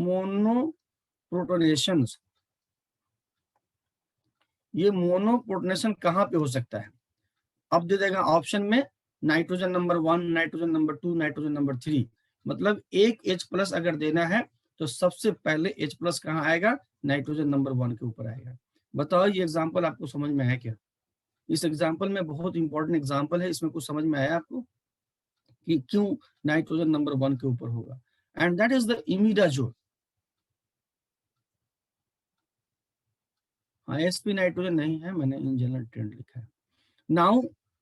मोनोप्रोटोनेशन। ये मोनोप्रोटोनेशन कहाँ पे हो सकता है? अब दे देगा ऑप्शन में nitrogen number 1, nitrogen number 2, nitrogen number 3। मतलब एक H+ अगर देना है तो सबसे पहले H+ कहाँ आएगा? नाइट्रोजन नंबर 1 के ऊपर आएगा। बताओ ये एग्जांपल आपको समझ में आया क्या? इस एग्जांपल में बहुत इंपॉर्टेंट एग्जांपल है, इसमें कुछ समझ में आया आपको कि क्यों नाइट्रोजन नंबर 1 के ऊपर होगा? And that is the imidazole. हाँ, sp नाइट्रोजन नहीं है, मैंने इन जनरल ट्रेंड लिखा है। नाउ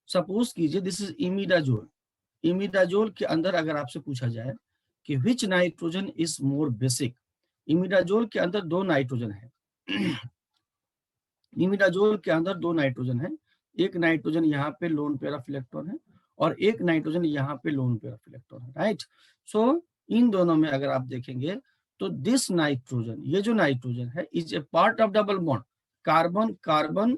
सपोज कीजिए दिस इज इमिडाजोल। इमिडाजोल के अंदर अगर आपसे पूछा जाए कि विच nitrogen is more basic. Imidazole के अंदर दो नाइट्रोजन है। इमिडाजोल के अंदर दो नाइट्रोजन है। एक नाइट्रोजन यहाँ पे लोन पेयर ऑफ इलेक्ट्रॉन है और एक नाइट्रोजन यहाँ पे लोन पेयर ऑफ इलेक्ट्रॉन है, राइट। सो इन दोनों में अगर आप देखेंगे तो दिस नाइट्रोजन, ये जो नाइट्रोजन है, is a part of double bond. Carbon carbon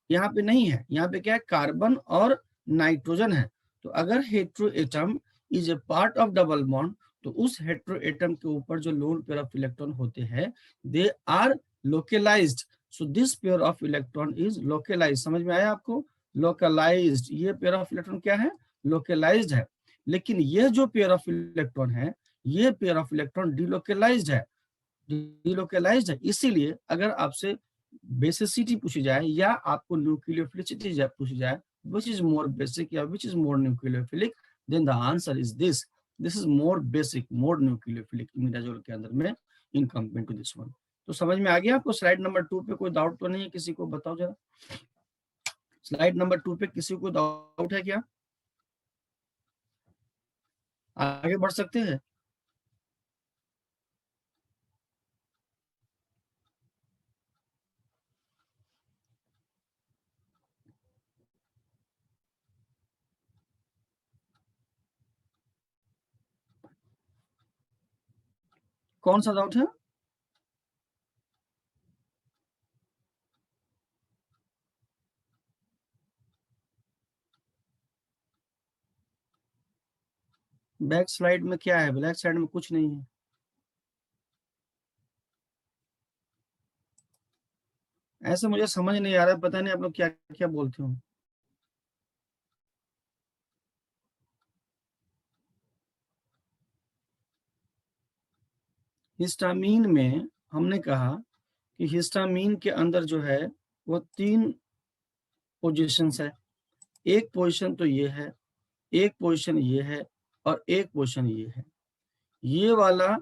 यहाँ पे नहीं है, यहाँ पे क्या है? कार्बन और नाइट्रोजन है। तो अगर hetero atom is a part of double bond, तो उस हेट्रो एटम के ऊपर जो लोन पेयर ऑफ इलेक्ट्रॉन होते हैं they are localised. So this pair of electron is localised. समझ में आया आपको? लोकलाइज्ड, ये पेयर ऑफ इलेक्ट्रॉन क्या है? लोकलाइज्ड है। लेकिन ये जो पेयर ऑफ इलेक्ट्रॉन है, ये पेयर ऑफ इलेक्ट्रॉन डिलोकलाइज्ड है। डिलोकलाइज्ड है, इसीलिए अगर आपसे बेसिसिटी पूछी जाए या आपको न्यूक्लियोफिलिसिटी पूछी जाए, which is more basic या which is more nucleophilic, then the answer is this. This is more basic, more nucleophilic imidazole के अंदर में in compared to this one. तो समझ में आ गया आपको? स्लाइड नंबर 2 पे कोई डाउट तो नहीं है किसी को? बताओ जरा, स्लाइड नंबर 2 पे किसी को डाउट है क्या? आगे बढ़ सकते हैं? कौन सा डाउट है? बैक स्लाइड में क्या है? बैक साइड में कुछ नहीं है। ऐसे मुझे समझ नहीं आ रहा है, पता नहीं आप लोग क्या क्या बोलते हो। हिस्टामीन में हमने कहा कि हिस्टामीन के अंदर जो है वो 3 पोजीशंस है। एक पोजीशन तो ये है, एक पोजीशन ये है और एक पोजीशन ये है। ये वाला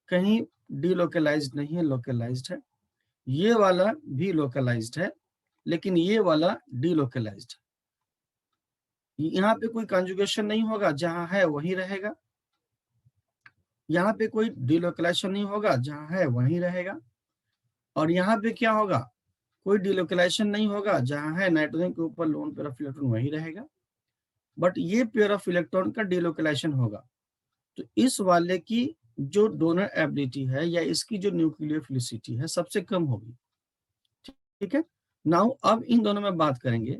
कहीं डिलोकलाइज्ड नहीं है, लोकलाइज्ड है। ये वाला भी लोकलाइज्ड है, लेकिन ये वाला डिलोकलाइज्ड है। यहाँ पे कोई कंजुगेशन नहीं होगा, जहां है वहीं रहेगा। यहाँ पे कोई डिलोकलाइजेशन नहीं होगा, जहां है वहीं रहेगा। और यहाँ पे क्या होगा? कोई डिलोकलाइजेशन नहीं होगा, जहां है नाइट्रोजन के ऊपर लोन पेयर ऑफ इलेक्ट्रॉन वहीं रहेगा। बट ये पेयर ऑफ इलेक्ट्रॉन का डिलोकलाइजेशन होगा। तो इस वाले की जो डोनर एबिलिटी है या इसकी जो न्यूक्लियोफिलिसिटी है सबसे कम होगी। ठीक है। नाउ अब इन दोनों में बात करेंगे।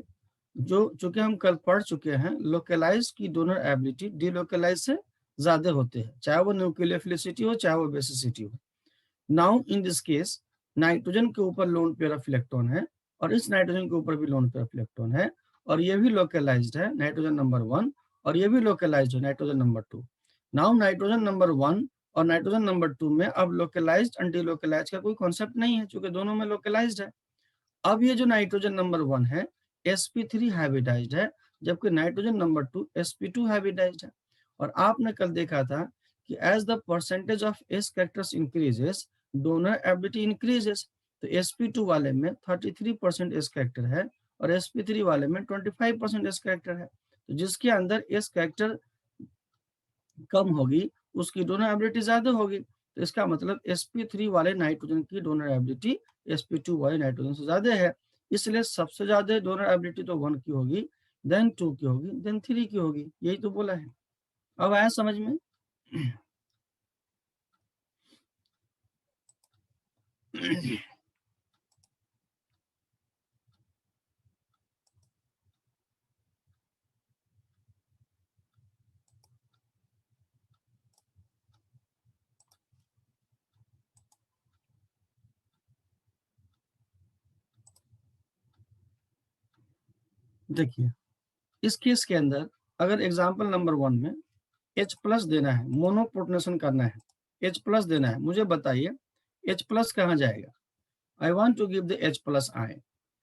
जो चूंकि हम कल पढ़ चुके हैं, लोकलाइज की डोनर एबिलिटी डिलोकलाइज से ज्यादा होते हैं, चाहे वो न्यूक्लियोफिलिसिटी हो चाहे वो बेसिसिटी हो। Now in this case nitrogen के ऊपर लोन पेयर ऑफ इलेक्ट्रॉन है और इस नाइट्रोजन के ऊपर भी लोन पेयर ऑफ इलेक्ट्रॉन है और ये भी लोकलाइज्ड है, नाइट्रोजन नंबर 1, और ये भी लोकलाइज्ड है, nitrogen number 2। Now nitrogen number 1 और नाइट्रोजन नंबर 2 में अब लोकलाइज्ड एंड डिलोकलाइज्ड का कोई कॉन्सेप्ट नहीं है, क्योंकि दोनों में लोकलाइज्ड है। अब ये जो नाइट्रोजन नंबर 1 है sp3 हाइब्रिडाइज्ड है, जबकि नाइट्रोजन नंबर 2 sp2 हाइब्रिडाइज्ड है। और आपने कल देखा था कि as the percentage of s characters increases, donor ability increases. तो sp2 वाले में 33% s कैरेक्टर है और sp3 वाले में 25% s कैरेक्टर है। तो जिसके अंदर s कैरेक्टर कम होगी उसकी डोनर एबिलिटी ज्यादा होगी। तो इसका मतलब sp3 वाले नाइट्रोजन की डोनर एबिलिटी sp2 वाले नाइट्रोजन से ज्यादा है। इसलिए सबसे ज्यादा डोनर एबिलिटी तो 1 की होगी, देन 2 की होगी, देन 3 की होगी। यही तो बोला है। अब आया समझ में? देखिए इस केस के अंदर अगर एग्जाम्पल नंबर 1 में H प्लस देना है, मोनोपोर्टनेशन करना है, H प्लस देना है, मुझे बताइए H प्लस कहाँ जाएगा? I want to give the H plus I,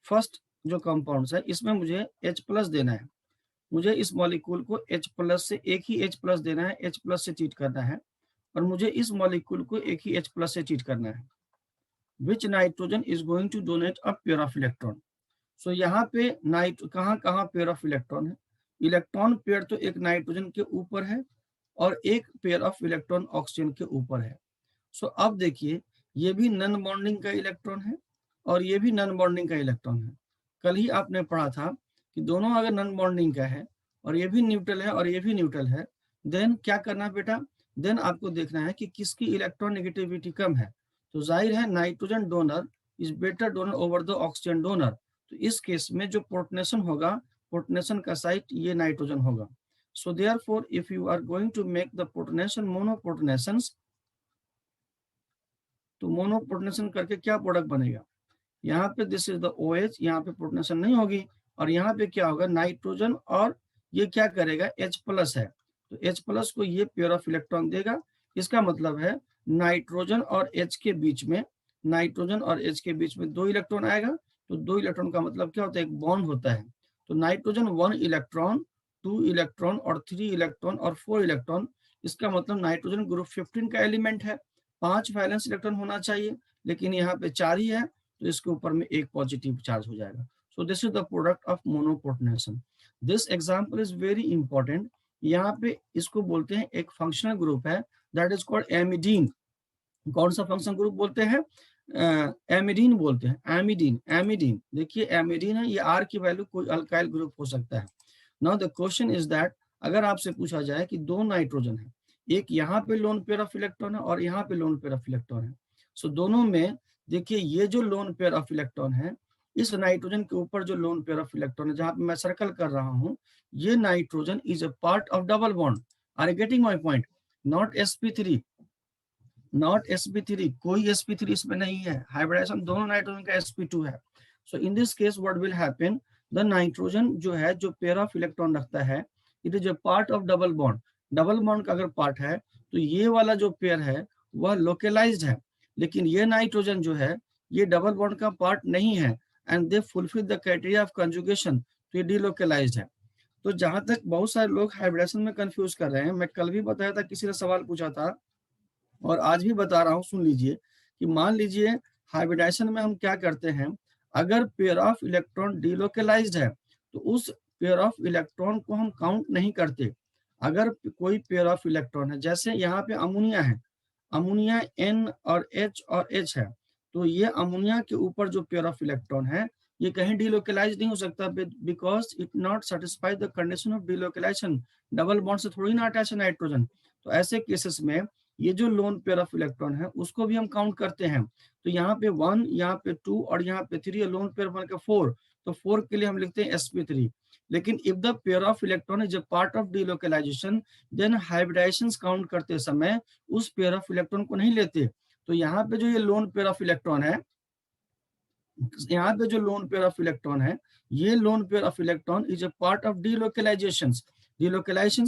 first जो कंपाउंड है इसमें मुझे H प्लस देना है, मुझे इस मॉलिक्यूल को H प्लस से एक ही H प्लस देना है, H प्लस से ट्रीट करना है, और मुझे इस मॉलिक्यूल को एक ही H प्लस से ट्रीट करना है। Which nitrogen is going to donate a pair of electron. So यहाँ पे कहाँ कहाँ पेयर ऑफ इलेक्ट्रॉन है? इलेक्ट्रॉन पेयर तो एक नाइट्रोजन के ऊपर है और एक पेयर ऑफ इलेक्ट्रॉन ऑक्सीजन के ऊपर है। सो अब देखिए ये भी नॉन बॉन्डिंग का इलेक्ट्रॉन है और ये भी नॉन बॉन्डिंग का इलेक्ट्रॉन है। कल ही आपने पढ़ा था कि दोनों अगर नॉन बॉन्डिंग का है और ये भी न्यूट्रल है और ये भी न्यूट्रल है, देन क्या करना है बेटा? देन आपको देखना है कि किसकी इलेक्ट्रॉन नेगेटिविटी कम है। तो जाहिर है nitrogen donor is better donor over the oxygen donor. तो इस केस में जो प्रोटनेशन होगा, प्रोटनेशन का साइट ये नाइट्रोजन होगा। So therefore if you are going to make the protonation monoprotonations, तो मोनोप्रोटनेशन करके क्या प्रोडक्ट बनेगा? यहाँ पे दिस इज द OH, यहाँ पे प्रोटनेशन नहीं होगी और यहाँ पे क्या होगा? नाइट्रोजन, और ये क्या करेगा? H प्लस है तो H प्लस को ये पेयर ऑफ इलेक्ट्रॉन देगा। इसका मतलब है नाइट्रोजन और H के बीच में, नाइट्रोजन और H के बीच में 2 इलेक्ट्रॉन आएगा। तो 2 इलेक्ट्रॉन का मतलब क्या होता है? एक बॉन्ड होता है। तो नाइट्रोजन 1 इलेक्ट्रॉन, 2 इलेक्ट्रॉन और 3 इलेक्ट्रॉन और 4 इलेक्ट्रॉन, इसका मतलब नाइट्रोजन ग्रुप 15 का एलिमेंट है। 5 वैलेंस इलेक्ट्रॉन होना चाहिए, लेकिन यहाँ पे 4 ही है, तो इसके ऊपर में एक पॉजिटिव चार्ज हो जाएगा। So this is the product of monoprotonation. This example is very important. यहाँ पे इसको बोलते हैं, एक फंक्शनल ग्रुप है दैट इज कॉल्ड एमिडीन। कौन सा फंक्शनल ग्रुप बोलते हैं? एमिडीन बोलते हैं। एमिडीन, एमिडीन देखिए एमिडीन है, ये R की वैल्यू कोई अल्काइल ग्रुप हो सकता है। Now the question is that अगर आपसे पूछा जाए कि 2 नाइट्रोजन है, एक यहाँ पे लोन पेयर ऑफ इलेक्ट्रॉन है और यहाँ पे लोन पेयर ऑफ इलेक्ट्रॉन है। सो दोनों में देखिए ये जो लोन पेयर ऑफ इलेक्ट्रॉन है, इस नाइट्रोजन के ऊपर जो लोन पेयर ऑफ इलेक्ट्रॉन है जहां पे मैं सर्कल कर रहा हूँ, ये nitrogen is a part of double bond. Are you getting my point? Not sp3, not sp3, कोई sp3 इसमें नहीं है। हाइब्रिडाइजेशन दोनों नाइट्रोजन का sp2 है। So in this case what will happen? The nitrogen जो है, जो पेयर ऑफ इलेक्ट्रॉन रखता है, it is a part of double bond. Double bond का अगर पार्ट है तो ये वाला जो पेयर है वह लोकलाइज्ड है, लेकिन ये नाइट्रोजन जो है ये डबल बॉन्ड का पार्ट नहीं है, and they fulfil the criteria of conjugation, तो ये डिलोकलाइज्ड है। तो जहां तक बहुत सारे लोग हाइब्रिडेशन में कंफ्यूज कर रहे हैं, मैं कल भी बताया था, किसी ने सवाल पूछा था और आज भी बता रहा हूँ, सुन लीजिए कि मान लीजिए हाइब्रिडाइजेशन में हम क्या करते हैं, अगर पेयर ऑफ इलेक्ट्रॉन डिलोकलाइज्ड है तो उस पेयर ऑफ इलेक्ट्रॉन को हम काउंट नहीं करते। अगर कोई पेयर ऑफ इलेक्ट्रॉन है, जैसे यहाँ पे अमोनिया है, अमोनिया N और H और H है, तो ये अमोनिया के ऊपर जो पेयर ऑफ इलेक्ट्रॉन है ये कहीं डिलोकलाइज नहीं हो सकता, because it not satisfy the condition of delocalisation. Double bond से थोड़ी ना अटैच है नाइट्रोजन। तो ऐसे केसेस में ये जो लोन पेयर ऑफ इलेक्ट्रॉन है उसको भी हम काउंट करते हैं। तो यहाँ पे 1, यहाँ पे 2 और यहाँ पे 3, लोन पेयर बन के 4, तो 4 के लिए हम लिखते हैं sp3। लेकिन if the pair of electron is a part of delocalisation, then hybridisation count करते समय उस पेयर ऑफ इलेक्ट्रॉन को नहीं लेते। तो यहाँ पे जो ये लोन पेयर ऑफ इलेक्ट्रॉन है, यहाँ पे जो लोन पेयर ऑफ इलेक्ट्रॉन है, ये lone pair of electron is a part of delocalisation. Delocalisation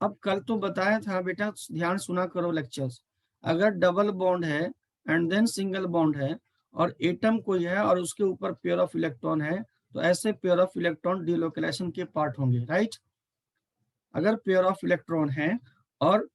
अब कल तो बताया था बेटा, ध्यान सुना करो लेक्चर्स। अगर डबल बॉन्ड है एंड देन सिंगल बॉन्ड है और एटम कोई है और उसके ऊपर पेयर ऑफ इलेक्ट्रॉन है, तो ऐसे पेयर ऑफ इलेक्ट्रॉन डिलोकलाइजेशन के पार्ट होंगे, राइट? अगर पेयर ऑफ इलेक्ट्रॉन है और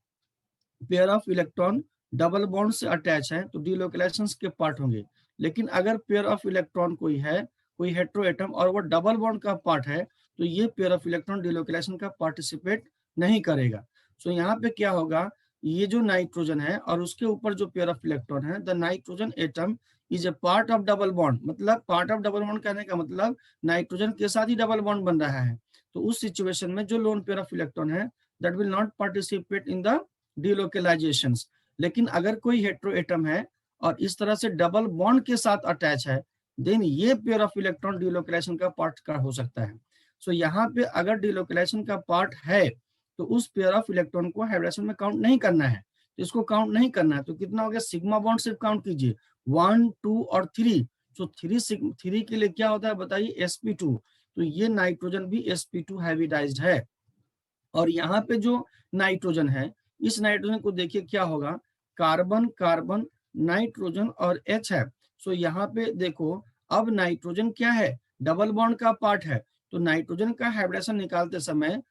pair of electron double bond से अटैच है तो डिलोकलाइजेशन के पार्ट होंगे। लेकिन अगर पेयर ऑफ इलेक्ट्रॉन कोई है, कोई हेटेरो एटम, और वो डबल बॉन्ड का पार्ट है, तो ये पेयर ऑफ इलेक्ट्रॉन डिलोकलाइजेशन का पार्टिसिपेट नहीं करेगा। सो यहाँ पे क्या होगा, ये जो नाइट्रोजन है और उसके ऊपर जो पेयर ऑफ इलेक्ट्रॉन है, the nitrogen atom is a part of double bond. मतलब पार्ट ऑफ डबल बॉन्ड कहने का मतलब नाइट्रोजन के साथ ही डबल बॉन्ड बन रहा है। तो उस सिचुएशन में जो लोन पेयर ऑफ इलेक्ट्रॉन है that will not participate in the delocalisations. लेकिन अगर कोई हेटेरो एटम है और इस तरह से डबल बॉन्ड के साथ अटैच है, देन ये पेयर ऑफ इलेक्ट्रॉन डिलोकलाइजेशन का पार्ट का हो सकता है। सो यहाँ पे अगर डिलोकलाइजेशन का पार्ट है तो उस पेयर ऑफ इलेक्ट्रॉन को हाइब्रिडेशन में काउंट नहीं करना है। तो इसको काउंट नहीं करना है तो कितना हो गया? सिग्मा बॉन्ड सिर्फ काउंट कीजिए, 1, 2 और 3। सो 3 के लिए क्या होता है बताइए, sp2। तो ये नाइट्रोजन भी sp2 हाइब्रिडाइज्ड है। और यहाँ पे जो नाइट्रोजन है, इस नाइट्रोजन को देखिए क्या होगा, कार्बन कार्बन नाइट्रोजन और H है। सो यहाँ पे देखो, अब नाइट्रोजन क्या है, डबल बॉन्ड का पार्ट है। तो नाइट्रोजन का हाइब्रिडेशन निकालते समय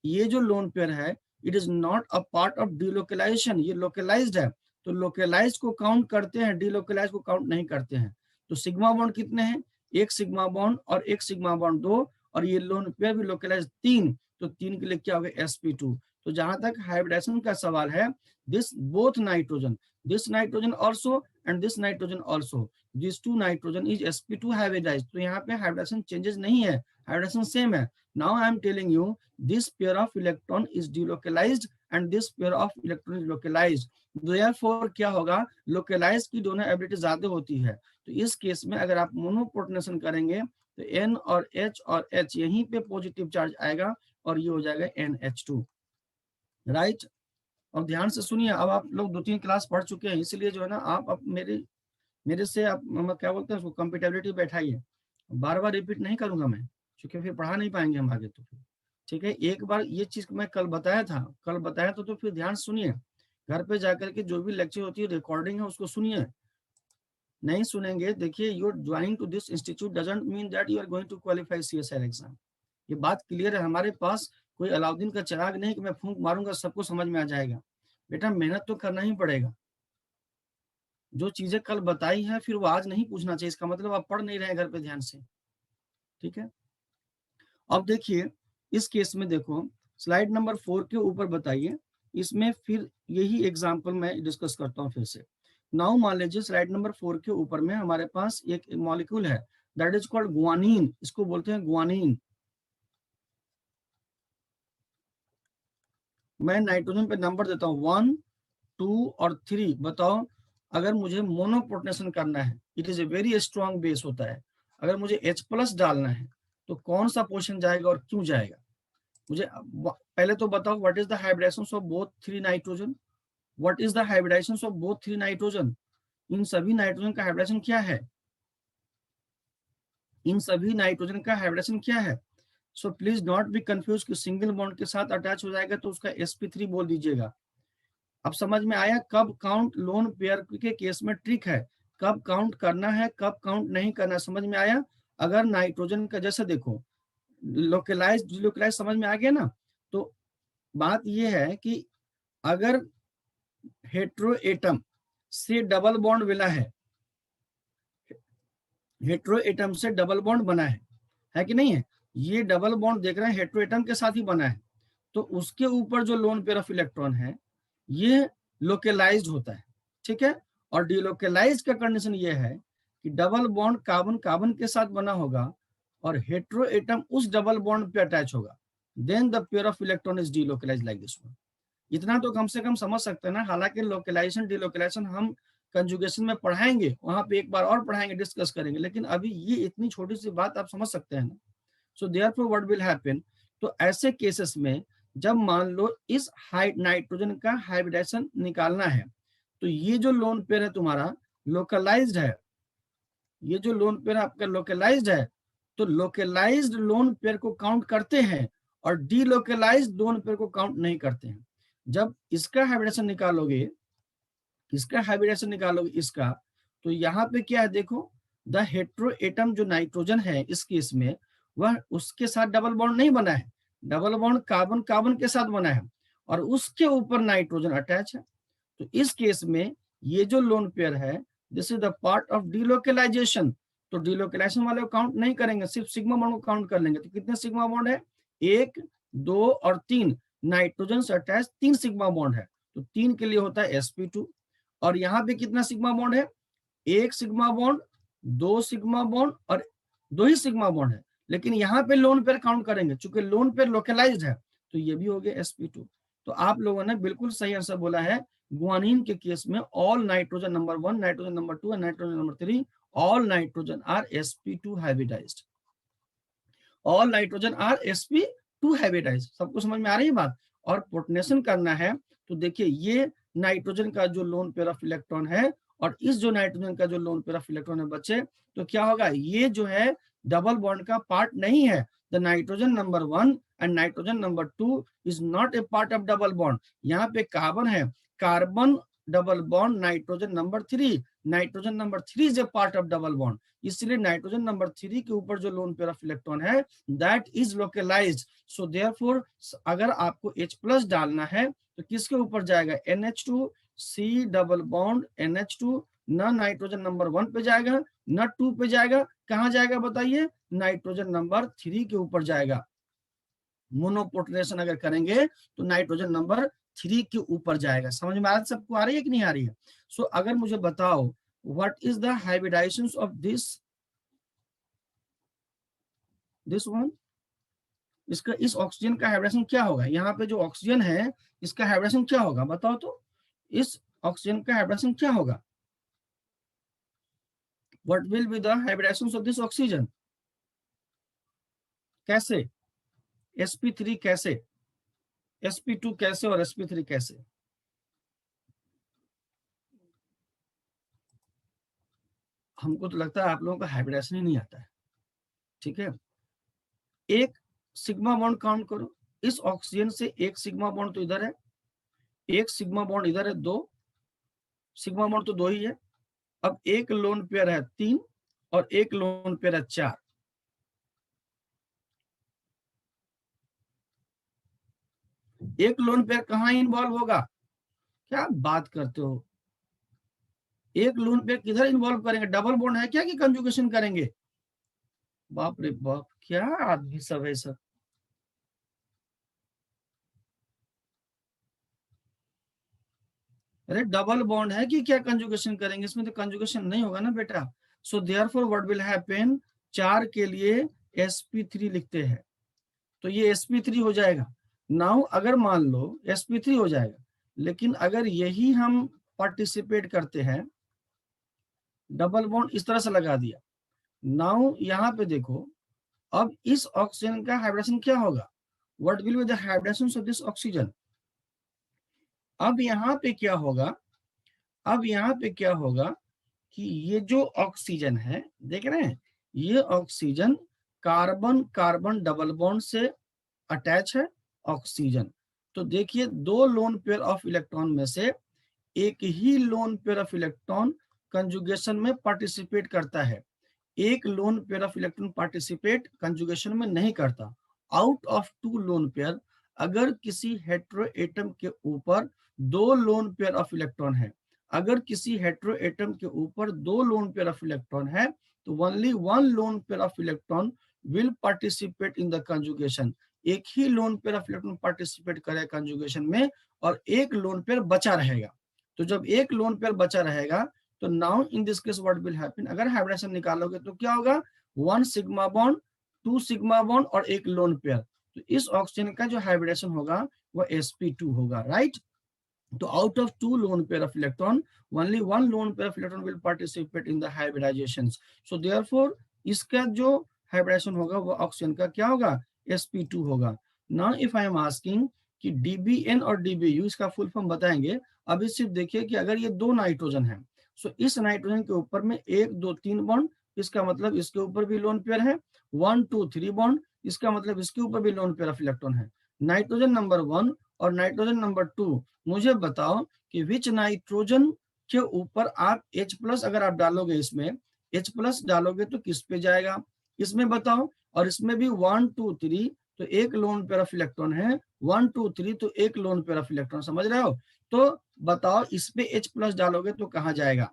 ये जो लोन पेयर है, it is not a part of delocalisation, ये लोकलाइज्ड है। तो लोकलाइज को काउंट करते हैं, डिलोकलाइज को काउंट नहीं करते हैं। तो सिग्मा बॉन्ड कितने हैं, एक सिग्मा बॉन्ड और एक सिग्मा बॉन्ड 2, और ये लोन पेयर भी लोकलाइज 3। तो 3 के लिए क्या हो गया, sp2। तो जहां तक हाइब्रिडेशन का सवाल है, this both nitrogen, this nitrogen also and this nitrogen also, this two nitrogen is sp2 hybridised. तो यहाँ पे हाइब्रिडेशन चेंजेस नहीं है, हाइब्रिडेशन सेम है। Now I am telling you this pair of electron is delocalized and this pair of electron is localized। therefore क्या होगा, localized की दोनों एबिलिटी ज्यादा होती है। तो इस केस में अगर आप मोनोप्रोटोनेशन करेंगे तो N और H यहीं पे पॉजिटिव चार्ज आएगा और ये हो जाएगा NH2, राइट। अब ध्यान से सुनिए, अब आप लोग 2-3 क्लास पढ़ चुके हैं, इसलिए जो है ना आप अब मेरे से आप क्या बोलते हैं उसको, कंपेटेबिलिटी बैठाइए। बार बार रिपीट नहीं करूंगा मैं, क्योंकि फिर पढ़ा नहीं पाएंगे हम आगे। तो फिर ठीक है, एक बार ये चीज मैं कल बताया था, तो फिर ध्यान सुनिए, घर पे जाकर के जो भी लेक्चर होती है रिकॉर्डिंग है उसको सुनिए। नहीं सुनेंगे, देखिए, your joining to this institute doesn't mean that you are going to qualify CSIR exam. ये बात क्लियर है, हमारे पास कोई अलाउद्दीन का चिराग नहीं कि मैं फूंक मारूंगा सबको समझ में आ जाएगा। बेटा मेहनत तो करना ही पड़ेगा। जो चीजें कल बताई हैं फिर वो आज नहीं पूछना चाहिए, इसका मतलब आप पढ़ नहीं रहे घर पे ध्यान से, ठीक है। अब देखिए इस केस में देखो, स्लाइड नंबर 4 के ऊपर बताइए, इसमें फिर यही एग्जांपल मैं डिस्कस करता हूँ फिर से। नाउ मान लीजिए स्लाइड नंबर 4 के ऊपर में हमारे पास एक मॉलिक्यूल है, दैट इज कॉल्ड गुआनिन, इसको बोलते हैं गुआनिन। मैं नाइट्रोजन पे नंबर देता हूँ 1, 2 और 3। बताओ, अगर मुझे मोनोप्रोटोनेशन करना है, it is a very strong base होता है, अगर मुझे H+ डालना है तो कौन सा पोर्शन जाएगा और क्यों जाएगा, मुझे पहले तो बताओ, what is the hybridisation of both 3 nitrogen, what is the hybridisation of both 3 nitrogen. इन सभी नाइट्रोजन का हाइब्रिडेशन क्या है, इन सभी नाइट्रोजन का हाइब्रिडेशन क्या है। So please not be confuse कि सिंगल बॉन्ड के साथ अटैच हो जाएगा तो उसका sp3 बोल दीजिएगा। अब समझ में आया, कब काउंट लोन पेयर के केस में ट्रिक है, कब काउंट करना है कब काउंट नहीं करना, समझ में आया। अगर नाइट्रोजन का जैसे देखो, लोकलाइज डिलोकलाइज समझ में आ गया ना। तो बात यह है कि अगर हेट्रो एटम से डबल बॉन्ड मिला है, हेट्रो एटम से डबल बॉन्ड बना है कि नहीं है, ये डबल बॉन्ड देख रहे हैं हेट्रो एटम के साथ ही बना है, तो उसके ऊपर जो लोन पेयर ऑफ इलेक्ट्रॉन है ये लोकलाइज्ड होता है, ठीक है। और डिलोकलाइज का कंडीशन ये है कि डबल बॉन्ड कार्बन कार्बन के साथ बना होगा और हेट्रो एटम उस डबल बॉन्ड पे अटैच होगा, then the pair of electron is delocalised like this one. इतना तो कम से कम समझ सकते हैं ना। हालांकि लोकलाइजेशन डिलोकलाइजेशन हम कंजुगेशन में पढ़ाएंगे, वहां पे एक बार और पढ़ाएंगे, डिस्कस करेंगे, लेकिन अभी ये इतनी छोटी सी बात आप समझ सकते हैं ना। So therefore what will happen, तो ऐसे केसेस में जब मान लो इस नाइट्रोजन का हाइब्रिडेशन निकालना है, तो ये जो लोन पेयर है तुम्हारा लोकलाइज्ड है, ये जो लोन पेयर आपका लोकलाइज्ड है, तो लोकलाइज्ड लोन पेयर को काउंट करते हैं और डीलोकलाइज्ड लोन पेयर को काउंट नहीं करते हैं। जब इसका हाइब्रिडेशन निकालोगे, इसका, तो यहाँ पे क्या है देखो, द हेट्रो एटम जो नाइट्रोजन है इस केस में, वह उसके साथ डबल बॉन्ड नहीं बना है, डबल बॉन्ड कार्बन कार्बन के साथ बना है और उसके ऊपर नाइट्रोजन अटैच है। तो इस केस में ये जो लोन पेयर है, this is the part of delocalisation. तो डिलोकलाइजेशन वाले को काउंट नहीं करेंगे, सिर्फ सिग्मा बॉन्ड को काउंट कर लेंगे। तो कितने सिग्मा बॉन्ड है, 1, 2 और 3, नाइट्रोजन से अटैच 3 सिग्मा बॉन्ड है, तो 3 के लिए होता है sp2। और यहाँ पे कितना सिग्मा बॉन्ड है, 1 सिग्मा बॉन्ड, 2 सिग्मा बॉन्ड और 2 ही सिग्मा बॉन्ड है, लेकिन यहाँ पे लोन पेयर काउंट करेंगे, चूंकि लोन पेयर लोकलाइज्ड है, तो ये भी हो गया sp2। तो आप लोगों ने बिल्कुल सही आंसर बोला है। गुआनिन के केस में all nitrogen number 1, nitrogen number 2 and nitrogen number 3, all nitrogen are sp2 hybridised, all nitrogen are sp2 hybridised. सबको समझ में आ रही है बात। और प्रोटोनेशन करना है तो देखिए, ये नाइट्रोजन का जो लोन पेयर ऑफ इलेक्ट्रॉन है और इस जो नाइट्रोजन का जो लोन पेयर ऑफ इलेक्ट्रॉन है बच्चे, तो क्या होगा, ये जो है डबल बॉन्ड का पार्ट नहीं है। The nitrogen number 1 and nitrogen number 2 is not a part of double bond. यहाँ पे कार्बन है, carbon double bond nitrogen number 3, nitrogen number 3 is a part of double bond, इसलिए नाइट्रोजन नंबर 3 के ऊपर जो लोन पेयर ऑफ इलेक्ट्रॉन है that is localised. So therefore अगर आपको H+ डालना है तो किसके ऊपर जाएगा, NH2 C double bond NH2, न नाइट्रोजन नंबर 1 पे जाएगा न 2 पे जाएगा, कहां जाएगा बताइए, नाइट्रोजन नंबर 3 के ऊपर जाएगा। मोनोपोर्टनेशन अगर करेंगे तो नाइट्रोजन नंबर 3 के ऊपर जाएगा। समझ में सबको आ रही है कि नहीं आ रही है? सो अगर मुझे बताओ what is the hybridisation of this one, इसका इस ऑक्सीजन का हाइब्रिडेशन क्या होगा, यहाँ पे जो ऑक्सीजन है इसका हाइब्रिडेशन क्या होगा बताओ तो, इस ऑक्सीजन का हाइब्रिडेशन क्या होगा, what will be the hybridisation of this oxygen, कैसे, sp3 कैसे, sp2 कैसे और sp3 कैसे? हमको तो लगता है आप लोगों का हाइब्रिडेशन ही नहीं आता है। ठीक है, एक सिग्मा बॉन्ड काउंट करो, इस ऑक्सीजन से एक सिग्मा बॉन्ड तो इधर है, एक सिग्मा बॉन्ड इधर है, 2 सिग्मा बॉन्ड तो 2 ही है। अब एक लोन पेयर है 3 और एक लोन पेयर है 4। एक लोन पेयर कहां इन्वॉल्व होगा, क्या बात करते हो, एक लोन पेयर किधर इन्वॉल्व करेंगे, डबल बॉन्ड है क्या कि कंजुगेशन करेंगे? बाप रे बाप, क्या आदमी सब है सब। अरे डबल बॉन्ड है कि क्या कंजुगेशन करेंगे, इसमें तो कंजुगेशन नहीं होगा ना बेटा। So therefore what will happen, 4 के लिए sp3 लिखते हैं तो ये sp3 हो जाएगा। नाउ अगर मान लो sp3 हो जाएगा, लेकिन अगर यही हम पार्टिसिपेट करते हैं, डबल बॉन्ड इस तरह से लगा दिया, नाउ यहाँ पे देखो, अब इस ऑक्सीजन का हाइब्रिडेशन क्या होगा, what will be the hybridisation of this oxygen. अब यहाँ पे क्या होगा, अब यहाँ पे क्या होगा कि ये जो ऑक्सीजन है देख रहे हैं, ये oxygen carbon carbon double bond से अटैच है ऑक्सीजन। तो देखिए 2 लोन पेयर ऑफ इलेक्ट्रॉन में से एक ही lone pair of electron conjugation में पार्टिसिपेट करता है, एक lone pair of electron participate conjugation में नहीं करता। आउट ऑफ 2 लोन पेयर, अगर किसी हेटेरो एटम के ऊपर 2 लोन पेयर ऑफ इलेक्ट्रॉन है, अगर किसी हेटेरो एटम के ऊपर 2 लोन पेयर ऑफ इलेक्ट्रॉन है तो only 1 lone pair of electron will participate in the conjugation. एक ही lone pair of electron participate करेगा कंजुगेशन में और एक लोन पेयर बचा रहेगा। तो जब एक लोन पेयर बचा रहेगा तो now in this case what will happen, अगर हाइब्रिडेशन निकालोगे तो क्या होगा, 1 सिग्मा बॉन्ड 2 सिग्मा बॉन्ड और एक लोन पेयर। तो इस ऑक्सीजन का जो हाइब्रिडेशन होगा वो sp2 होगा, राइट। तो out of 2 lone pair of electron only 1 lone pair of electron will participate in the hybridisation. So therefore इसका जो हाइब्रिडेशन होगा वो ऑक्सीजन का क्या होगा, sp2 होगा। Now if I am asking कि dbn और dbu इसका फुल फॉर्म बताएंगे। अभी सिर्फ देखिए कि अगर ये 2 नाइट्रोजन है, सो इस नाइट्रोजन के ऊपर में 1 2 3 बॉन्ड, इसका मतलब इसके ऊपर भी लोन पेयर है, 1 2 3 बॉन्ड, इसका मतलब इसके ऊपर भी लोन पेयर ऑफ इलेक्ट्रॉन है। नाइट्रोजन नंबर 1 और नाइट्रोजन नंबर 2, मुझे बताओ कि विच नाइट्रोजन के ऊपर आप H+ अगर आप डालोगे, इसमें H+ डालोगे तो किस पे जाएगा, इसमें बताओ। और इसमें भी 1 2 3 तो एक लोन पेयर ऑफ इलेक्ट्रॉन है, 1 2 3 तो एक लोन पेयर ऑफ इलेक्ट्रॉन, समझ रहे हो। तो बताओ इस पे H+ डालोगे तो कहां जाएगा,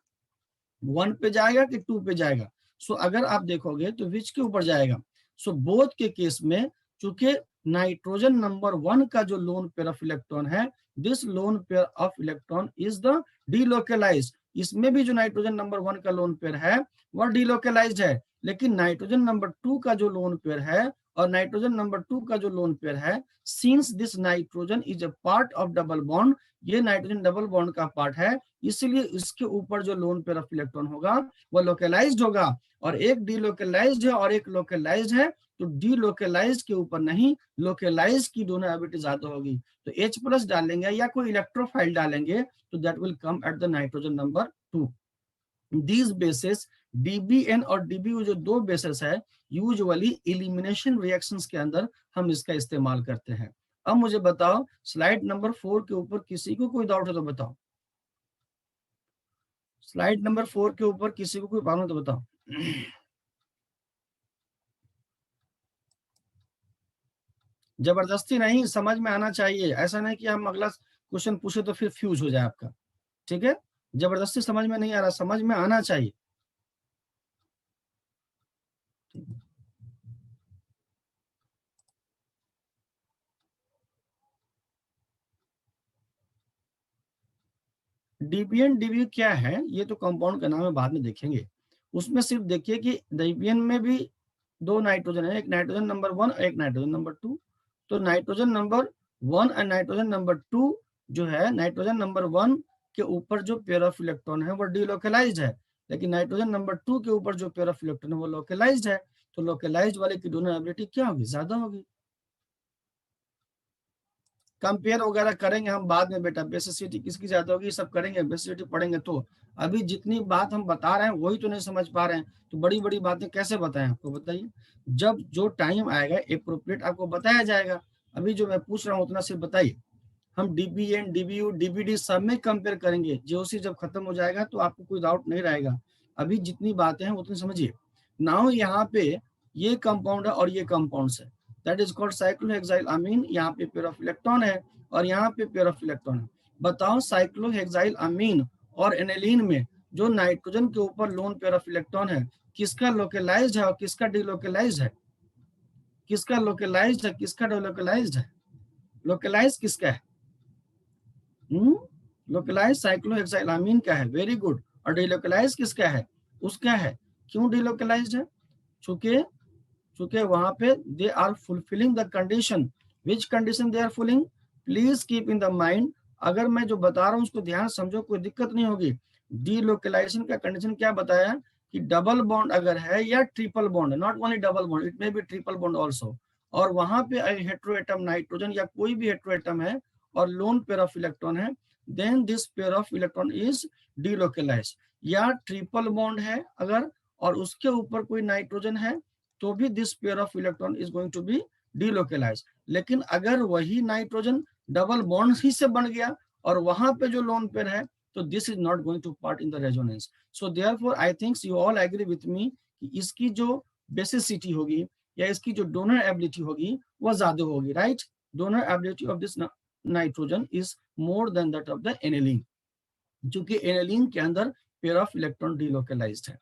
1 पे जाएगा कि 2 पे जाएगा। सो अगर आप देखोगे तो विच के ऊपर जाएगा। सो बोथ के केस में चूंकि नाइट्रोजन नंबर 1 का जो लोन पेयर ऑफ इलेक्ट्रॉन है, this loan pair of electron is the delocalised. इसमें भी जो नाइट्रोजन नंबर 1 का लोन पेयर है वह डीलोकलाइज्ड है, लेकिन नाइट्रोजन नंबर 2 का जो लोन पेयर है और नाइट्रोजन नंबर 2 का जो लोन पेयर है, since this nitrogen is a part of double bond, ये नाइट्रोजन डबल बॉन्ड का पार्ट है, इसलिए इसके ऊपर जो लोन पेयर ऑफ इलेक्ट्रॉन होगा वो लोकलाइज्ड होगा। और एक डीलोकलाइज्ड है और एक लोकलाइज्ड है, तो डीलोकलाइज्ड के ऊपर नहीं, लोकलाइज्ड की दोनों एबिलिटी ज्यादा होगी। तो H+ डालेंगे या कोई इलेक्ट्रोफाइल डालेंगे तो that will come at the nitrogen number 2। these bases DBN और DBU जो दो बेसेस है, यूजुअली एलिमिनेशन रिएक्शंस के अंदर हम इसका इस्तेमाल करते हैं। अब मुझे बताओ स्लाइड नंबर 4 के ऊपर किसी को कोई डाउट है तो बताओ। स्लाइड नंबर 4 के ऊपर किसी को कोई प्रॉब्लम तो बताओ। जबरदस्ती नहीं, समझ में आना चाहिए। ऐसा नहीं कि हम अगला क्वेश्चन पूछे तो फिर फ्यूज हो जाए आपका, ठीक है। जबरदस्ती समझ में नहीं आ रहा, समझ में आना चाहिए। डीबीएन डीबीयू क्या है, ये तो कंपाउंड का नाम है, बाद में देखेंगे। उसमें सिर्फ देखिए कि डीबीएन में भी दो नाइट्रोजन है, एक नाइट्रोजन नंबर 1 और एक नाइट्रोजन नंबर 2। तो नाइट्रोजन नंबर 1 और नाइट्रोजन नंबर 2 जो है, नाइट्रोजन नंबर 1 के ऊपर जो पेयर ऑफ इलेक्ट्रॉन है वो डीलोकलाइज्ड है, लेकिन नाइट्रोजन नंबर 2 के ऊपर जो पेयर ऑफ इलेक्ट्रॉन है वो लोकलाइज्ड है। तो लोकलाइज्ड वाले की डोनर क्या होगी, ज्यादा होगी। कंपेयर वगैरह करेंगे हम बाद में बेटा, बेसिसिटी किसकी ज्यादा होगी सब करेंगे, बेसिसिटी पढ़ेंगे तो। अभी जितनी बात हम बता रहे हैं वही तो नहीं समझ पा रहे हैं, तो बड़ी बड़ी बातें कैसे बताएं आपको, बताइए। जब जो टाइम आएगा एप्रोप्रिएट आपको बताया जाएगा। अभी जो मैं पूछ रहा हूँ उतना सिर्फ बताइए। हम डीबीएन डीबीयू डीबीडी सब में कंपेयर करेंगे, जेओसी जब खत्म हो जाएगा तो आपको कोई डाउट नहीं रहेगा। अभी जितनी बातें हैं उतनी समझिए। नाउ यहाँ पे ये कंपाउंड है और ये कंपाउंड है, दैट इज कॉल्ड साइक्लोहेक्साइल अमीन। यहाँ पे पेयर ऑफ इलेक्ट्रॉन है और यहाँ पे पेयर ऑफ इलेक्ट्रॉन है। बताओ साइक्लोहेक्साइल अमीन और एनेलिन में जो नाइट्रोजन के ऊपर लोन पेयर ऑफ इलेक्ट्रॉन है, किसका लोकलाइज्ड है और किसका डिलोकलाइज्ड है? किसका लोकलाइज्ड है, किसका डिलोकलाइज्ड है? लोकलाइज किसका है? लोकलाइज साइक्लोहेक्साइलामीन का है, वेरी गुड। और डिलोकलाइज किसका है? उसका है। क्यों डिलोकलाइज्ड है? चूंकि चूंकि वहां पे they are fulfilling the condition. Which condition they are fulling? Please keep in the mind, अगर मैं जो बता रहा हूँ उसको ध्यान समझो, कोई दिक्कत नहीं होगी। डीलोकलाइजेशन का कंडीशन क्या बताया कि डबल बॉन्ड अगर है या triple bond, not only double bond, it may be triple bond also, और वहां पे हेट्रोएटम नाइट्रोजन या कोई भी हेट्रोएटम है और लोन पेयर ऑफ इलेक्ट्रॉन है, then this pair of electron is delocalised. या ट्रिपल बॉन्ड है अगर और उसके ऊपर कोई नाइट्रोजन है तो भी this pair of electron is going to be delocalised. लेकिन अगर वही नाइट्रोजन डबल बॉन्ड ही से बन गया और वहां पे जो लोन पेयर है, तो this is not going to part in the resonance. So therefore I think you all agree with me कि इसकी जो बेसिसिटी होगी या इसकी जो डोनर एबिलिटी होगी वो ज्यादा होगी, right. Donor ability of this nitrogen is more than that of the एनेलिन, क्योंकि एनेलिन के अंदर पेयर ऑफ इलेक्ट्रॉन डीलोकलाइज्ड है।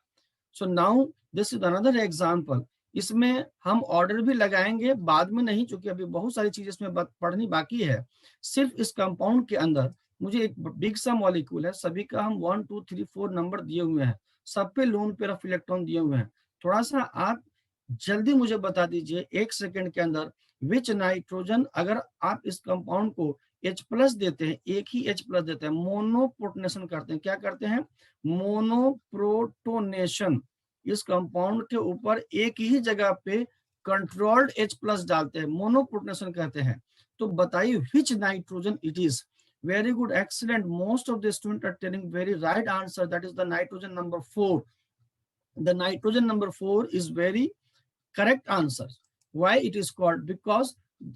So now this is another example. इसमें हम ऑर्डर भी लगाएंगे बाद में, नहीं क्योंकि अभी बहुत सारी चीजें इसमें पढ़नी बाकी है। सिर्फ इस कंपाउंड के अंदर मुझे एक बिग सा मॉलिक्यूल है, सभी का हम 1 2 3 4 नंबर दिए हुए हैं, सब पे लोन पेयर ऑफ इलेक्ट्रॉन दिए हुए हैं। थोड़ा सा आप जल्दी मुझे बता दीजिए 1 सेकंड के अंदर, विच नाइट्रोजन, अगर आप इस कंपाउंड को H प्लस देते हैं, एक ही H प्लस देते हैं, मोनोप्रोटोनेशन करते हैं, क्या करते हैं? मोनोप्रोटोनेशन। इस कंपाउंड के ऊपर एक ही जगह पे कंट्रोल्ड H प्लस डालते हैं, मोनोप्रोटोनेशन कहते हैं। तो बताइए which nitrogen it is. Very good, excellent, most of the student are telling very right answer, that is the nitrogen number 4। The nitrogen number 4 is very correct answer. Why it is called? Because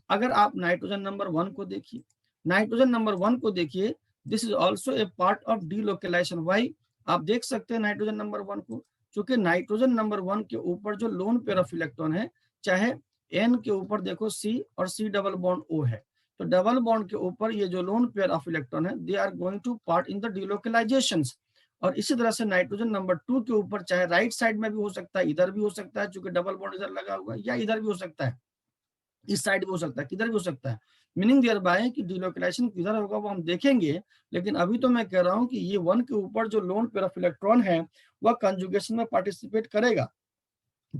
अगर आप nitrogen number 1 को देखिए, nitrogen number 1 को देखिए, this is also a part of delocalisation. Why? आप देख सकते हैं नाइट्रोजन नंबर 1 को, क्योंकि नाइट्रोजन नंबर 1 के ऊपर जो लोन पेयर ऑफ इलेक्ट्रॉन है, चाहे एन के ऊपर देखो सी और सी डबल बॉन्ड ओ है, तो डबल बॉन्ड के ऊपर ये जो लोन पेयर ऑफ इलेक्ट्रॉन है, they are going to part in the delocalisation. और इसी तरह से नाइट्रोजन नंबर 2 के ऊपर चाहे राइट साइड में भी हो सकता है, इधर भी हो सकता है क्योंकि डबल बॉन्ड इधर लगा हुआ है, या इधर भी हो सकता है, इस साइड भी हो सकता है, किधर भी हो सकता है। मीनिंग देयर बाय कि डीलोकलाइजेशन किधर होगा वो हम देखेंगे। लेकिन अभी तो मैं कह रहा हूं कि ये 1 के ऊपर जो लोन पेयर ऑफ इलेक्ट्रॉन है वह कंजुगेशन में पार्टिसिपेट करेगा।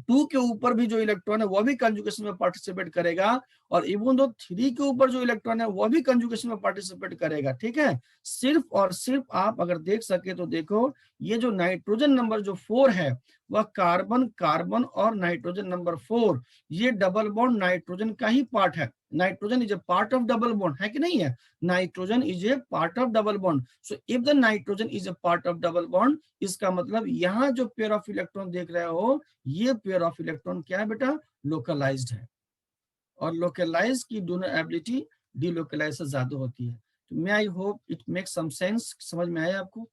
2 के ऊपर भी जो इलेक्ट्रॉन है वो भी कंजुगेशन में पार्टिसिपेट करेगा, और इवन दो 3 के ऊपर जो इलेक्ट्रॉन है वो भी कंजुगेशन में पार्टिसिपेट करेगा, ठीक है। सिर्फ और सिर्फ आप अगर देख सके तो देखो, ये जो नाइट्रोजन नंबर जो 4 है वह कार्बन कार्बन और नाइट्रोजन नंबर 4 ये डबल बॉन्ड नाइट्रोजन का ही पार्ट है, nitrogen is a part of double bond, है कि नहीं है? Nitrogen is a part of double bond. So if the nitrogen is a part of double bond, इसका मतलब यहाँ जो पेयर ऑफ इलेक्ट्रॉन देख रहे हो, ये पेयर ऑफ इलेक्ट्रॉन क्या है बेटा? लोकलाइज्ड है। और लोकलाइज की डोनर एबिलिटी डीलोकलाइज से ज्यादा होती है। तो may I hope it makes some sense, समझ में आया आपको?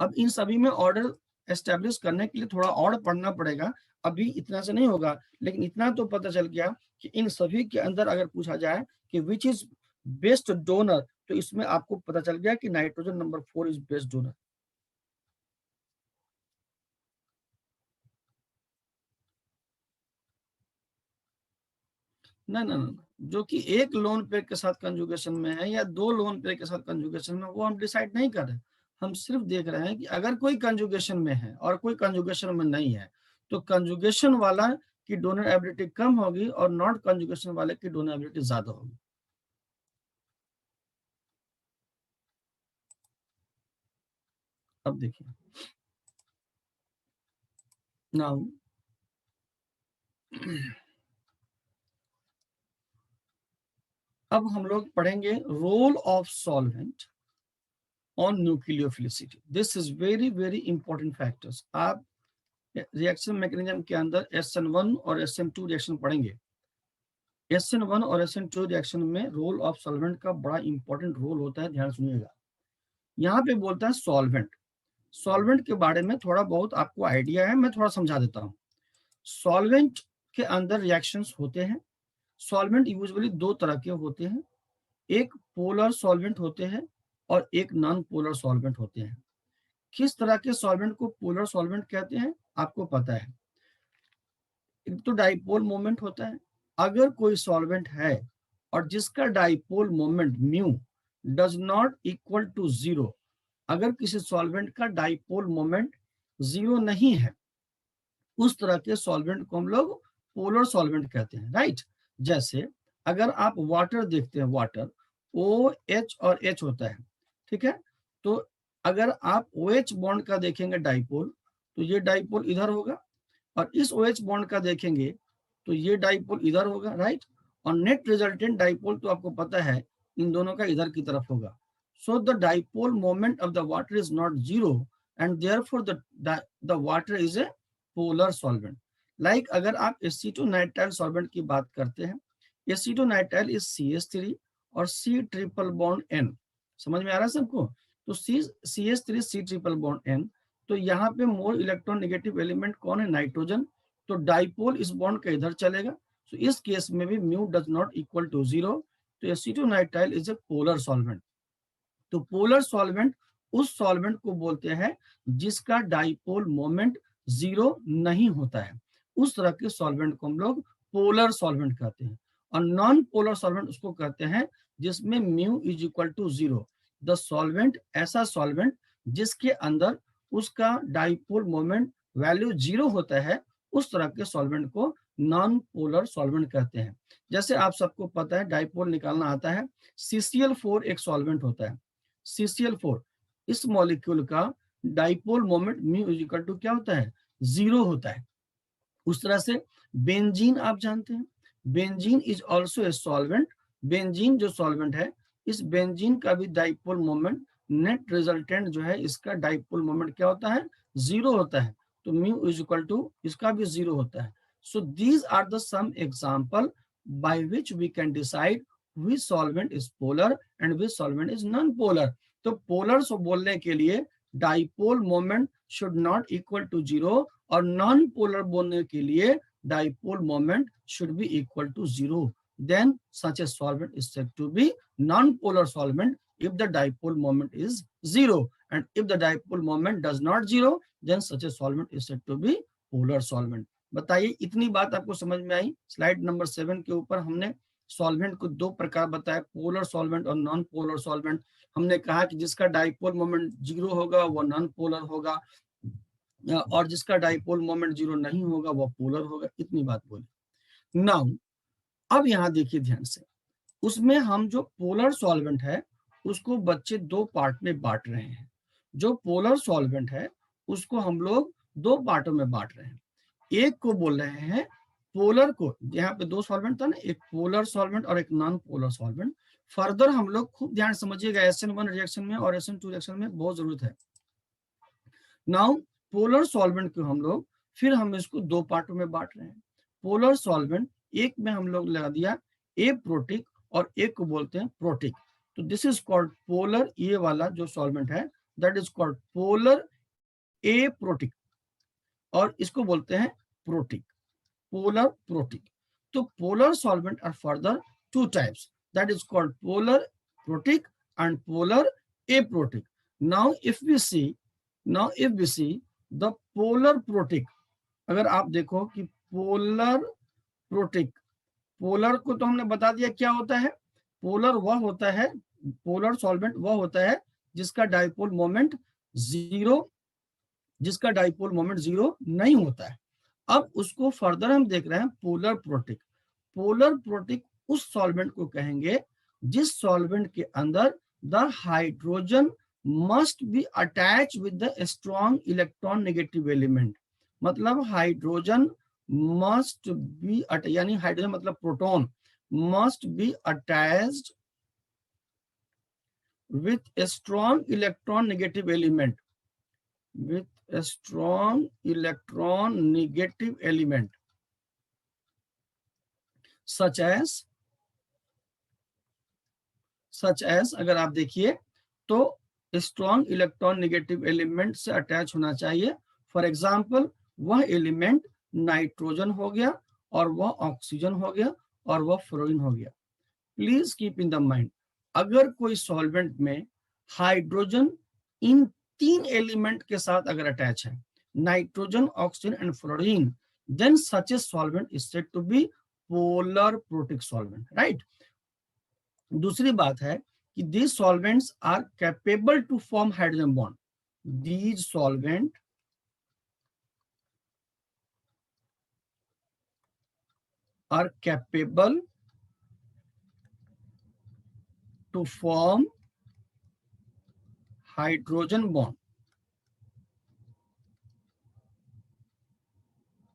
अब इन सभी में ऑर्डर एस्टेब्लिश करने के लिए थोड़ा और पढ़ना पड़ेगा, अभी इतना से नहीं होगा, लेकिन इतना तो पता चल गया कि इन सभी के अंदर अगर पूछा जाए कि विच इज बेस्ट डोनर, तो इसमें आपको पता चल गया कि nitrogen number 4 is best donor. ना ना ना, जो कि एक लोन पेयर के साथ कंजुगेशन में है या दो लोन पेयर के साथ कंजुगेशन में, वो हम डिसाइड नहीं कर रहे। हम सिर्फ देख रहे हैं कि अगर कोई कंजुगेशन में है और कोई कंजुगेशन में नहीं है, तो कंजुगेशन वाला की डोनर एबिलिटी कम होगी और नॉट कंजुगेशन वाले की डोनर एबिलिटी ज्यादा होगी। अब देखिए, नाउ अब हम लोग पढ़ेंगे role of solvent on nucleophilicity. This is very very important factors. आप रिएक्शन मैकेनिज्म के अंदर SN1 और SN2 रिएक्शन पढ़ेंगे। SN1 और SN2 रिएक्शन में रोल ऑफ सॉल्वेंट का बड़ा इंपॉर्टेंट रोल होता है, ध्यान सुनिएगा। यहाँ पे बोलता है सॉल्वेंट। सॉल्वेंट के बारे में थोड़ा बहुत आपको आइडिया है, मैं थोड़ा समझा देता हूँ। सॉल्वेंट के अंदर रिएक्शंस होते हैं। सॉल्वेंट यूजुअली दो तरह के होते हैं, एक पोलर सॉल्वेंट होते हैं और एक नॉन पोलर सॉल्वेंट होते हैं। किस तरह के सॉल्वेंट को पोलर सॉल्वेंट कहते हैं आपको पता है? एक तो डाइपोल मोमेंट होता है। अगर कोई सॉल्वेंट है और जिसका dipole moment mu does not equal to zero, अगर किसी सॉल्वेंट का डाइपोल मोमेंट जीरो नहीं है, उस तरह के सॉल्वेंट को हम लोग पोलर सॉल्वेंट कहते हैं, राइट? जैसे अगर आप वाटर देखते हैं, वाटर OH और H होता है, ठीक है? तो अगर आप OH बॉन्ड का देखेंगे डाइपोल, तो ये डाइपोल इधर होगा, और इस OH बॉन्ड का देखेंगे तो ये डाइपोल इधर होगा, राइट? और नेट रिजल्टेंट डाइपोल तो आपको पता है इन दोनों का इधर की तरफ होगा। So the dipole moment of the water is not zero, and therefore the water is a polar solvent. Like अगर आप एसीटो नाइट्राइल सॉल्वेंट की बात करते हैं, एसीटो नाइट्राइल इज CH3 और C ट्रिपल बॉन्ड N। समझ में आ रहा है सबको? तो CH3 C triple bond N, तो यहाँ पे मोर इलेक्ट्रॉन नेगेटिव एलिमेंट कौन है? नाइट्रोजन। तो डाइपोल इस बॉन्ड के इधर चलेगा, तो इस केस में भी mu does not equal to zero, तो acetonitrile is a polar solvent. तो पोलर सॉल्वेंट उस सॉल्वेंट को बोलते हैं जिसका डाइपोल मोमेंट जीरो नहीं होता है, उस तरह के सॉल्वेंट को हम लोग पोलर सॉल्वेंट कहते हैं। और नॉन पोलर सॉल्वेंट उसको कहते हैं जिसमें mu is equal to zero. The solvent, ऐसा सॉल्वेंट जिसके अंदर उसका डाइपोल मोमेंट वैल्यू जीरो होता है, उस तरह के सॉल्वेंट को नॉन पोलर सॉल्वेंट कहते हैं। जैसे आप सबको पता है डाइपोल निकालना आता है, CCl4 एक सॉल्वेंट होता है। CCl4 इस मॉलिक्यूल का dipole moment mu is equal to क्या होता है? जीरो होता है। उस तरह से बेंजीन आप जानते हैं, benzene is also a solvent. Benzene जो सॉल्वेंट है, इस बेंजीन का भी डाइपोल मोमेंट, नेट रिजल्टेंट जो है इसका डाइपोल मोमेंट क्या होता है? जीरो होता है। तो म्यू इज इक्वल टू इसका भी जीरो होता है। So these are the some example by which we can decide which solvent is polar and which solvent is non-polar। तो पोलर सो बोलने के लिए dipole moment should not equal to zero, और non polar बोलने के लिए dipole moment should be equal to zero. Then such a solvent is said to be non polar solvent if the dipole moment is zero, and if the dipole moment does not zero, then such a solvent is said to be polar solvent। बताइए, इतनी बात आपको समझ में आई? Slide number 7 के ऊपर हमने solvent को दो प्रकार बताया, पोलर सॉल्वेंट और नॉन पोलर सॉल्वेंट। हमने कहा कि जिसका डाइपोल मोमेंट जीरो होगा वो नॉन पोलर होगा, और जिसका डाइपोल मोमेंट जीरो नहीं होगा वो पोलर होगा। इतनी बात बोली। नाउ अब यहाँ देखिए ध्यान से, उसमें हम जो पोलर सॉल्वेंट है उसको बच्चे दो पार्ट में बांट रहे हैं। जो पोलर सॉल्वेंट है उसको हम लोग दो पार्टों में बांट रहे हैं। एक को बोल रहे हैं पोलर को, यहाँ पे दो सॉल्वेंट था ना, एक पोलर सॉल्वेंट और एक नॉन पोलर सॉल्वेंट। फर्दर हम लोग खूब ध्यान समझिएगा, SN1 रिएक्शन में और SN2 रिएक्शन में बहुत जरूरत है। नाउ पोलर सॉल्वेंट को हम लोग फिर हम इसको दो पार्टों में बांट रहे हैं। पोलर सॉल्वेंट एक में हम लोग लगा दिया एप्रोटिक और एक को बोलते हैं प्रोटिक। तो दिस इज कॉल्ड पोलर, ये वाला जो सॉल्वेंट है that is called polar aprotic, और इसको बोलते हैं प्रोटिक, पोलर प्रोटिक। तो polar solvent are further two types, that is called polar protic and polar aprotic. Now if we see the polar protic, अगर आप देखो कि पोलर प्रोटिक, पोलर को तो हमने बता दिया क्या होता है। पोलर वह होता है, पोलर सॉल्वेंट वह होता है जिसका डाइपोल मोमेंट जीरो नहीं होता है। अब उसको फर्दर हम देख रहे हैं पोलर प्रोटिक। पोलर प्रोटिक उस सॉल्वेंट को कहेंगे जिस सॉल्वेंट के अंदर the hydrogen must be attach with the strong electron negative element. मतलब हाइड्रोजन मस्ट बी यानी हाइड्रोजन मतलब proton must be attached with a strong electron negative element, with a strong electron negative element such as अगर आप देखिए तो strong electron negative element से attach होना चाहिए। फॉर एग्जाम्पल वह एलिमेंट नाइट्रोजन हो गया, और वह ऑक्सीजन हो गया, और वह फ्लोरीन हो गया। Please keep in the mind, अगर कोई सॉल्वेंट में हाइड्रोजन इन तीन एलिमेंट के साथ अगर अटैच है, nitrogen, oxygen and fluorine, then such a solvent is said to be polar protic solvent, right. दूसरी बात है कि these solvents are capable to form hydrogen bond. These solvent are capable to form hydrogen bond.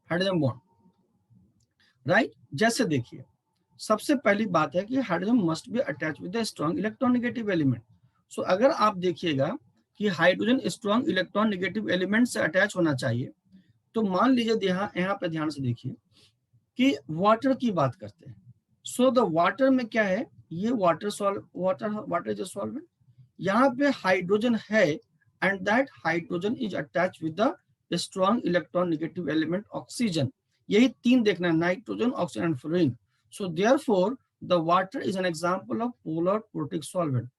Hydrogen bond, right. जैसे देखिए सबसे पहली बात है कि hydrogen must be attach with the strong electron negative element. So अगर आप देखिएगा कि hydrogen strong electron negative element से अटैच होना चाहिए, तो मान लीजिए यहाँ पे ध्यान से देखिए कि वाटर की बात करते हैं। सो द वाटर में क्या है, ये वाटर इज अ सॉल्वेंट, यहाँ पे हाइड्रोजन है and that hydrogen is attach with the strong electron negative element oxygen. यही तीन देखना है, nitrogen, oxygen and fluorine. So therefore the water is an example of polar protic solvent.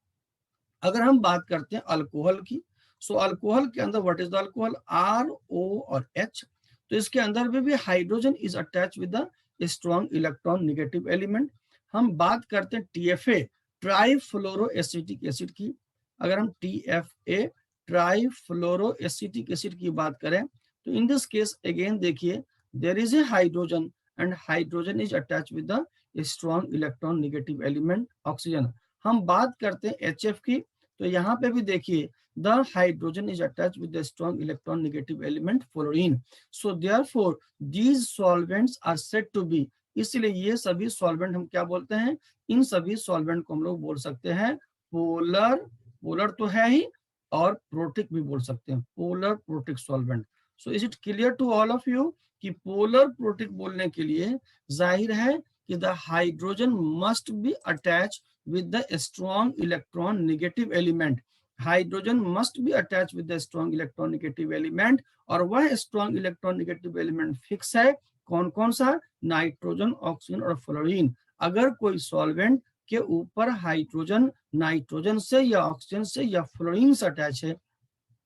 अगर हम बात करते हैं अल्कोहल की, सो अल्कोहल के अंदर what is the alcohol, RO और H। तो इसके अंदर भी hydrogen is attach with the strong electron negative element. हम बात करते हैं TFA, ट्राइफ्लोरो एसिटिक एसिड की। अगर हम TFA, ट्राइफ्लोरो एसिटिक एसिड की बात करें, तो इन दिस केस अगेन देखिए there is a hydrogen and hydrogen is attach with the strong electron negative element oxygen. हम बात करते हैं HF की, तो यहाँ पे भी देखिए the hydrogen is attach with the strong electron negative element fluorine. So therefore these solvents are said to be, इसलिए ये सभी सॉल्वेंट हम क्या बोलते हैं, इन सभी सॉल्वेंट को हम लोग बोल सकते हैं पोलर, पोलर तो है ही, और प्रोटिक भी बोल सकते हैं, polar protic solvent. So is it clear to all of you कि पोलर प्रोटिक बोलने के लिए जाहिर है कि the hydrogen must be attach with the strong electron negative element, hydrogen must be attach with the strong electron negative element, और वह strong electron negative element fix है, कौन कौन सा, नाइट्रोजन, ऑक्सीजन और फ्लोरीन। अगर कोई सॉल्वेंट के ऊपर हाइड्रोजन नाइट्रोजन से या ऑक्सीजन से या फ्लोरीन से अटैच है,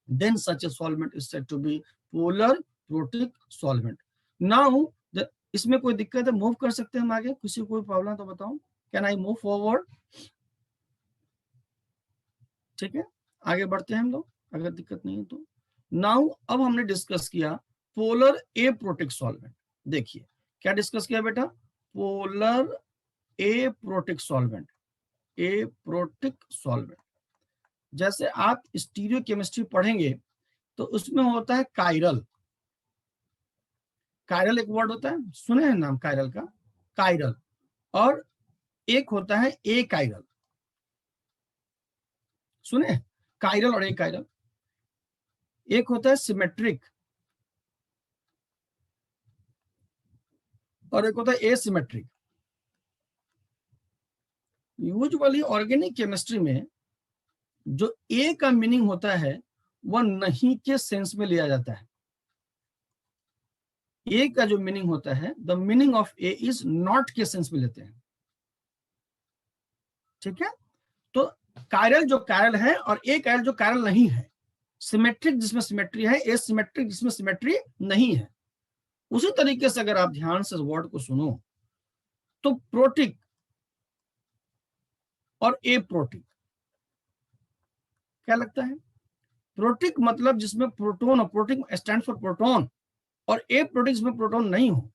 then such a solvent is said to be polar protic solvent. Now इसमें कोई दिक्कत है, मूव कर सकते हैं हम आगे, किसी को कोई प्रॉब्लम तो बताओ, कैन आई मूव फॉरवर्ड? ठीक है, आगे बढ़ते हैं हम लोग, अगर दिक्कत नहीं है तो। नाउ अब हमने डिस्कस किया पोलर एप्रोटिक सॉल्वेंट। देखिए क्या डिस्कस किया बेटा, polar aprotic solvent, aprotic solvent. जैसे आप स्टीरियो केमिस्ट्री पढ़ेंगे तो उसमें होता है कायरल, कायरल एक वर्ड होता है, सुने हैं नाम कायरल का, कायरल, और एक होता है ए कायरल, सुने, कायरल और ए कायरल। एक होता है सिमेट्रिक और एक होता है एसिमेट्रिक। यूजुअली ऑर्गेनिक केमिस्ट्री में जो ए का मीनिंग होता है वह नहीं के सेंस में लिया जाता है। ए का जो मीनिंग होता है, the meaning of A is not के सेंस में लेते हैं, ठीक है। तो कायरल जो कायरल है और ए कायरल जो कायरल नहीं है, सिमेट्रिक जिसमें सिमेट्री है, एसिमेट्रिक जिसमें सिमेट्री नहीं है। उसी तरीके से अगर आप ध्यान से वर्ड को सुनो तो प्रोटिक और एप्रोटिक, क्या लगता है? प्रोटिक मतलब जिसमें प्रोटोन, और प्रोटिक स्टैंड फॉर प्रोटोन, और एप्रोटिक जिसमें प्रोटोन नहीं हो।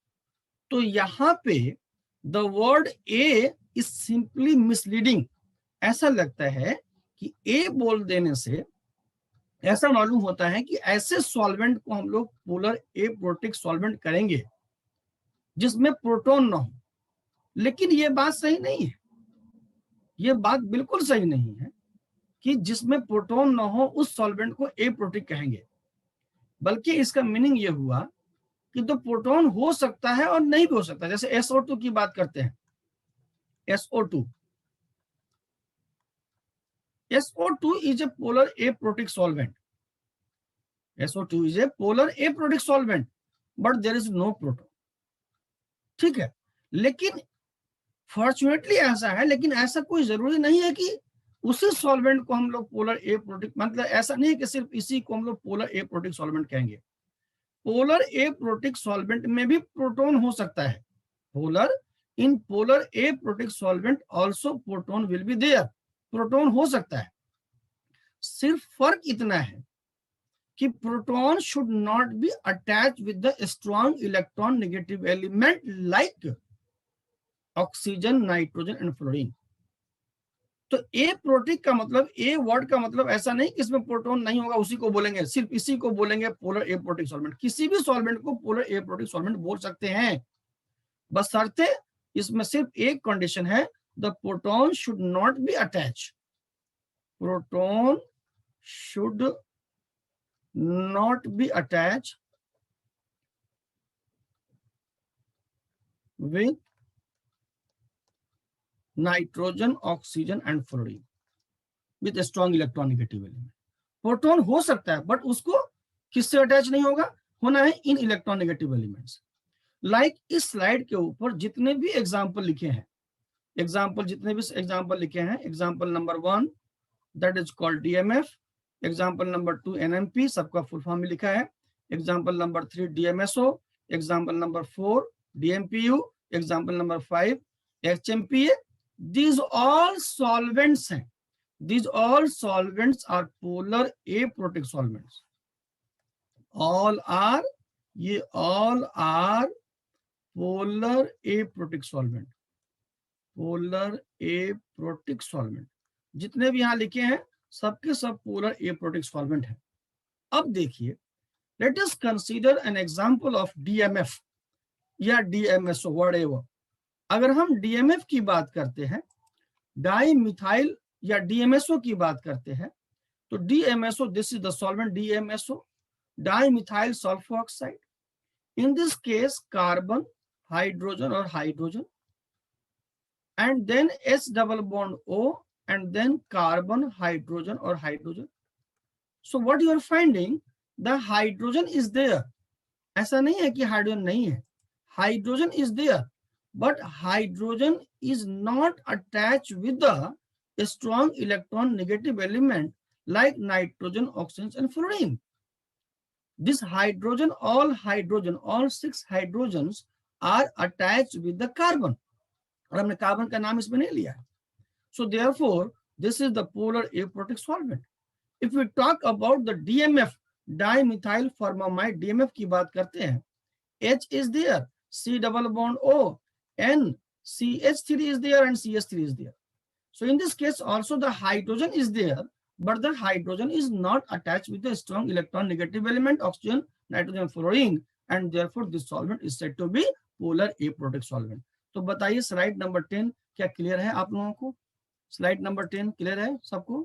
तो यहां पे the word a is simply misleading. ऐसा लगता है कि ए बोल देने से ऐसा मालूम होता है कि ऐसे सॉल्वेंट को हम लोग पोलर एप्रोटिक सॉल्वेंट करेंगे जिसमें प्रोटोन ना हो, लेकिन ये बात सही नहीं है। ये बात बिल्कुल सही नहीं है कि जिसमें प्रोटोन ना हो उस सॉल्वेंट को एप्रोटिक कहेंगे, बल्कि इसका मीनिंग ये हुआ कि तो प्रोटोन हो सकता है और नहीं भी हो सकता। जैसे SO2 की बात करते हैं, SO2 is a polar aprotic solvent. SO2 is a polar aprotic solvent, but there is no proton, ठीक है। लेकिन फॉर्चुनेटली ऐसा है, लेकिन ऐसा कोई जरूरी नहीं है कि उसी सॉल्वेंट को हम लोग पोलर एप्रोटिक, मतलब ऐसा नहीं है कि सिर्फ इसी को हम लोग पोलर एप्रोटिक सॉल्वेंट कहेंगे। पोलर एप्रोटिक सॉल्वेंट में भी प्रोटोन हो सकता है। Polar aprotic solvent also proton will be there, proton हो सकता है। सिर्फ फर्क इतना है कि proton should not be attach with the strong electron negative element like oxygen, nitrogen and fluorine. तो एप्रोटिक का मतलब, ए वर्ड का मतलब ऐसा नहीं कि इसमें प्रोटोन नहीं होगा उसी को बोलेंगे, सिर्फ इसी को बोलेंगे पोलर एप्रोटिक सॉल्वेंट। किसी भी सॉल्वेंट को पोलर एप्रोटिक सॉल्वेंट बोल सकते हैं, बशर्ते इसमें सिर्फ एक कंडीशन है, the proton should not be attach, proton should not be attach with nitrogen, oxygen and fluorine with strong electronegative element. Proton हो सकता है बट उसको किससे अटैच नहीं होगा, होना है इन इलेक्ट्रॉनिगेटिव एलिमेंट्स। लाइक इस स्लाइड के ऊपर जितने भी एग्जाम्पल लिखे हैं, जितने भी एग्जाम्पल लिखे हैं, example number 1 that is called DMF, example number 2 NMP, सबका फुल फॉर्म में लिखा है, example number 3 DMSO, example number 4 DMPU, example number 5 HMPA। These all solvents हैं, these all solvents are polar aprotic solvents, all are, ये all are polar aprotic solvent, polar aprotic solvent. जितने भी यहां लिखे हैं सबके सब पोलर एप्रोटिक सॉल्वेंट है। अब देखिए, let us consider an example of DMF या DMSO व्हाटएवर। अगर हम DMF की बात करते हैं, डाई मिथाइल या DMSO की बात करते हैं, तो DMSO, this is the solvent DMSO, di methyl sulphur oxide. In this case carbon, hydrogen और hydrogen, and then S double bond O, and then carbon, hydrogen or hydrogen. So what you are finding, the hydrogen is there. ऐसा नहीं है कि hydrogen नहीं है, hydrogen is there, but hydrogen is not attached with the strong electron negative element like nitrogen, oxygen and fluorine. This hydrogen, all 6 hydrogens are attached with the carbon, और हमने carbon का नाम इसमें नहीं लिया है। So therefore, this is the polar aprotic solvent. If we talk about the DMF, dimethyl formamide, DMF की बात करते हैं, H is there, C double bond O, N, CH3 is there and CH3 is there. So in this case also the hydrogen is there, but the hydrogen is not attached with the strong electron negative element, oxygen, nitrogen, fluorine, and therefore this solvent is said to be polar aprotic solvent. तो बताइए slide number 10 क्या clear है आप लोगों को? Slide number 10 clear है सबको?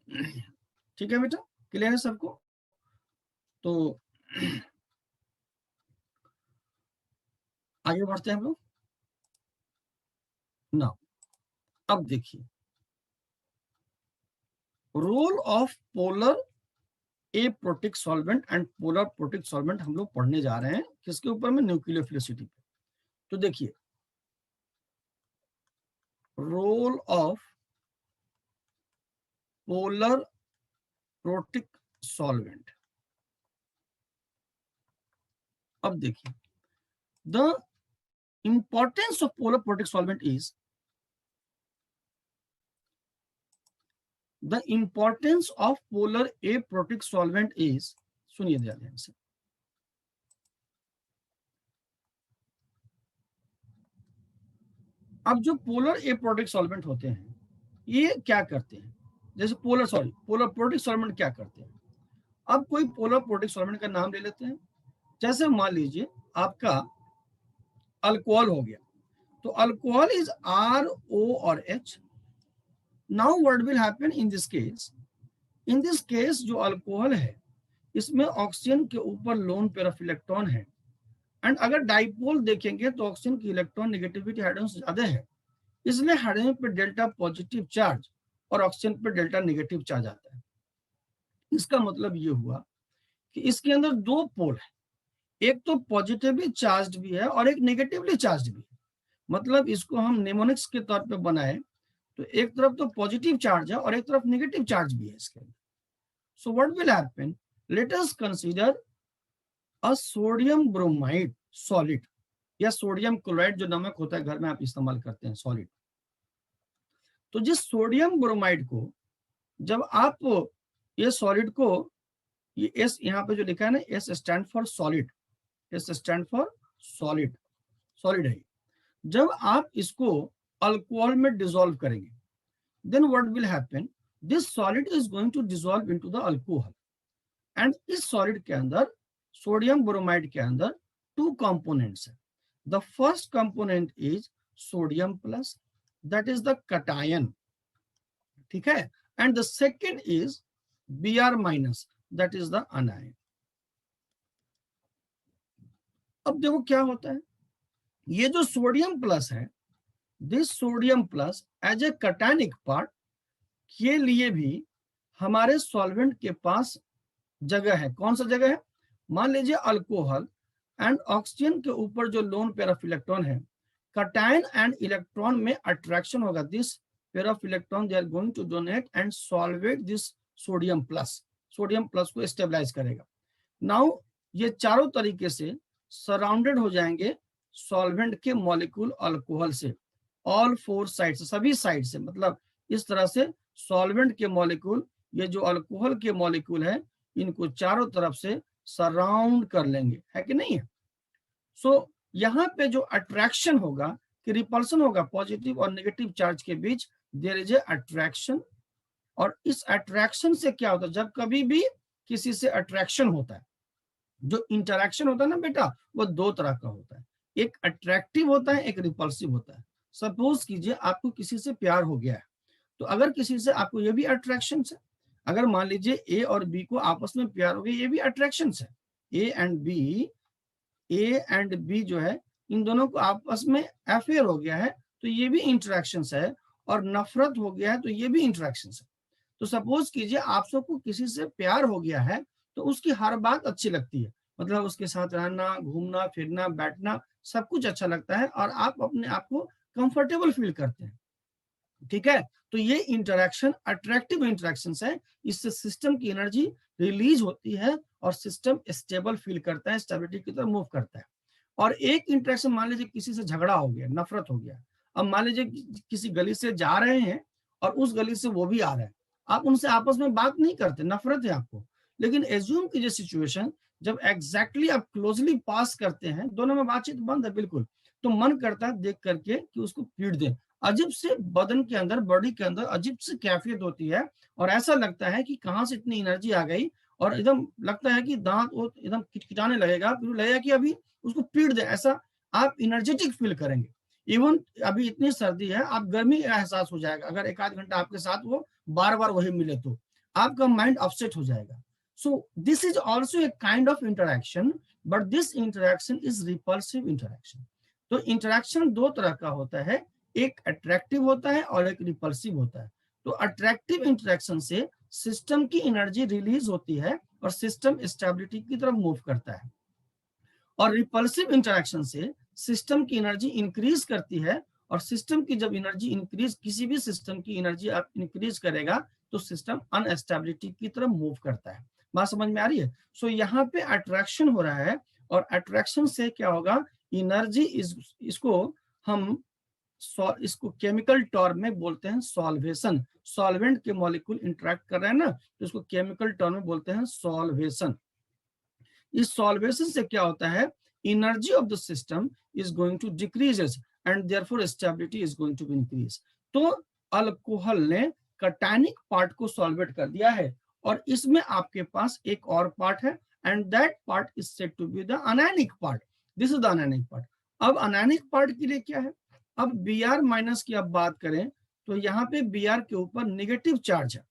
ठीक है बेटा, क्लियर है सबको? तो आगे बढ़ते हैं हम लोग ना। अब देखिए role of polar aprotic solvent and polar protic solvent हम लोग पढ़ने जा रहे हैं किसके ऊपर में? न्यूक्लियोफिलिसिटी पे। तो देखिए role of polar protic solvent. अब देखिए the importance of polar protic solvent is the importance of polar aprotic solvent is, सुनिए ध्यान से, अब जो पोलर एप्रोटिक सॉल्वेंट होते हैं ये क्या करते हैं? जैसे पोलर प्रोटिक सॉल्वेंट क्या करते हैं? अब कोई पोलर प्रोटिक सॉल्वेंट का नाम ले लेते हैं। जैसे मान लीजिए आपका अल्कोहल हो गया, तो अल्कोहल इज RO और H। Now what will happen in this case? In this case जो अल्कोहल है इसमें ऑक्सीजन के ऊपर लोन पेयर ऑफ इलेक्ट्रॉन है, एंड अगर डाइपोल देखेंगे तो ऑक्सीजन की इलेक्ट्रॉन नेगेटिविटी हाइड्रोजन से ज्यादा है, इसलिए हाइड्रोजन पे डेल्टा पॉजिटिव चार्ज और ऑक्सीजन पे डेल्टा नेगेटिव चार्ज आता है। इसका मतलब ये हुआ कि इसके अंदर दो पोल है, एक तो पॉजिटिवली चार्ज भी है और एक नेगेटिवली चार्ज भी है। मतलब इसको हम नेमोनिक्स के तौर पे बनाए तो एक तरफ तो पॉजिटिव चार्ज है और एक तरफ नेगेटिव चार्ज भी है इसके अंदर। So what will happen? Let us consider a sodium bromide solid या सोडियम क्लोराइड जो नमक होता है घर में आप इस्तेमाल करते हैं सॉलिड। तो जिस सोडियम ब्रोमाइड को जब आप ये सॉलिड को, ये एस यहाँ पे जो लिखा है ना, S stand for solid, S stand for solid, solid है। जब आप इसको अल्कोहल में डिसॉल्व करेंगे then what will happen? This solid is going to dissolve into the alcohol, and इस सॉलिड के अंदर सोडियम ब्रोमाइड के अंदर टू कंपोनेंट्स है। The first component is sodium plus, that is the cation, ठीक है, and the second is Br minus, that is the anion. अब देखो क्या होता है, ये जो सोडियम प्लस है, this sodium plus as a cationic part के लिए भी हमारे सॉल्वेंट के पास जगह है। कौन सा जगह है? मान लीजिए अल्कोहल एंड ऑक्सीजन के ऊपर जो लोन पेयर ऑफ इलेक्ट्रॉन है, कटायन एंड इलेक्ट्रॉन में अट्रैक्शन होगा। This pair of electron they are going to donate and solvate this sodium plus, sodium plus को स्टेबलाइज करेगा। नाउ ये चारों तरीके से सराउंडेड हो जाएंगे सॉल्वेंट के मॉलिक्यूल अल्कोहल से, ऑल फोर साइड से, सभी साइड से। मतलब इस तरह से सॉल्वेंट के मॉलिक्यूल, ये जो अल्कोहल के मॉलिक्यूल है, इनको चारों तरफ से सराउंड कर लेंगे, है कि नहीं है? सो यहाँ पे जो अट्रैक्शन होगा कि रिपल्सन होगा पॉजिटिव और नेगेटिव चार्ज के बीच, देयर इज ए अट्रैक्शन। और इस अट्रैक्शन से क्या होता है? जब कभी भी किसी से अट्रैक्शन होता है, जो इंटरैक्शन होता है ना बेटा, वो दो तरह का होता है, एक अट्रैक्टिव होता है, एक रिपल्सिव होता है। सपोज कीजिए आपको किसी से प्यार हो गया है, तो अगर किसी से आपको ये भी अट्रैक्शन है, अगर मान लीजिए ए और बी को आपस में प्यार हो गया, ये भी अट्रैक्शन है। ए एंड बी जो है, इन दोनों को आपस में अफेयर हो गया है, तो ये भी इंटरेक्शन है। और नफरत हो गया है तो ये भी इंटरेक्शन है। तो सपोज कीजिए आप सबको किसी से प्यार हो गया है, तो उसकी हर बात अच्छी लगती है, मतलब उसके साथ रहना, घूमना फिरना, बैठना, सब कुछ अच्छा लगता है और आप अपने आप को कंफर्टेबल फील करते हैं, ठीक है। तो ये इंटरेक्शन अट्रैक्टिव इंटरेक्शन है, इससे सिस्टम की एनर्जी रिलीज होती है और सिस्टम स्टेबल फील करता है, स्टेबिलिटी की तरफ मूव करता है। और एक इंटरेक्शन, मान लीजिए किसी से झगड़ा हो गया, नफरत हो गया, अब मान लीजिए किसी गली से जा रहे हैं और उस गली से वो भी आ रहे हैं, आप उनसे आपस में बात नहीं करते, नफरत है आपको, लेकिन एज्यूम कीजिए सिचुएशन जब एग्जैक्टली आप क्लोजली पास करते हैं, दोनों में बातचीत बंद है बिल्कुल, तो मन करता है देख करके कि उसको पीट दें, अजीब से बदन के अंदर, बॉडी के अंदर अजीब सी कैफियत होती है और ऐसा लगता है कि कहाँ से इतनी एनर्जी आ गई, और एकदम लगता है कि दांत वो एकदम किटकिटाने लगेगा, फिर लगेगा कि अभी उसको पीट दे, ऐसा आप एनर्जेटिक फील करेंगे। इवन अभी इतनी सर्दी है, आप गर्मी का एहसास हो जाएगा अगर एक आध घंटा आपके साथ वो बार बार वही मिले तो आपका माइंड अपसेट हो जाएगा। So this is also a kind of interaction, but this interaction is repulsive interaction. तो इंटरेक्शन दो तरह का होता है, एक अट्रैक्टिव होता है और एक रिपल्सिव होता है। तो अट्रैक्टिव इंटरेक्शन से सिस्टम की एनर्जी रिलीज होती है और सिस्टम स्टेबिलिटी की तरफ मूव करता है, और रिपल्सिव इंटरेक्शन से सिस्टम की एनर्जी इंक्रीज करती है, और सिस्टम की जब एनर्जी इंक्रीज, किसी भी सिस्टम की एनर्जी आप इंक्रीज करेगा तो सिस्टम अनस्टेबिलिटी की तरफ मूव करता है। बात समझ में आ रही है? सो यहाँ पे अट्रैक्शन हो रहा है, और अट्रैक्शन से क्या होगा, एनर्जी इसको हम इसको केमिकल टर्म में बोलते हैं सॉल्वेशन। सॉल्वेंट के मॉलिक्यूल इंटरेक्ट कर रहे हैं ना, तो इसको केमिकल टर्म में बोलते हैं सॉल्वेशन। इस सॉल्वेशन से क्या होता है, energy of the system is going to decreases and therefore stability is going to increase. तो अल्कोहल ने कटायनिक पार्ट को सॉल्वेट कर दिया है, और इसमें आपके पास एक और पार्ट है, and that part is said to be the anionic part. This is the anionic part. अब अनायनिक पार्ट के लिए क्या है, अब Br माइनस की अब बात करें तो यहाँ पे Br के ऊपर नेगेटिव चार्ज है,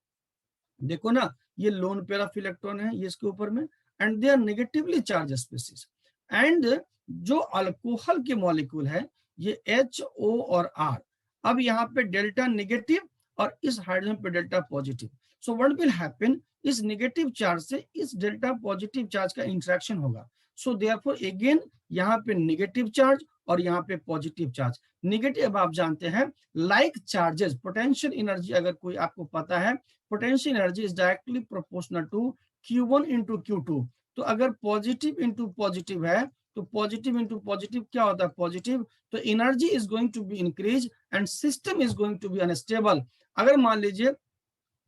देखो ना, ये लोन पेयर ऑफ इलेक्ट्रॉन है ये इसके ऊपर में, and they are negatively charge species. And जो अल्कोहल के मॉलिक्यूल है ये HO और R, अब यहाँ पे डेल्टा नेगेटिव और इस हाइड्रोजन पे delta positive. So what will happen, इस नेगेटिव चार्ज से इस डेल्टा पॉजिटिव चार्ज का इंटरेक्शन होगा। सो देयरफॉर अगेन यहाँ पे नेगेटिव चार्ज और यहाँ पे पॉजिटिव चार्ज। नेगेटिव आप जानते हैं लाइक चार्जेस, पोटेंशियल एनर्जी अगर कोई आपको पता है, potential energy is directly proportional to Q1 into Q2। तो अगर पॉजिटिव इंटू पॉजिटिव है तो पॉजिटिव इंटू पॉजिटिव क्या होता है, पॉजिटिव, तो energy is going to be increase and system is going to be unstable. अगर मान लीजिए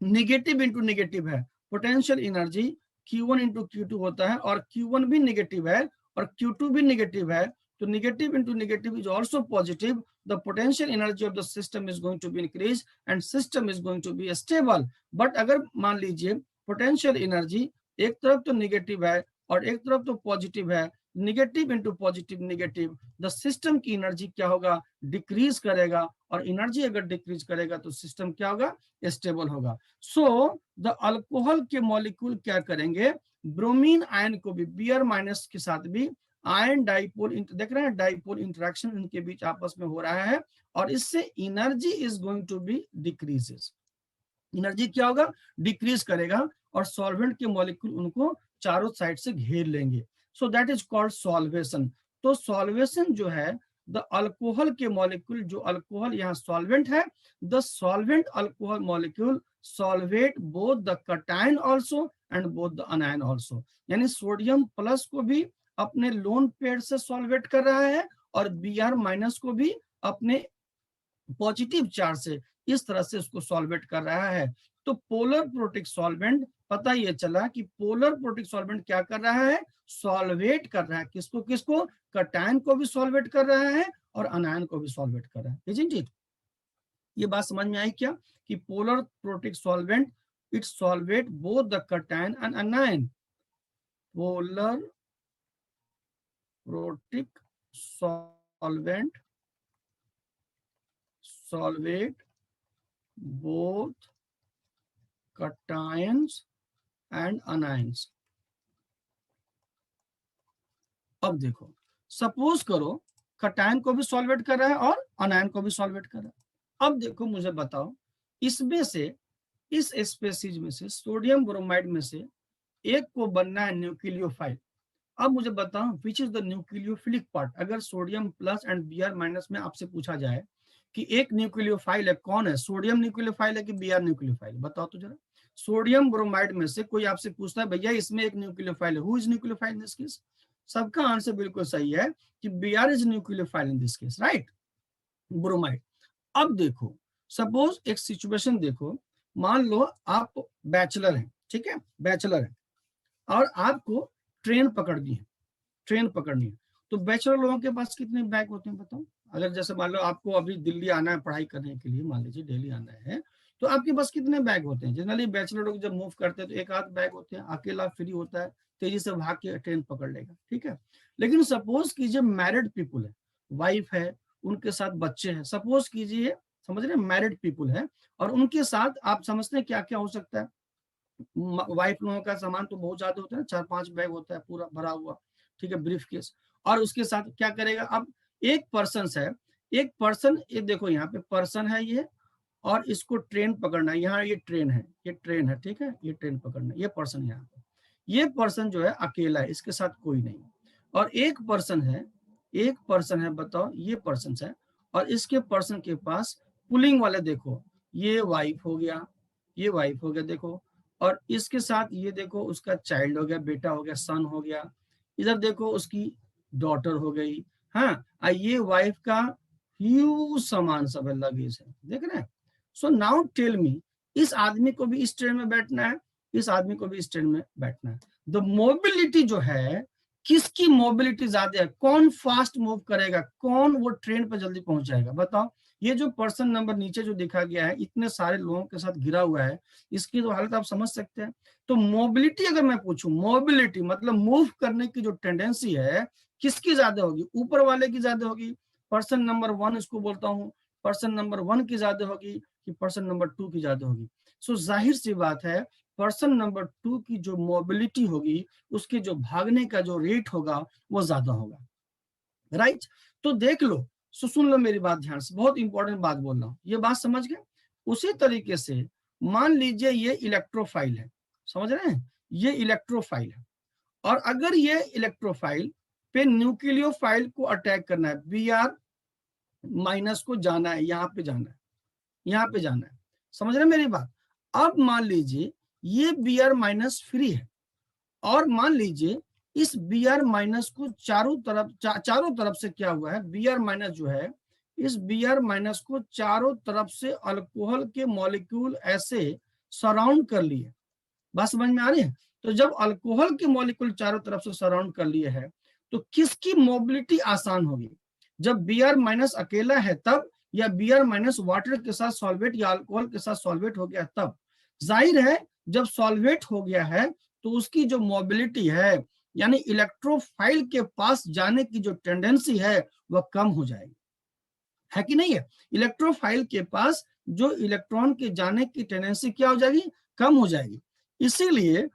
नेगेटिव इंटू नेगेटिव है, potential energy Q1 into Q2 होता है, और Q1 भी नेगेटिव है और Q2 भी नेगेटिव है, तो negative into negative is also positive, the potential energy of the system is going to be increase and system is going to be stable. But अगर मान लीजिए पोटेंशियल एनर्जी एक तरफ तो नेगेटिव है और एक तरफ तो पॉजिटिव है, negative into positive negative, the system की एनर्जी क्या होगा, डिक्रीज करेगा, और एनर्जी अगर डिक्रीज करेगा तो सिस्टम क्या होगा, स्टेबल होगा। सो द अल्कोहल के मॉलिक्यूल क्या करेंगे, ब्रोमीन आयन को भी Br माइनस के साथ भी आयन डाइपोल, देख रहे हैं डाइपोल इंटरेक्शन इनके बीच आपस में हो रहा है, और इससे energy is going to be decreases. Energy क्या होगा, डिक्रीज करेगा, और सॉल्वेंट के मॉलिक्यूल उनको चारों साइड से घेर लेंगे। So that is called solvation. तो सॉल्वेशन जो है, द अल्कोहल के मॉलिक्यूल, जो अल्कोहल यहाँ सॉल्वेंट है, the solvent alcohol molecule solvate both the cation also and both the अनायन also. यानी सोडियम प्लस को भी अपने लोन पेयर से सॉल्वेट कर रहा है, और Br माइनस को भी अपने पॉजिटिव चार्ज से इस तरह से उसको सॉल्वेट कर रहा है। तो पोलर प्रोटिक सॉल्वेंट, पता ये चला कि पोलर प्रोटिक सॉल्वेंट क्या कर रहा है, सॉल्वेट कर रहा है, किसको किसको, कटायन को भी सॉल्वेट कर रहा है और अनायन को भी सॉल्वेट कर रहा है। Isn't it? ये बात समझ में आई क्या, कि polar protic solvent it solvate both the cation and अनायन। Polar protic solvent solvate both cations and anions। अब देखो, सपोज करो कटायन को भी सॉल्वेट कर रहा है और अनायन को भी सॉल्वेट कर रहा है। अब देखो मुझे बताओ, इसमें से, इस स्पेसीज में से, सोडियम ब्रोमाइड में से एक को बनना है न्यूक्लियोफाइल। अब मुझे बताओ which is the nucleophilic part. अगर sodium plus and Br minus में आपसे पूछा जाए कि एक न्यूक्लियोफाइल है, कौन है, सोडियम न्यूक्लियोफाइल है कि Br न्यूक्लियोफाइल, बताओ तो जरा। सोडियम ब्रोमाइड में से कोई आपसे पूछता है भैया इसमें एक न्यूक्लियोफाइल है, who is nucleophile in this case, सबका आंसर बिल्कुल सही है कि Br is nucleophile in this case, right, bromide. अब देखो, सपोज एक सिचुएशन देखो, मान लो आप बैचलर हैं, ठीक है, बैचलर है, और आपको ट्रेन पकड़नी है, ट्रेन पकड़नी है। तो बैचलर लोगों के पास कितने बैग होते हैं बताओ, अगर जैसे मान लो आपको अभी दिल्ली आना है पढ़ाई करने के लिए, मान लीजिए दिल्ली आना है, तो आपके पास कितने बैग होते हैं? जनरली बैचलर लोग जब मूव करते हैं तो एक आध बैग होते हैं, अकेला फ्री होता है, तेजी से भाग के ट्रेन पकड़ लेगा, ठीक है। लेकिन सपोज कीजिए मैरिड पीपुल है, वाइफ है, उनके साथ बच्चे हैं, सपोज कीजिए, समझ रहे हैं, मैरिड पीपुल है, और उनके साथ आप समझते हैं क्या क्या हो सकता है। वाइफ लोगों का सामान तो बहुत ज्यादा होता है, 4-5 बैग होता है पूरा भरा हुआ, ठीक है, ब्रीफ केस। और उसके साथ क्या करेगा, अब एक पर्सन है, एक पर्सन, ये देखो यहाँ पे पर्सन है ये, और इसको ट्रेन पकड़ना है, यहाँ ये ट्रेन है, ये ट्रेन है, ठीक है, ये ट्रेन पकड़ना है, ये पर्सन यहाँ पे, ये पर्सन जो है अकेला है, इसके साथ कोई नहीं। और एक पर्सन है, एक पर्सन है, बताओ, ये पर्सन है, और इसके पर्सन के पास पुलिंग वाले, देखो ये वाइफ हो गया, ये वाइफ हो गया, देखो, और इसके साथ ये देखो उसका चाइल्ड हो गया, बेटा हो गया, सन हो गया, इधर देखो उसकी डॉटर हो गई, हाँ, ये वाइफ का ह्यूज सामान सब है, लगेज है, देख रहे हैं। सो नाउ टेल मी, इस आदमी को भी इस ट्रेन में बैठना है, इस आदमी को भी इस ट्रेन में बैठना है। द मोबिलिटी जो है, किसकी मोबिलिटी ज्यादा है, कौन फास्ट मूव करेगा, कौन वो ट्रेन पर जल्दी पहुंच जाएगा, बताओ। ये जो पर्सन नंबर नीचे जो दिखा गया है, इतने सारे लोगों के साथ घिरा हुआ है, इसकी तो हालत आप समझ सकते हैं। तो मोबिलिटी अगर मैं पूछूं, मोबिलिटी मतलब मूव करने की जो टेंडेंसी है, किसकी ज्यादा होगी, ऊपर वाले की ज्यादा होगी, पर्सन नंबर 1 इसको बोलता हूं, पर्सन नंबर 1 की ज्यादा होगी कि पर्सन नंबर 2 की ज्यादा होगी। सो जाहिर सी बात है, पर्सन नंबर 2 की जो मोबिलिटी होगी, उसके जो भागने का जो रेट होगा वो ज्यादा होगा, राइट। तो देख लो, सुन लो मेरी बात ध्यान से, बहुत इंपॉर्टेंट बात बोल रहा हूं, ये बात समझ गए। उसी तरीके से मान लीजिए ये इलेक्ट्रोफाइल है, समझ रहे हैं, ये इलेक्ट्रोफाइल है, और अगर ये इलेक्ट्रोफाइल पे न्यूक्लियोफाइल को अटैक करना है, Br- को जाना है, यहाँ पे जाना है, यहाँ पे जाना है, समझ रहे मेरी बात। अब मान लीजिए ये Br- फ्री है, और मान लीजिए इस Br- को चारों तरफ से क्या हुआ है, Br- जो है, इस Br- को चारों तरफ से अल्कोहल के मॉलिक्यूल ऐसे सराउंड कर लिए, बात समझ में आ रही है। तो जब अल्कोहल के मॉलिक्यूल चारों तरफ से सराउंड कर लिए है, तो किसकी मोबिलिटी आसान होगी, जब Br- अकेला है तब, या Br- वाटर के साथ सॉल्वेट या अल्कोहल के साथ सॉल्वेट हो गया तब। जाहिर है जब सॉल्वेट हो गया है तो उसकी जो मोबिलिटी है, यानी इलेक्ट्रोफाइल के पास जाने की जो टेंडेंसी है वह कम हो जाएगी, है कि नहीं है। इलेक्ट्रोफाइल के पास जो इलेक्ट्रॉन के जाने की टेंडेंसी क्या हो जाएगी, कम हो जाएगी। इसीलिए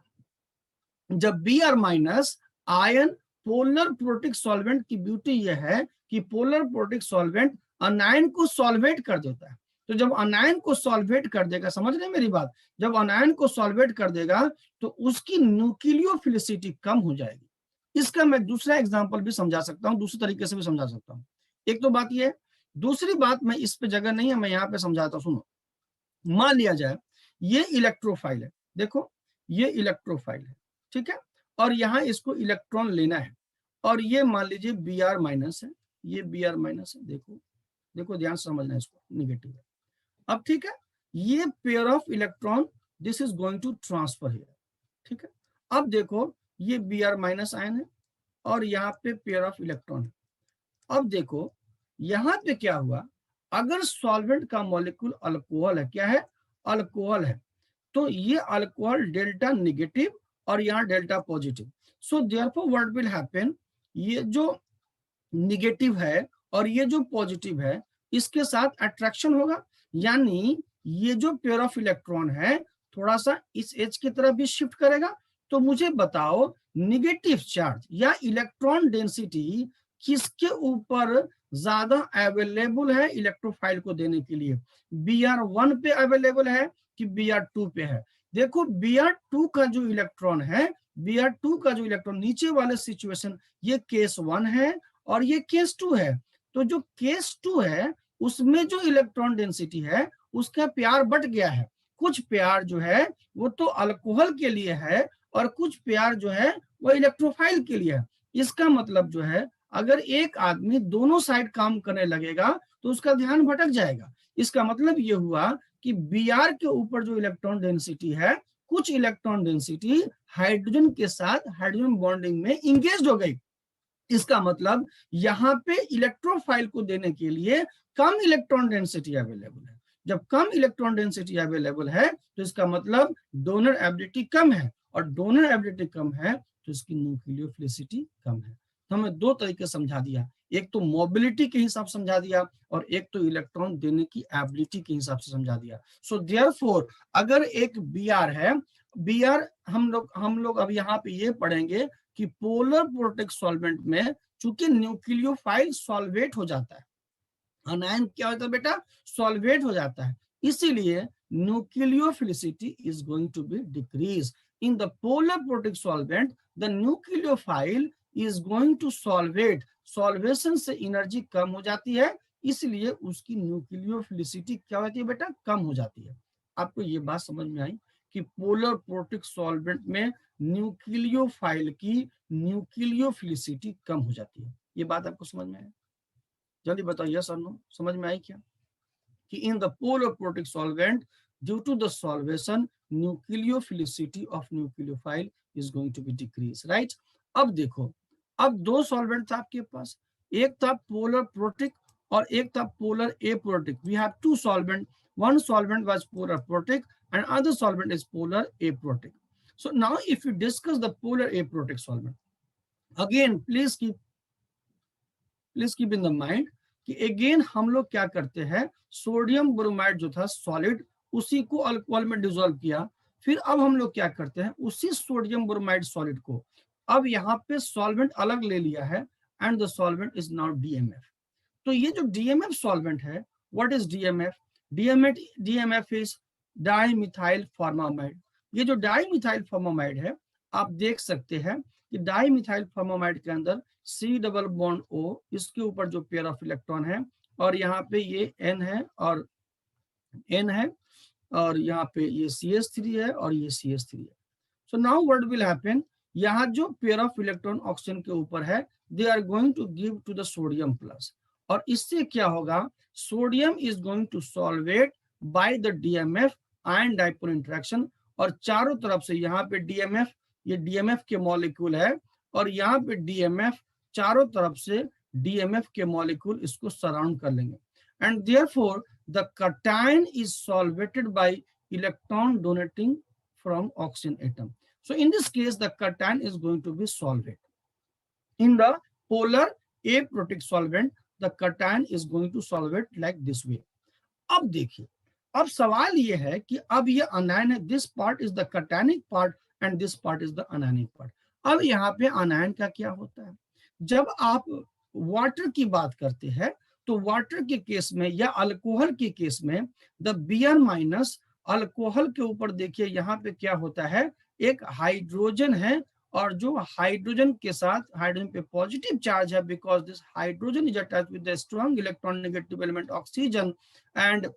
जब Br- ion polar protic solvent की ब्यूटी यह है कि पोलर प्रोटिक सॉल्वेंट अनायन को सॉल्वेट कर देता है। तो जब अनायन को सॉल्वेट कर देगा, समझ रहे हैं मेरी बात, जब अनायन को सॉल्वेट कर देगा तो उसकी न्यूक्लियोफिलिसिटी कम हो जाएगी। इसका मैं दूसरा एग्जांपल भी समझा सकता हूं, दूसरे तरीके से भी समझा सकता हूं। एक तो बात यह है, दूसरी बात मैं इस पे जगह नहीं है, मैं यहाँ पे समझाता हूं, सुनो। मान लिया जाए ये इलेक्ट्रोफाइल है, देखो ये इलेक्ट्रोफाइल है, ठीक है, और यहां इसको इलेक्ट्रॉन लेना है, और ये मान लीजिए Br- है, ये Br- है, देखो देखो ध्यान से समझना, इसको निगेटिव है। अब ठीक है, ये pair of electron this is going to transfer here, ठीक है। अब देखो ये Br- आयन है, और यहाँ पे पेयर ऑफ इलेक्ट्रॉन है। अब देखो यहां पे क्या हुआ, अगर सॉल्वेंट का मॉलिक्यूल अल्कोहल है, क्या है, अल्कोहल है, तो ये अल्कोहल डेल्टा नेगेटिव और यहाँ delta positive. So therefore what will happen, ये जो निगेटिव है और ये जो पॉजिटिव है, इसके साथ अट्रैक्शन होगा, यानी ये जो पेयर ऑफ इलेक्ट्रॉन है थोड़ा सा इस एज की तरफ भी शिफ्ट करेगा। तो मुझे बताओ निगेटिव चार्ज या इलेक्ट्रॉन डेंसिटी किसके ऊपर ज्यादा अवेलेबल है इलेक्ट्रोफाइल को देने के लिए, Br- पे अवेलेबल है कि Br- पे है। देखो Br- का जो इलेक्ट्रॉन है, Br- का जो इलेक्ट्रॉन नीचे वाले सिचुएशन, ये केस 1 है और ये केस 2 है। तो जो केस 2 है उसमें जो इलेक्ट्रॉन डेंसिटी है उसका प्यार बट गया है, कुछ प्यार जो है वो तो अल्कोहल के लिए है और कुछ प्यार जो है वो इलेक्ट्रोफाइल के लिए है। इसका मतलब जो है अगर एक आदमी दोनों साइड काम करने लगेगा तो उसका ध्यान भटक जाएगा। इसका मतलब ये हुआ कि Br के ऊपर जो इलेक्ट्रॉन डेंसिटी है, कुछ इलेक्ट्रॉन डेंसिटी हाइड्रोजन के साथ हाइड्रोजन बॉन्डिंग में इंगेज हो गई, इसका मतलब यहाँ पे इलेक्ट्रोफाइल को देने के लिए कम इलेक्ट्रॉन डेंसिटी अवेलेबल है। जब कम इलेक्ट्रॉन डेंसिटी अवेलेबल है तो इसका मतलब डोनर एबिलिटी कम है, और डोनर एबिलिटी कम है तो इसकी न्यूक्लियोफिलिसिटी कम है। तो हमें दो तरीके समझा दिया, एक तो मोबिलिटी के हिसाब से समझा दिया और एक तो इलेक्ट्रॉन देने की एबिलिटी के हिसाब से समझा दिया। सो देयरफॉर अगर एक बीआर है, बीआर हम लोग अब यहाँ पे ये पढ़ेंगे कि पोलर प्रोटेक्ट सॉल्वेंट में चूंकि न्यूक्लियोफाइल सॉल्वेट हो जाता है, अनायन क्या होता है बेटा, सॉल्वेट हो जाता है, इसीलिए nucleophilicity is going to be decrease in the polar protect solvent. The nucleophile is going to solvate, solvation से एनर्जी कम हो जाती है, इसलिए उसकी न्यूक्लियोफिलिसिटी क्या होती है बेटा, कम हो जाती है। आपको ये बात समझ में आई कि पोलर प्रोटेक्ट सॉल्वेंट में न्यूक्लियोफाइल की न्यूक्लियोफिलिसिटी कम हो जाती है। ये बात आपको समझ में आई? जल्दी बताओ यस और नो, समझ में आई क्या? कि in the polar protect solvent due to the solvation nucleophilicity of nucleophile is going to be decrease, right. अब देखो, अब दो सॉल्वेंट था आपके पास, एक था पोलर प्रोटेक्ट और एक था polar aprotic. We have two solvent, one solvent was polar protic and other solvent is polar aprotic. So now if you discuss the polar aprotic solvent, again please keep in the mind कि again हम लोग क्या करते हैं, sodium bromide जो था solid, उसी को अल्कोहल में डिसॉल्व किया, फिर अब हम लोग क्या करते हैं, उसी सोडियम ब्रोमाइड सॉलिड को अब यहाँ पे सॉल्वेंट अलग ले लिया है and the solvent is now DMF. तो ये जो डीएमएफ सॉल्वेंट है, what is DMF? DMF is dimethyl formamide. ये जो डाइमिथाइल फॉर्मामाइड है, आप देख सकते हैं कि डाइमिथाइल फॉर्मामाइड के अंदर सी डबल बॉन्ड ओ, इसके ऊपर जो पेयर ऑफ इलेक्ट्रॉन है, और यहाँ पे ये एन है और एन है, और यहाँ पे ये CH3 है और ये CH3 है। So now what will happen, यहाँ जो पेयर ऑफ इलेक्ट्रॉन ऑक्सीजन के ऊपर है, they are going to give to the sodium plus, और इससे क्या होगा, sodium is going to solvate by the DMF ion dipole interaction, और चारों तरफ से यहाँ पे डीएमएफ, ये डीएमएफ के मॉलिक्यूल है, और यहाँ पे डीएमएफ, चारों तरफ से डीएमएफ के मॉलिक्यूल इसको सराउंड कर लेंगे, and therefore the cation is solvated bye electron donating from oxygen atom. So in this case the cation is going to be solvate. In the polar aprotic solvent the cation is going to solvate like this way. अब देखिए, अब सवाल ये है कि अब ये अनायन है, this part is the cationic part and this part is the anionic part. अब यहाँ पे अनायन का क्या होता है, जब आप वाटर की बात करते हैं तो वाटर के केस में या अल्कोहल के केस में द Br माइनस, अल्कोहल के ऊपर देखिए यहाँ पे क्या होता है, एक हाइड्रोजन है, और जो हाइड्रोजन के साथ, हाइड्रोजन पे पॉजिटिव चार्ज है because this hydrogen is attached with the strong electron negative element oxygen, and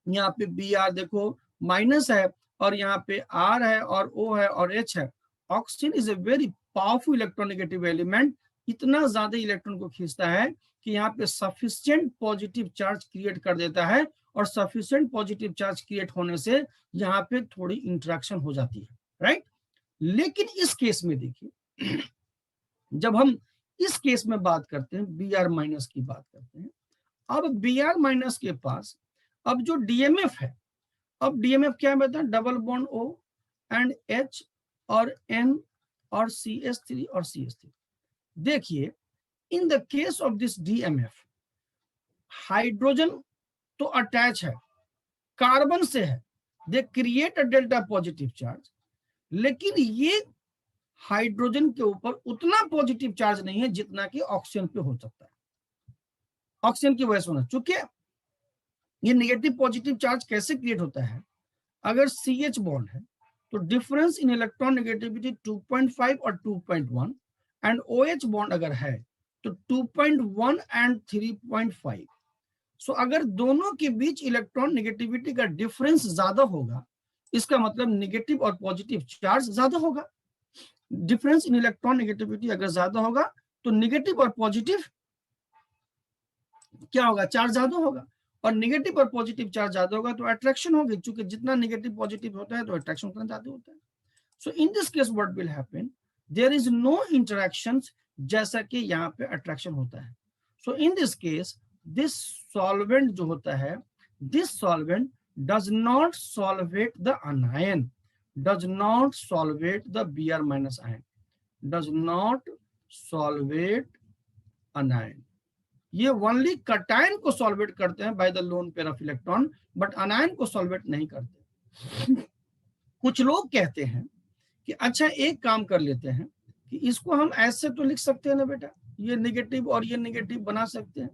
यहाँ पे Br देखो माइनस है, और यहाँ पे R है और O है और H है। Oxygen is a very powerful electron negative element, इतना ज्यादा इलेक्ट्रॉन को खींचता है कि यहाँ पे सफिशिएंट पॉजिटिव चार्ज क्रिएट कर देता है, और सफिशिएंट पॉजिटिव चार्ज क्रिएट होने से यहाँ पे थोड़ी इंटरेक्शन हो जाती है, राइट। लेकिन इस केस में देखिए, जब हम इस केस में बात करते हैं, Br माइनस की बात करते हैं, अब Br माइनस के पास अब जो डीएमएफ है, अब डीएमएफ क्या है बता, double bond O and H और N और CH3 और CH3। देखिए इन the case of this DMF, hydrogen तो अटैच है, कार्बन से है, they create a delta positive charge, लेकिन ये हाइड्रोजन के ऊपर उतना पॉजिटिव चार्ज नहीं है जितना कि ऑक्सीजन पे हो सकता है। ऑक्सीजन की वजह से होना, चूंकि ये नेगेटिव पॉजिटिव चार्ज कैसे क्रिएट होता है, अगर CH बॉन्ड है तो डिफरेंस इन इलेक्ट्रॉन नेगेटिविटी 2.5 और 2.1, एंड OH बॉन्ड अगर है तो 2.1 एंड 3.5। सो अगर दोनों के बीच इलेक्ट्रॉन नेगेटिविटी का डिफरेंस ज्यादा होगा, इसका मतलब नेगेटिव और पॉजिटिव चार्ज ज्यादा होगा। डिफरेंस इन इलेक्ट्रॉन नेगेटिविटी अगर ज्यादा होगा तो नेगेटिव और पॉजिटिव क्या होगा, चार्ज ज्यादा होगा, और नेगेटिव और पॉजिटिव चार्ज ज्यादा होगा तो अट्रैक्शन होगी, क्योंकि जितना नेगेटिव पॉजिटिव होता है तो अट्रैक्शन उतना ज्यादा होता है। So in this case what will happen, there is no interactions जैसा कि यहाँ पे अट्रैक्शन होता है। So in this case this solvent जो होता है, this solvent does not solvate the anion, does not solvate the Br minus ion, does not solvate anion. ये ओनली कटायन को सॉल्वेट करते हैं by the lone pair of electron, but anion को solvate नहीं करते। कुछ लोग कहते हैं कि अच्छा एक काम कर लेते हैं कि इसको हम ऐसे तो लिख सकते हैं ना बेटा, ये नेगेटिव और ये नेगेटिव बना सकते हैं,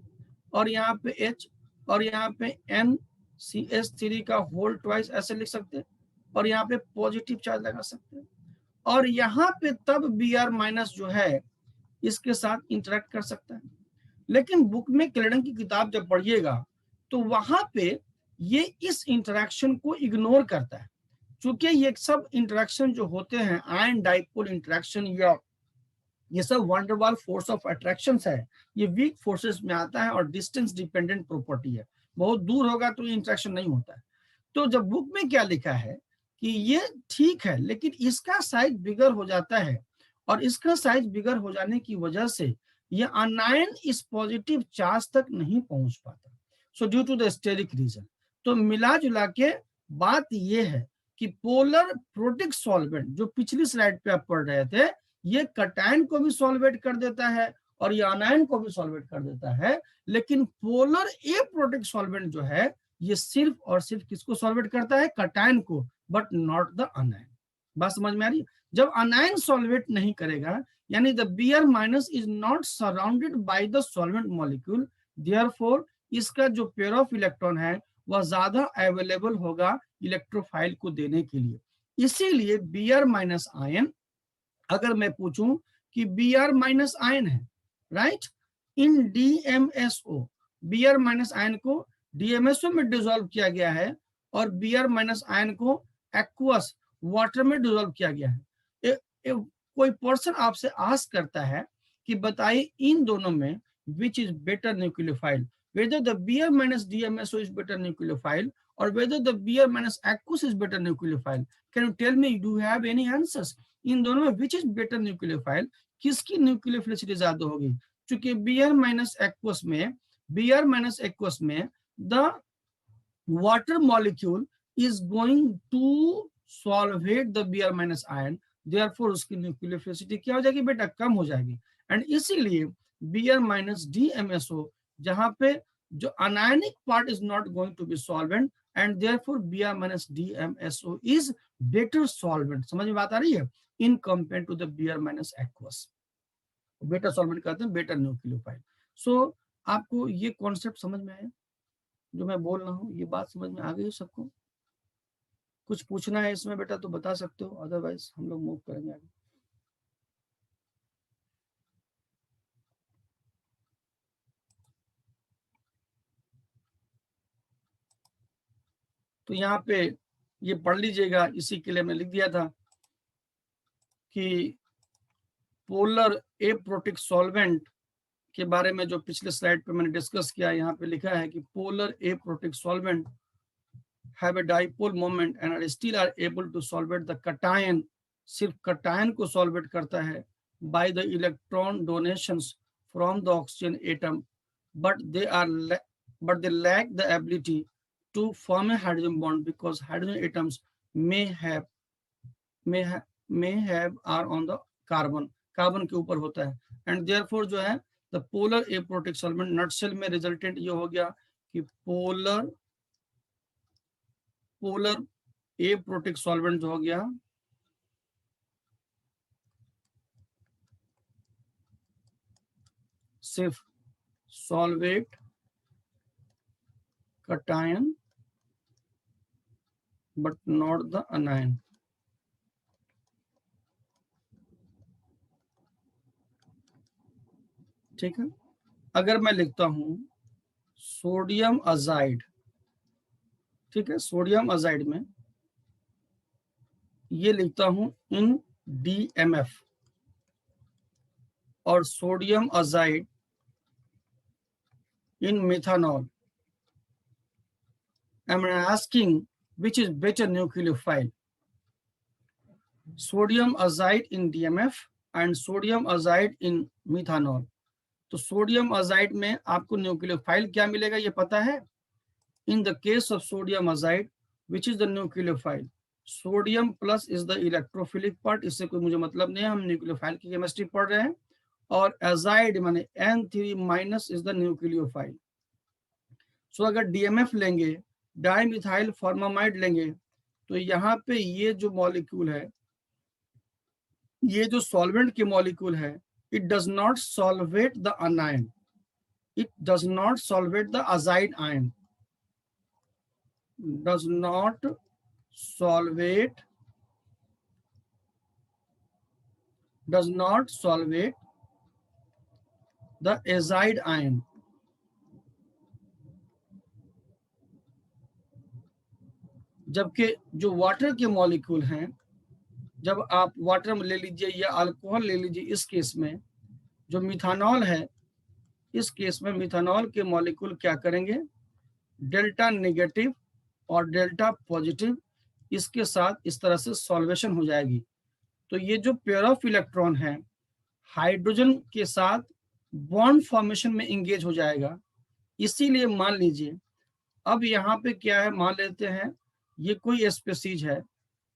और यहाँ पे H और यहाँ पे NCH3 का होल ट्वाइस ऐसे लिख सकते हैं, और यहाँ पे पॉजिटिव चार्ज लगा सकते हैं, और यहाँ पे तब Br माइनस जो है इसके साथ इंटरेक्ट कर सकता है। लेकिन बुक में क्लेडन की किताब जब पढ़िएगा तो वहां पे ये इस इंटरेक्शन को इग्नोर करता है, क्योंकि ये सब इंटरेक्शन जो होते हैं आयन डाइपोल इंटरेक्शन या ये सब वंडरवाल फोर्स ऑफ अट्रैक्शन है, ये वीक फोर्सेस में आता है और डिस्टेंस डिपेंडेंट प्रॉपर्टी है, बहुत दूर होगा तो ये इंटरेक्शन नहीं होता है। तो जब बुक में क्या लिखा है कि ये ठीक है लेकिन इसका साइज बिगर हो जाता है, और इसका साइज बिगर हो जाने की वजह से ये अनायन इस पॉजिटिव चार्ज तक नहीं पहुंच पाता, so due to the steric reason. तो मिला जुला के बात ये है कि पोलर प्रोटिक सॉल्वेंट जो पिछली स्लाइड पे आप पढ़ रहे थे, ये कटायन को भी सॉल्वेट कर देता है और ये अनायन को भी सॉल्वेट कर देता है, लेकिन पोलर एप्रोटिक सॉल्वेंट जो है ये सिर्फ और सिर्फ किसको सॉल्वेट करता है, कटायन को, बट नॉट द अनायन। बात समझ में आ रही है? जब अनायन सॉल्वेट नहीं करेगा यानी the Br minus is not surrounded by the solvent molecule, therefore इसका जो पेयर ऑफ इलेक्ट्रॉन है वह ज्यादा अवेलेबल होगा इलेक्ट्रोफाइल को देने के लिए। इसीलिए Br माइनस आयन, अगर मैं पूछूं कि Br माइनस आयन है राइट इन DMSO, Br माइनस आयन को DMSO में डिसॉल्व किया गया है और Br माइनस आयन को एक्वस वाटर में डिसॉल्व किया गया है। कोई पर्सन आपसे आस्क करता है कि बताइए इन दोनों में which is better nucleophile, whether the Br minus DMSO is better nucleophile or whether the Br minus aqueous is better nucleophile. Can you tell me, do you have any answers? इन दोनों में which is better nucleophile, किसकी nucleophilicity ज्यादा होगी? क्योंकि Br minus aqueous में the water molecule is going to solvate the Br minus ion, therefore उसकी nucleophilicity क्या हो जाएगी बेटा, कम हो जाएगी। एंड इसीलिए Br minus DMSO जहां पे जो anionic part is not going to be solvent and therefore Br minus DMSO is better solvent. समझ में बात आ रही है? In compare to the Br minus aqueous, better solvent कहते हैं, बेटर न्यूक्लियोफाइल। सो आपको ये कॉन्सेप्ट समझ में आया जो मैं बोल रहा हूँ? ये बात समझ में आ गई सबको? कुछ पूछना है इसमें बेटा तो बता सकते हो, अदरवाइज हम लोग मूव करेंगे आगे। तो यहाँ पे ये पढ़ लीजिएगा, इसी के लिए मैं लिख दिया था कि पोलर एप्रोटिक सॉल्वेंट के बारे में जो पिछले स्लाइड पे मैंने डिस्कस किया, यहाँ पे लिखा है कि polar aprotic solvent have a dipole moment and are still are able to solvate the cation, सिर्फ कटायन को सॉल्वेट करता है by the electron donations from the oxygen atom, but they lack the ability to form a hydrogen bond because hydrogen atoms may have are on the carbon के ऊपर होता है, and therefore जो है the polar aprotic solvent nutshell में resultant ये हो गया कि पोलर एप्रोटिक सॉल्वेंट जो हो गया सिर्फ solvate cation but not the अनायन। ठीक है, अगर मैं लिखता हूं सोडियम अजाइड, ठीक है, सोडियम अजाइड में ये लिखता हूं इन DMF और sodium azide in methanol, I am asking which is better nucleophile, sodium azide in DMF and sodium azide in methanol. तो सोडियम अजाइड में आपको न्यूक्लियोफाइल क्या मिलेगा ये पता है? In the case of sodium azide which is the nucleophile, sodium plus is the electrophilic part, इससे कोई मुझे मतलब नहीं है, हम न्यूक्लियोफाइल की केमिस्ट्री पढ़ रहे हैं। और एजाइड माने N3 minus is the nucleophile. So अगर DMF लेंगे, डाइमिथाइल फॉर्मामाइड लेंगे, तो यहाँ पे ये जो मॉलिक्यूल है, ये जो सॉल्वेंट के मॉलिक्यूल है, it does not solvate the अनायन, it does not solvate the azide ion, does not solvate the azide ion। जबकि जो वाटर के मॉलिक्यूल हैं, जब आप वाटर ले लीजिए या अल्कोहल ले लीजिए, इस केस में जो मिथानॉल है, इस केस में मिथानॉल के मॉलिक्यूल क्या करेंगे, डेल्टा नेगेटिव और डेल्टा पॉजिटिव, इसके साथ इस तरह से सॉल्वेशन हो जाएगी। तो ये जो पेयर ऑफ इलेक्ट्रॉन है हाइड्रोजन के साथ बॉन्ड फॉर्मेशन में इंगेज हो जाएगा। इसीलिए मान लीजिए अब यहाँ पे क्या है, मान लेते हैं ये कोई स्पीसीज है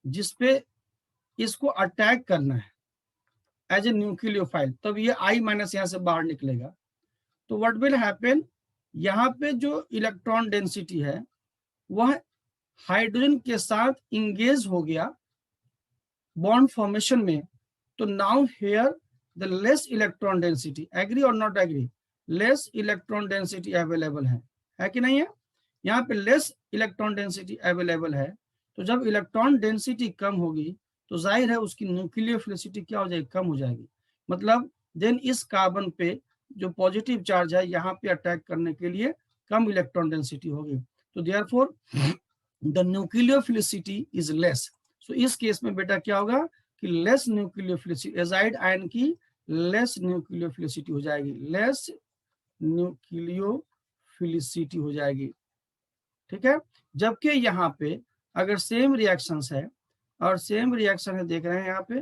जिसपे इसको अटैक करना है एज ए न्यूक्लियोफाइल, तब ये I माइनस यहाँ से बाहर निकलेगा। तो व्हाट विल हैपन, यहाँ पे जो इलेक्ट्रॉन डेंसिटी है वह हाइड्रोजन के साथ इंगेज हो गया बॉन्ड फॉर्मेशन में। तो now here the less electron density, agree और not agree, less electron density available है कि नहीं है? यहाँ पे लेस इलेक्ट्रॉन डेंसिटी अवेलेबल है। तो जब इलेक्ट्रॉन डेंसिटी कम होगी तो जाहिर है उसकी न्यूक्लियोफिलिसिटी क्या हो जाएगी, कम हो जाएगी। मतलब देन इस कार्बन पे जो पॉजिटिव चार्ज है यहाँ पे अटैक करने के लिए कम इलेक्ट्रॉन डेंसिटी होगी। तो therefore the nucleophilicity is less. So इस केस में बेटा क्या होगा कि लेस न्यूक्लियोफिलिसिटी, एजाइड आयन की लेस न्यूक्लियोफिलिसिटी हो जाएगी, लेस न्यूक्लियोफिलिसिटी हो जाएगी। ठीक है, जबकि यहाँ पे अगर सेम रिएक्शंस है और सेम रिएक्शन है, देख रहे हैं यहाँ पे,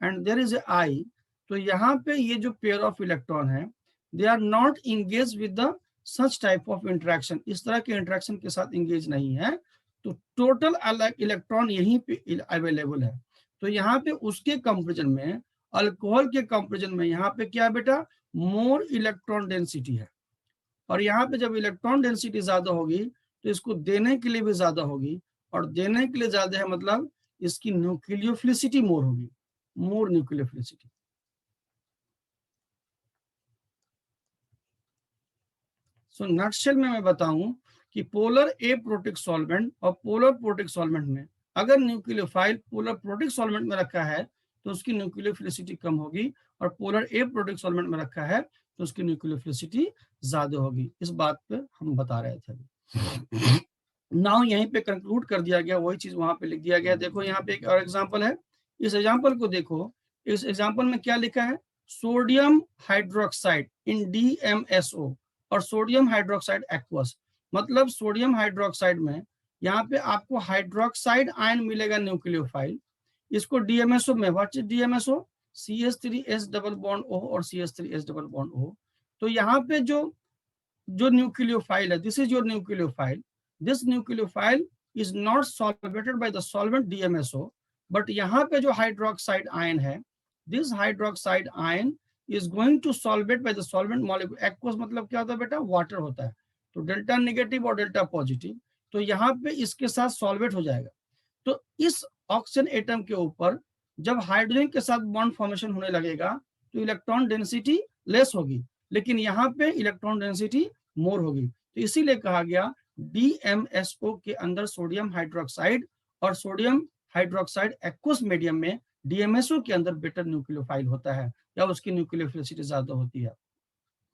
एंड देयर इज आई, तो यहाँ पे ये जो पेयर ऑफ इलेक्ट्रॉन है they are not engage with the such type of interaction, इस तरह के इंटरेक्शन के साथ इंगेज नहीं है। तो टोटल इलेक्ट्रॉन यहीं पे अवेलेबल है। तो यहाँ पे उसके कंपेरिजन में, अल्कोहल के कंपेरिजन में यहाँ पे क्या है बेटा, मोर इलेक्ट्रॉन डेंसिटी है। और यहाँ पे जब इलेक्ट्रॉन डेंसिटी ज्यादा होगी तो इसको देने के लिए भी ज्यादा होगी, और देने के लिए ज्यादा है मतलब इसकी न्यूक्लियोफिलिसिटी मोर होगी, मोर न्यूक्लियोफिलिसिटी। सो नटशेल में मैं बताऊं कि पोलर एप्रोटिक सॉल्वेंट और पोलर प्रोटिक सॉल्वेंट में अगर न्यूक्लियोफाइल पोलर प्रोटिक सॉल्वेंट में रखा है तो उसकी न्यूक्लियोफिलिसिटी कम होगी, और पोलर एप्रोटिक सॉल्वेंट में रखा है तो उसकी न्यूक्लियोफिलिसिटी ज्यादा होगी। इस बात पे हम बता रहे थे। नाउ यहीं पे कंक्लूड कर दिया गया, वही चीज वहां पे लिख दिया गया। देखो यहाँ पे एक और एग्जांपल है, इस एग्जांपल को देखो। इस एग्जांपल में क्या लिखा है, सोडियम हाइड्रोक्साइड इन DMSO और सोडियम हाइड्रोक्साइड एक्वस। मतलब सोडियम हाइड्रोक्साइड में यहाँ पे आपको हाइड्रोक्साइड आयन मिलेगा न्यूक्लियोफाइल, इसको DMSO में, what is DMSO, CH3S double bond O और CH3S डबल बॉन्ड O। तो यहाँ पे जो न्यूक्लियोफाइल है, this is your nucleophile, this nucleophile is not solvated by the solvent DMSO, but यहाँ पे जो हाइड्रोक्साइड आयन है, this hydroxide ion is going to solvate by the solvent molecule। Aqueous मतलब क्या होता है बेटा, वाटर होता है। तो डेल्टा नेगेटिव और डेल्टा पॉजिटिव, तो यहाँ पे इसके साथ सॉल्वेट हो जाएगा। तो इस ऑक्सीजन एटम के ऊपर जब हाइड्रोजन के साथ बॉन्ड फॉर्मेशन होने लगेगा तो इलेक्ट्रॉन डेंसिटी लेस होगी, लेकिन यहाँ पे इलेक्ट्रॉन डेंसिटी मोर होगी। तो इसीलिए कहा गया DMSO के अंदर सोडियम हाइड्रोक्साइड और सोडियम हाइड्रोक्साइड एक्वस मीडियम में DMSO के अंदर बेटर न्यूक्लियोफाइल होता है, या उसकी न्यूक्लियोफिलिसिटी ज्यादा होती है।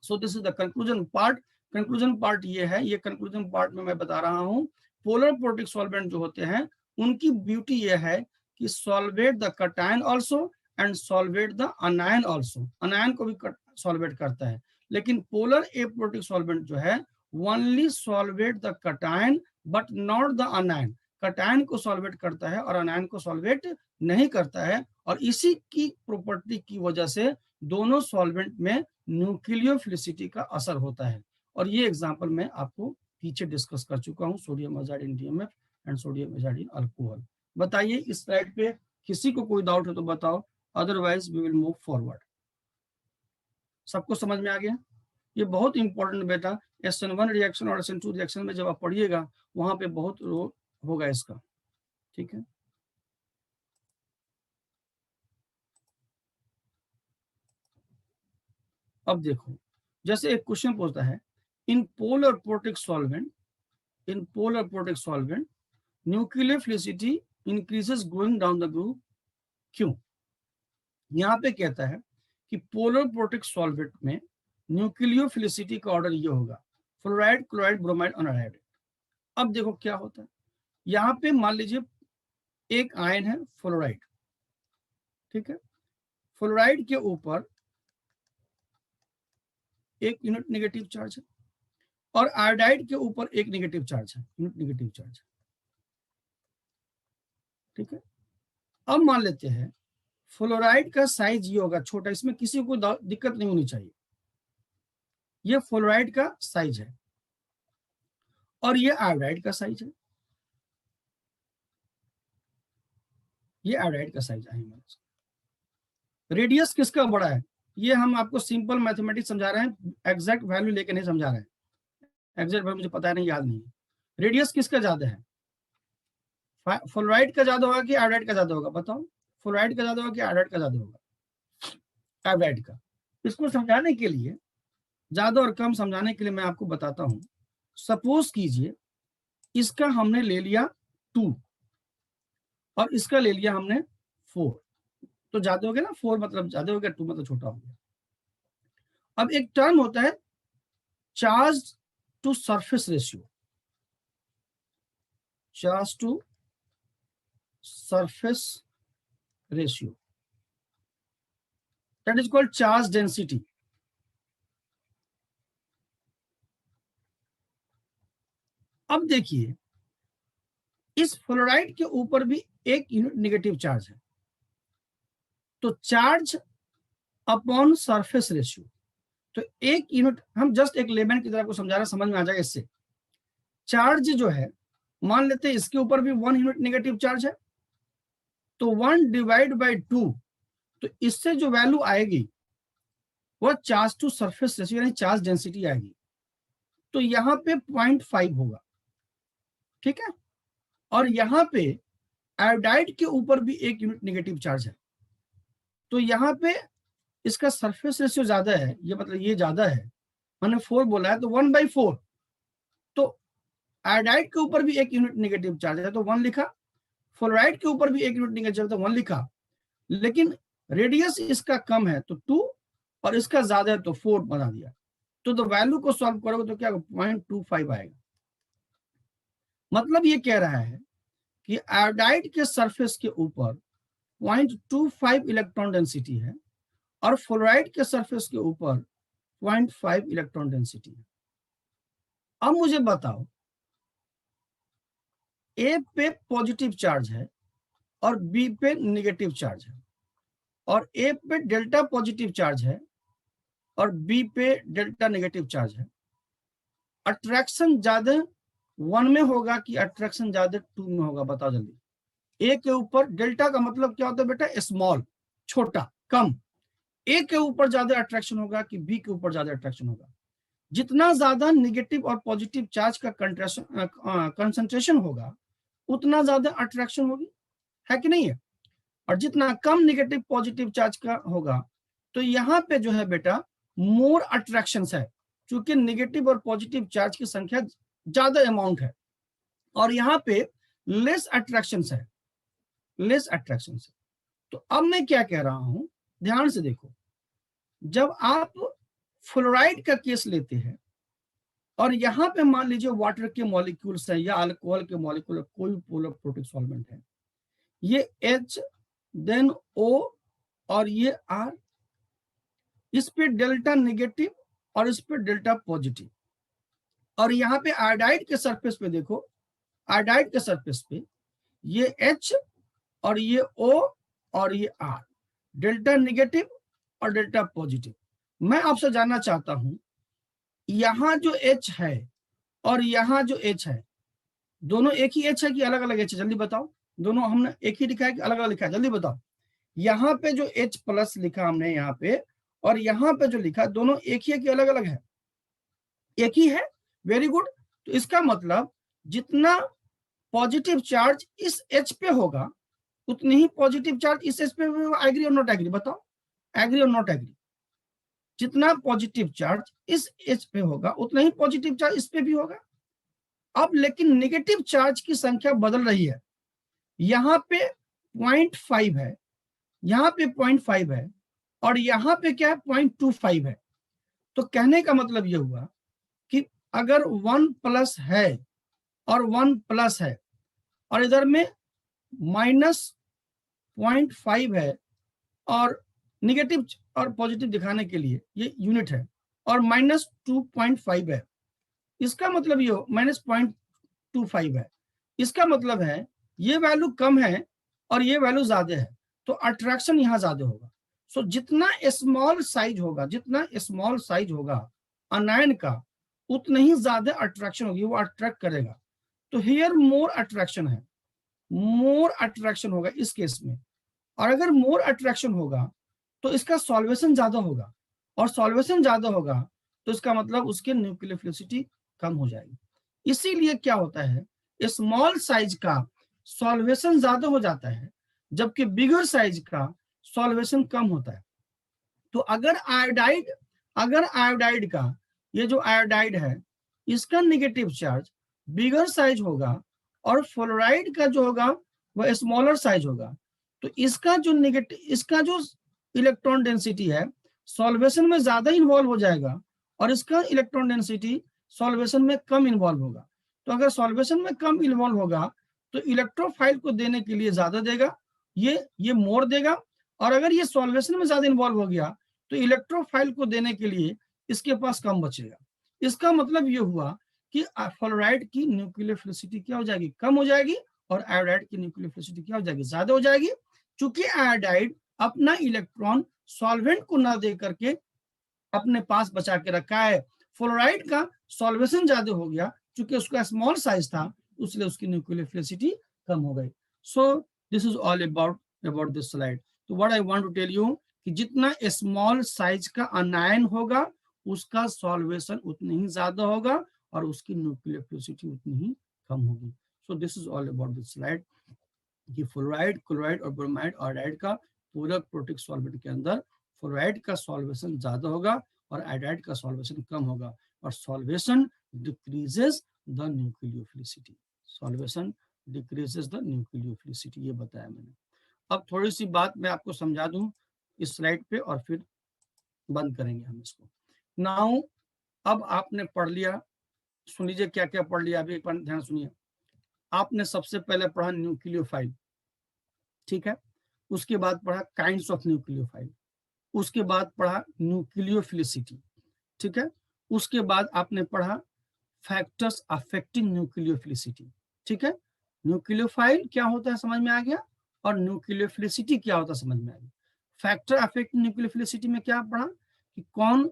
सो this is the conclusion part. Conclusion part ये है, ये कंक्लूजन पार्ट में मैं बता रहा हूँ पोलर प्रोटिक सॉल्वेंट जो होते हैं उनकी ब्यूटी ये है कि solvate the cation also and solvate the अनायन also, अनायन को भी सॉल्वेट करता है। लेकिन पोलर एप्रोटिक सॉल्वेंट जो है only solvate the cation but not the अनायन। Cation को सॉल्वेट करता है और अनायन को सॉल्वेट नहीं करता है, और इसी की प्रॉपर्टी की वजह से दोनों सॉल्वेंट में न्यूक्लियोफिलिसिटी का असर होता है। और ये एग्जांपल मैं आपको पीछे डिस्कस कर चुका हूं, sodium azide in DMF and sodium azide in alcohol. बताइए इस स्लाइड पे किसी को कोई डाउट है तो बताओ, otherwise we will move forward. सबको समझ में आ गया? ये बहुत इंपॉर्टेंट बेटा, SN1 रिएक्शन और SN2 रिएक्शन में जब आप पढ़िएगा वहां पे बहुत रोल होगा इसका, ठीक है। अब देखो, जैसे एक क्वेश्चन पूछता है, in polar protic solvent, in polar protic solvent nucleophilicity increases going down the group, क्यों? यहाँ पे कहता है कि पोलर प्रोटिक सॉल्वेंट में न्यूक्लियोफिलिसिटी का ऑर्डर ये होगा, फ्लोराइड, क्लोराइड, ब्रोमाइड, अनहाइड। अब देखो क्या होता है, यहाँ पे मान लीजिए एक आयन है फ्लोराइड, ठीक है, फ्लोराइड के ऊपर एक यूनिट नेगेटिव चार्ज है और आयोडाइड के ऊपर एक नेगेटिव चार्ज है, यूनिट नेगेटिव चार्ज, ठीक है। अब मान लेते हैं फ्लोराइड का साइज ये होगा छोटा, इसमें किसी को दिक्कत नहीं होनी चाहिए, ये फ्लोराइड का साइज है और ये आयोडाइड का साइज है, ये आयोडाइड का साइज है। रेडियस किसका बड़ा है, ये हम आपको सिंपल मैथमेटिक्स समझा रहे हैं, एग्जैक्ट वैल्यू लेके नहीं समझा रहे हैं, एग्जैक्ट वैल्यू मुझे पता नहीं, याद नहीं है। रेडियस किसका ज्यादा है, फ्लोराइड का ज्यादा होगा कि आयोडाइड का ज्यादा होगा? बताओ, फ्लोराइड का ज्यादा होगा कि आयोडाइड का ज्यादा होगा? आयोडाइड का। इसको समझाने के लिए, ज्यादा और कम समझाने के लिए मैं आपको बताता हूं। सपोज कीजिए इसका हमने ले लिया 2 और इसका ले लिया हमने 4, तो ज्यादा हो गया ना, 4 मतलब ज्यादा हो गया, 2 मतलब छोटा हो गया। अब एक टर्म होता है charge to surface ratio, charge to surface ratio, that is called charge density. अब देखिए इस फ्लोराइड के ऊपर भी एक यूनिट नेगेटिव चार्ज है, तो चार्ज अपॉन सरफेस रेशियो, तो एक यूनिट, हम जस्ट एक लेमन की तरह को समझा रहे हैं, समझ में आ जाएगा इससे। चार्ज जो है मान लेते हैं इसके ऊपर भी 1 यूनिट नेगेटिव चार्ज है, तो 1 डिवाइड बाई 2, तो इससे जो वैल्यू आएगी वह चार्ज टू सरफेस रेशियो यानी चार्ज डेंसिटी आएगी, तो यहां पे 0.5 होगा, ठीक है। और यहां पे आयोडाइड के ऊपर भी एक यूनिट नेगेटिव चार्ज है, तो यहां पे इसका सरफेस रेशियो ज्यादा है, ये मतलब ये ज्यादा है, मैंने 4 बोला है तो 1/4, तो आयोडाइड के ऊपर भी एक यूनिट नेगेटिव चार्ज है तो 1 लिखा, फ्लोराइड के ऊपर भी एक यूनिट नेगेटिव चार्ज है तो 1 लिखा, लेकिन रेडियस इसका कम है तो 2 और इसका ज्यादा है तो 4 बना दिया, तो वैल्यू को सॉल्व करोगे तो क्या 0.25 आएगा। मतलब ये कह रहा है कि आयोडाइड के सरफेस के ऊपर 0.25 इलेक्ट्रॉन डेंसिटी है और फ्लोराइड के सरफेस के ऊपर 0.5 इलेक्ट्रॉन डेंसिटी है। अब मुझे बताओ, ए पे पॉजिटिव चार्ज है और बी पे नेगेटिव चार्ज है, और ए पे डेल्टा पॉजिटिव चार्ज है और बी पे डेल्टा नेगेटिव चार्ज है, अट्रैक्शन ज्यादा 1 में होगा कि अट्रैक्शन ज्यादा 2 में होगा? बताओ जल्दी। ए के ऊपर, डेल्टा का मतलब क्या होता है बेटा, स्मॉल, छोटा, कम। ए के ऊपर ज्यादा अट्रैक्शन होगा कि बी के ऊपर ज्यादा अट्रैक्शन होगा? जितना ज्यादा नेगेटिव और पॉजिटिव चार्ज का कंसंट्रेशन होगा उतना ज्यादा अट्रैक्शन होगी, है कि नहीं है? और जितना कम नेगेटिव पॉजिटिव चार्ज का होगा तो यहाँ पे जो है बेटा मोर अट्रैक्शन है, क्योंकि नेगेटिव और पॉजिटिव चार्ज की संख्या ज्यादा अमाउंट है, और यहाँ पे लेस अट्रैक्शन है, लेस अट्रैक्शन है। तो अब मैं क्या कह रहा हूं, ध्यान से देखो, जब आप फ्लोराइड का केस लेते हैं और यहां पे मान लीजिए वाटर के मॉलिक्यूल्स है या अल्कोहल के मॉलिक्यूल, कोई पोलर प्रोटिक सॉल्वेंट है, ये H देन O और ये R, इस पे डेल्टा नेगेटिव और इस पे डेल्टा पॉजिटिव, और यहाँ पे आयोडाइड के सरफेस पे देखो आयोडाइड के सरफेस पे ये H और ये O और ये R, डेल्टा नेगेटिव और डेल्टा पॉजिटिव। मैं आपसे जानना चाहता हूं यहां जो H है और यहां जो H है, दोनों एक ही H है कि अलग अलग H है? जल्दी बताओ। दोनों हमने एक ही लिखा है कि अलग अलग लिखा है? जल्दी बताओ। यहाँ पे जो H प्लस लिखा हमने यहाँ पे और यहाँ पे जो लिखा, दोनों एक ही है कि अलग अलग है? एक ही है। Very good. तो इसका मतलब जितना पॉजिटिव चार्ज इस H पे होगा उतनी ही पॉजिटिव चार्ज इस H पे होगा। एग्री और नॉट एग्री? बताओ, एग्री और नॉट एग्री? जितना पॉजिटिव चार्ज इस H पे होगा उतना ही पॉजिटिव चार्ज इस पे भी होगा। अब लेकिन नेगेटिव चार्ज की संख्या बदल रही है। यहाँ पे 0.5 है, यहाँ पे 0.5 है और यहाँ पे क्या है 0.25 है। तो कहने का मतलब ये हुआ कि अगर 1 प्लस है और 1 प्लस है और इधर में -0.5 है और निगेटिव और पॉजिटिव दिखाने के लिए ये यूनिट है और -2.5 है, इसका मतलब ये -0.25 है, इसका मतलब है ये वैल्यू कम है और ये वैल्यू ज्यादा है, तो अट्रैक्शन यहां ज्यादा होगा। सो जितना स्मॉल साइज होगा, जितना स्मॉल साइज होगा अनायन का, उतना ही ज्यादा अट्रैक्शन होगी, वो अट्रैक्ट करेगा। तो हियर मोर अट्रैक्शन है, मोर अट्रैक्शन होगा इस केस में। और अगर मोर अट्रैक्शन होगा तो इसका सॉल्वेशन ज्यादा होगा और सॉल्वेशन ज्यादा होगा तो इसका मतलब उसके न्यूक्लियोफिलिसिटी कम हो जाएगी। इसीलिए क्या होता है, स्मॉल साइज का सॉल्वेशन ज्यादा हो जाता है जबकि बिगर साइज का सॉल्वेशन कम होता है। तो अगर आयोडाइड का, ये जो आयोडाइड है इसका नेगेटिव चार्ज बिगर साइज होगा और फ्लोराइड का जो होगा वह स्मॉलर साइज होगा, तो इसका जो इलेक्ट्रॉन डेंसिटी है सॉल्वेशन में ज्यादा इन्वॉल्व हो जाएगा और इसका इलेक्ट्रॉन डेंसिटी सॉल्वेशन में कम इन्वॉल्व होगा। तो अगर सॉल्वेशन में कम इन्वॉल्व होगा तो इलेक्ट्रोफाइल को देने के लिए ज्यादा देगा, ये मोर देगा। और अगर ये सॉल्वेशन में ज्यादा इन्वॉल्व हो गया तो इलेक्ट्रोफाइल को देने के लिए इसके पास कम बचेगा। इसका मतलब ये हुआ कि फ्लोराइड की न्यूक्लियोफिलिसिटी क्या हो जाएगी, कम हो जाएगी, और आयोडाइड की न्यूक्लियोफिलिसिटी क्या हो जाएगी, ज्यादा हो जाएगी। चूंकि आयोडाइड अपना इलेक्ट्रॉन सॉल्वेंट को ना दे करके अपने पास बचा के रखा है, फ्लोराइड का सॉल्वेशन ज्यादा हो गया, चूंकि उसका स्मॉल साइज था इसलिए उसकी न्यूक्लियोफिलिसिटी कम हो गई। So this is all about this slide. तो what I want to tell you कि जितना स्मॉल साइज का अनायन होगा उसका सॉल्वेशन उतनी ही ज्यादा होगा और उसकी न्यूक्लियोफिलिसिटी उतनी ही कम होगी। सो this is all about this slide कि फ्लोराइड, क्लोराइड और ब्रोमाइड और आयोडाइड का पूरक प्रोटिक सॉल्वेंट के अंदर फ्लोराइड का सॉल्वेशन ज्यादा होगा और आयोडाइड का सॉल्वेशन कम होगा और solvation decreases the nucleophilicity, solvation decreases the nucleophilicity, ये बताया मैंने। अब थोड़ी सी बात मैं आपको समझा दूं इस स्लाइड पे और फिर बंद करेंगे हम इसको। नाउ अब आपने पढ़ लिया, सुन लीजिए क्या क्या पढ़ लिया अभी, एक बार ध्यान सुनिए। आपने सबसे पहले पढ़ा न्यूक्लियोफाइल, ठीक है, उसके बाद पढ़ा काइंड्स ऑफ न्यूक्लियोफाइल, उसके बाद पढ़ा न्यूक्लियोफिलिसिटी, ठीक है, उसके बाद आपने पढ़ा फैक्टर्स अफेक्टिंग न्यूक्लियोफिलिसिटी, ठीक है। न्यूक्लियोफाइल क्या होता है समझ में आ गया और न्यूक्लियोफिलिसिटी क्या होता है समझ में आ गया। फैक्टर अफेक्टिंग न्यूक्लियोफिलिसिटी में क्या पढ़ा कि कौन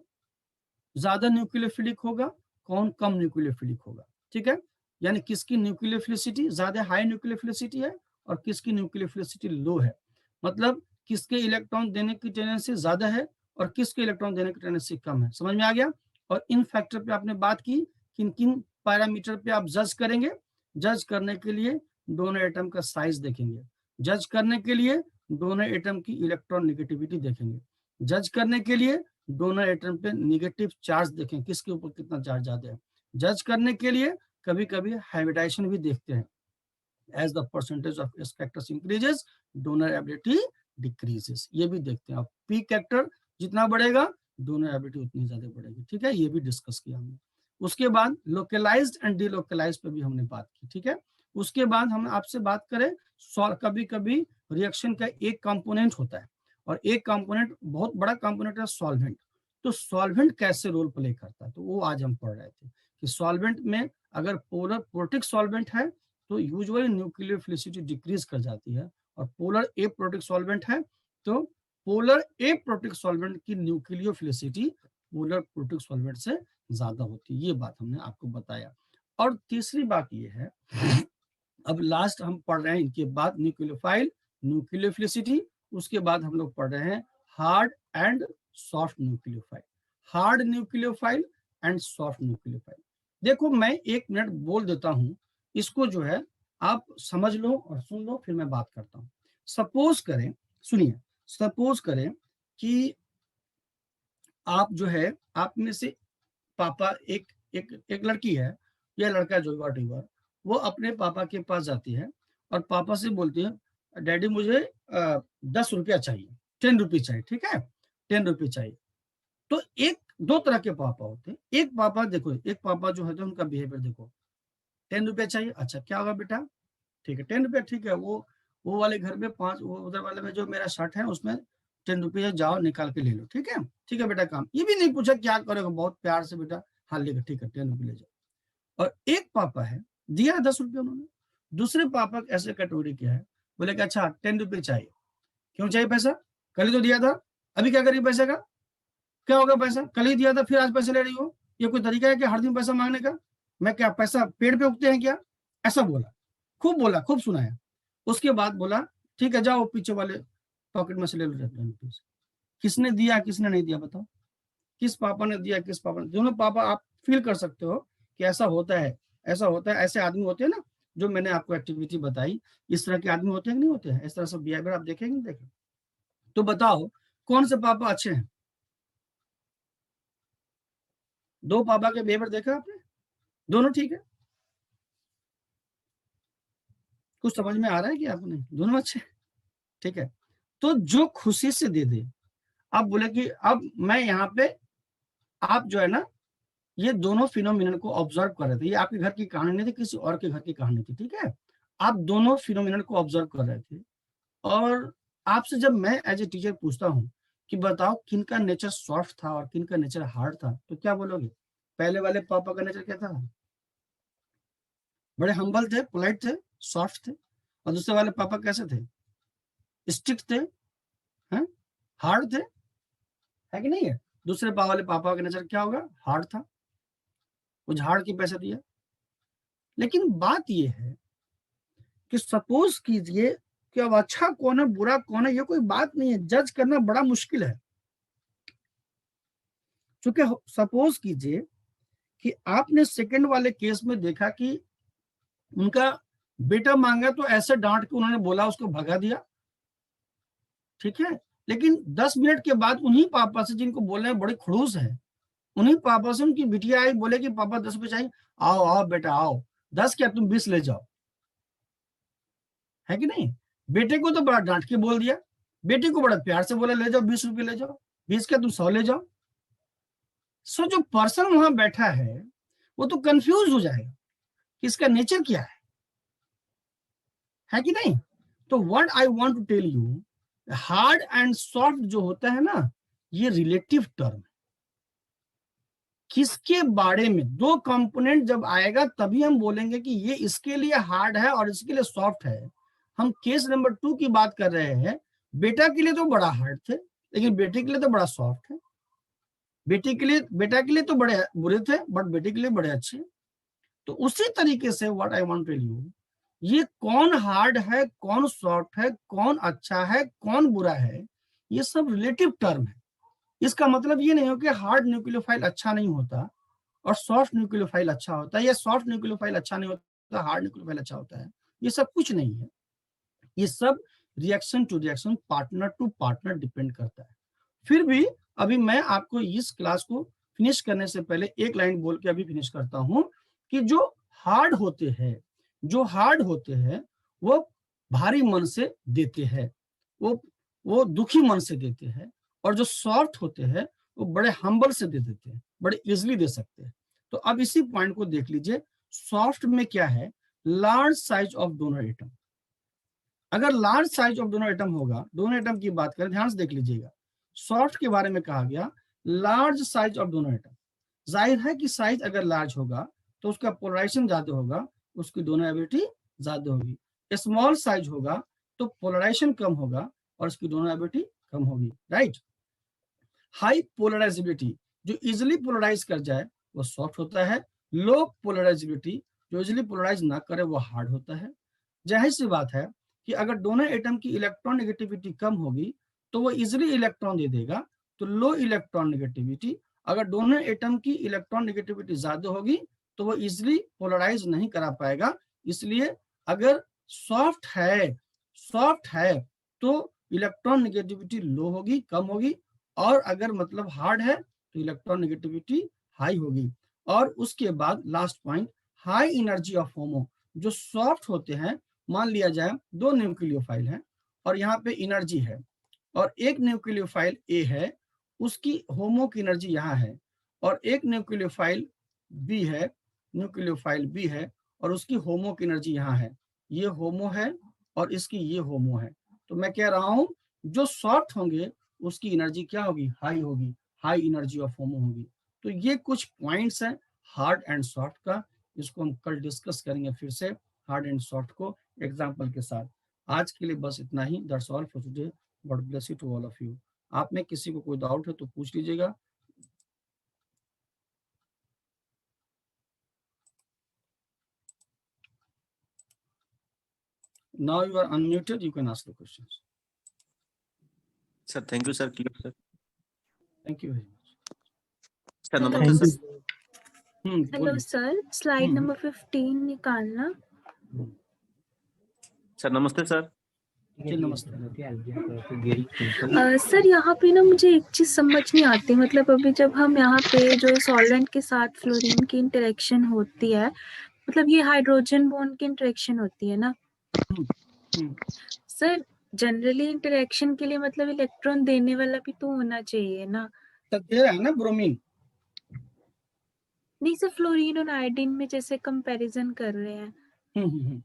ज्यादा न्यूक्लियोफिलिक होगा, कौन कम न्यूक्लियोफिलिक होगा, ठीक है, यानी किसकी न्यूक्लियोफिलिसिटी ज्यादा हाई न्यूक्लियोफिलिसिटी है और किसकी न्यूक्लियोफिलिसिटी लो है, मतलब किसके इलेक्ट्रॉन देने की टेंडेंसी ज्यादा है और किसके इलेक्ट्रॉन देने की टेंडेंसी कम है, समझ में आ गया। और इन फैक्टर पे आपने बात की, किन किन पैरामीटर पे आप जज करेंगे। जज करने के लिए दोनों एटम का साइज देखेंगे, जज करने के लिए दोनों एटम की इलेक्ट्रॉन नेगेटिविटी देखेंगे, जज करने के लिए दोनों एटम पे नेगेटिव चार्ज देखें, किसके ऊपर कितना चार्ज ज्यादा है। जज करने के लिए कभी कभी हाइब्रिडाइजेशन भी देखते हैं, एज द परसेंटेज ऑफ स्पेक्ट्रस इंक्रीजेस डोनर एबिलिटी डिक्रीजेस, ये भी देखते हैं। पी कैरेक्टर जितना बढ़ेगा डोनर एबिलिटी उतनी ज्यादा बढ़ेगी, ठीक है, ये भी डिस्कस किया हमने। उसके बाद लोकलाइज्ड एंड डिलोकलाइज्ड पे भी हमने बात की, ठीक है। उसके बाद हम आपसे बात करें, कभी कभी रिएक्शन का एक कंपोनेंट होता है और एक कंपोनेंट बहुत बड़ा कंपोनेंट है सॉल्वेंट, तो सॉल्वेंट कैसे रोल प्ले करता है, तो वो आज हम पढ़ रहे थे कि सॉल्वेंट में अगर पोलर प्रोटिक सॉल्वेंट है तो यूजुअली न्यूक्लियोफिलिसिटी डिक्रीज कर जाती है। और पोलर एप्रोटिक सॉल्वेंट है तो पोलर एप्रोटिक सॉल्वेंट की न्यूक्लियोफिलिसिटी पोलर प्रोटिक सॉल्वेंट से ज्यादा होती है। ये बात हमने आपको बताया। और तीसरी बात ये है, अब लास्ट हम पढ़ रहे हैं इनके बाद न्यूक्लियोफाइल, न्यूक्लियोफिलिसिटी, उसके बाद हम लोग पढ़ रहे हैं hard and soft nucleophile, hard nucleophile and soft nucleophile. देखो मैं 1 मिनट बोल देता हूं, इसको जो है आप समझ लो और सुन लो, फिर मैं बात करता हूं। सपोज करें, सुनिए, सपोज करें कि आप जो है, आप में से पापा एक एक एक लड़की है या लड़का जो वॉट एवर, वो अपने पापा के पास जाती है और पापा से बोलती है डैडी मुझे 10 रुपया चाहिए, 10 रुपीज चाहिए, ठीक है, 10 रुपीज चाहिए। तो एक दो तरह के पापा होते हैं। एक पापा देखो, एक पापा जो है तो उनका बिहेवियर देखो, 10 रुपया चाहिए, अच्छा क्या होगा बेटा, ठीक है 10 रुपया, ठीक है, वो वाले घर में 5, वो उधर वाले में जो मेरा शर्ट है उसमें 10 रुपया, जाओ निकाल के ले लो, ठीक है बेटा, काम ये भी नहीं पूछा क्या करोगे, बहुत प्यार से बेटा, हाँ लेगा, ठीक है 10 रुपये ले जाओ। और एक पापा है, दिया 10 रुपया उन्होंने। दूसरे पापा ऐसे कैटेगरी के है, बोले कि अच्छा 10 रुपये चाहिए, क्यों चाहिए पैसा, कल ही तो दिया था, अभी क्या करिए पैसे का, क्या होगा पैसा, कल ही दिया था फिर आज पैसे ले रही हो, ये कोई तरीका है कि हर दिन पैसा मांगने का, मैं क्या पैसा पेड़ पे उगते हैं क्या, ऐसा बोला, खूब सुनाया। उसके बाद बोला ठीक है जाओ पीछे वाले पॉकेट में से ले लो 10 रुपीज। किसने दिया किसने नहीं दिया बताओ, किस पापा ने दिया किस पापा ने, दोनों पापा आप फील कर सकते हो कि ऐसा होता है, ऐसा होता है, ऐसे आदमी होते हैं ना, जो मैंने आपको एक्टिविटी बताई, इस तरह के आदमी होते हैं कि नहीं होते हैं, इस तरह से बिहेवियर आप देखेंगे नहीं देखें, तो बताओ कौन से पापा अच्छे हैं, दो पापा के बिहेवियर देखा आपने, दोनों ठीक है, कुछ समझ में आ रहा है कि आपने, दोनों अच्छे, ठीक है। तो जो खुशी से दे दे, अब बोले कि अब मैं यहाँ पे, आप जो है ना, ये दोनों फिनोमिनन को ऑब्जर्व कर रहे थे, ये आपके घर की कहानी नहीं थी, किसी और के घर की कहानी थी, ठीक है, आप दोनों फिनोमिनन को ऑब्जर्व कर रहे थे। और आपसे जब मैं एज ए टीचर पूछता हूँ कि बताओ किनका नेचर सॉफ्ट था और किनका नेचर हार्ड था, तो क्या बोलोगे, पहले वाले पापा का नेचर क्या था, बड़े हम्बल थे, पोलाइट थे, सॉफ्ट थे, और दूसरे वाले पापा कैसे थे, स्ट्रिक्ट थे, हैं, हार्ड थे, है कि नहीं है। दूसरे वाले पापा का नेचर क्या होगा, हार्ड था, वो झाड़ के पैसे दिया। लेकिन बात ये है कि सपोज कीजिए कि अब अच्छा कौन है बुरा कौन है, ये कोई बात नहीं है, जज करना बड़ा मुश्किल है। क्योंकि सपोज कीजिए कि आपने सेकंड वाले केस में देखा कि उनका बेटा मांगा तो ऐसे डांट के उन्होंने बोला, उसको भगा दिया, ठीक है। लेकिन 10 मिनट के बाद उन्हीं पापा से जिनको बोलने में बड़े खड़ूस है, उन्हीं पापा से उनकी बिटिया आई, बोले कि पापा 10 रुपए चाहिए, आओ आओ बेटा आओ, 10 क्या तुम 20 ले जाओ, है कि नहीं। बेटे को तो बड़ा डांट के बोल दिया, बेटे को बड़ा प्यार से बोला ले जाओ 20 रुपये ले जाओ, 20 क्या तुम 100 ले जाओ। सो जो पर्सन वहां बैठा है वो तो कंफ्यूज हो जाएगा कि इसका नेचर क्या है कि नहीं। तो what I want to tell you, hard and soft जो होता है ना, ये रिलेटिव टर्म है। किसके बारे में, दो कंपोनेंट जब आएगा तभी हम बोलेंगे कि ये इसके लिए हार्ड है और इसके लिए सॉफ्ट है। हम केस नंबर 2 की बात कर रहे हैं, बेटा के लिए तो बड़ा हार्ड थे लेकिन बेटे के लिए तो बड़ा सॉफ्ट है, बेटा के लिए तो बड़े बुरे थे बट बेटे के लिए बड़े अच्छे। तो उसी तरीके से what I want to tell you, ये कौन हार्ड है कौन सॉफ्ट है, कौन अच्छा है कौन बुरा है, ये सब रिलेटिव टर्म है। इसका मतलब ये नहीं हो कि हार्ड न्यूक्लियोफाइल अच्छा नहीं होता और सॉफ्ट न्यूक्लियोफाइल अच्छा होता है, या सॉफ्ट न्यूक्लियोफाइल अच्छा नहीं होता हार्ड न्यूक्लियोफाइल अच्छा होता है, ये सब कुछ नहीं है। ये सब reaction to reaction, partner to partner depend करता है। फिर भी अभी मैं आपको इस क्लास को फिनिश करने से पहले एक लाइन बोल के अभी फिनिश करता हूं कि जो हार्ड होते हैं, जो हार्ड होते हैं वो भारी मन से देते हैं, वो दुखी मन से देते हैं, और जो सॉफ्ट होते हैं वो बड़े हम्बल से दे देते हैं, बड़े इजिली दे सकते हैं। तो अब इसी पॉइंट को देख लीजिए, सॉफ्ट में क्या है, large size of donor atom. अगर large size of donor atom होगा, डोनर एटम की बात करें ध्यान से देख लीजिएगा, सॉफ्ट के बारे में कहा गया large size of donor atom. जाहिर है कि साइज अगर लार्ज होगा तो उसका पोलराइजेशन ज्यादा होगा, उसकी डोनेबिलिटी ज्यादा होगी। स्मॉल साइज होगा तो पोलराइजेशन कम होगा और इसकी डोनेबिलिटी कम होगी, राइट। हाई पोलराइजेबिलिटी, जो इजिली पोलराइज कर जाए वो सॉफ्ट होता है। लो पोलराइजेबिलिटी, जो इजिली पोलराइज ना करे वो हार्ड होता है। जाहिर सी बात है कि अगर दोनों एटम की इलेक्ट्रॉन नेगेटिविटी कम होगी तो वो इजिली इलेक्ट्रॉन दे देगा, तो लो इलेक्ट्रॉन नेगेटिविटी। अगर दोनों एटम की इलेक्ट्रॉन नेगेटिविटी ज्यादा होगी तो वो इजिली पोलराइज नहीं करा पाएगा। इसलिए अगर सॉफ्ट है तो इलेक्ट्रॉन नेगेटिविटी लो होगी, कम होगी, और अगर मतलब हार्ड है तो इलेक्ट्रॉन नेगेटिविटी हाई होगी। और उसके बाद last point, high energy of HOMO. जो सॉफ्ट होते हैं, मान लिया जाए दो न्यूक्लियोफाइल हैं और यहाँ पे एनर्जी है, और एक न्यूक्लियोफाइल ए है, उसकी होमो की एनर्जी यहाँ है, और एक न्यूक्लियोफाइल बी है और उसकी होमो की एनर्जी यहाँ है। ये होमो है और इसकी ये होमो है। तो मैं कह रहा हूं जो सॉफ्ट होंगे उसकी एनर्जी क्या होगी, हाई होगी, हाई एनर्जी ऑफ होमो होगी। तो ये कुछ पॉइंट्स हैं हार्ड एंड सॉफ्ट का, इसको हम कल डिस्कस करेंगे फिर से हार्ड एंड सॉफ्ट को एग्जांपल के साथ। आज के लिए बस इतना ही। That's all for today. God bless you to all of you. आप में किसी को कोई डाउट है तो पूछ लीजिएगा। Now you are unmuted, you can ask the questions. Sir, thank you, sir. Clear, sir. Thank you very much. Sir, namaste, sir. Hello sir, slide number 15 निकालना। सर नमस्ते सर। जी नमस्ते। सर यहाँ पे ना मुझे एक चीज समझ नहीं आती, मतलब अभी जब हम यहाँ पे जो सॉल्वेंट के साथ फ्लोरीन की इंटरेक्शन होती है, मतलब ये हाइड्रोजन बॉन्ड की इंटरेक्शन होती है ना सर, जनरली इंटरेक्शन के लिए मतलब इलेक्ट्रॉन देने वाला भी तो होना चाहिए ना। तो दे रहा है ना ब्रोमीन। नहीं सर, फ्लोरीन और आयोडीन में जैसे कंपैरिजन कर रहे हैं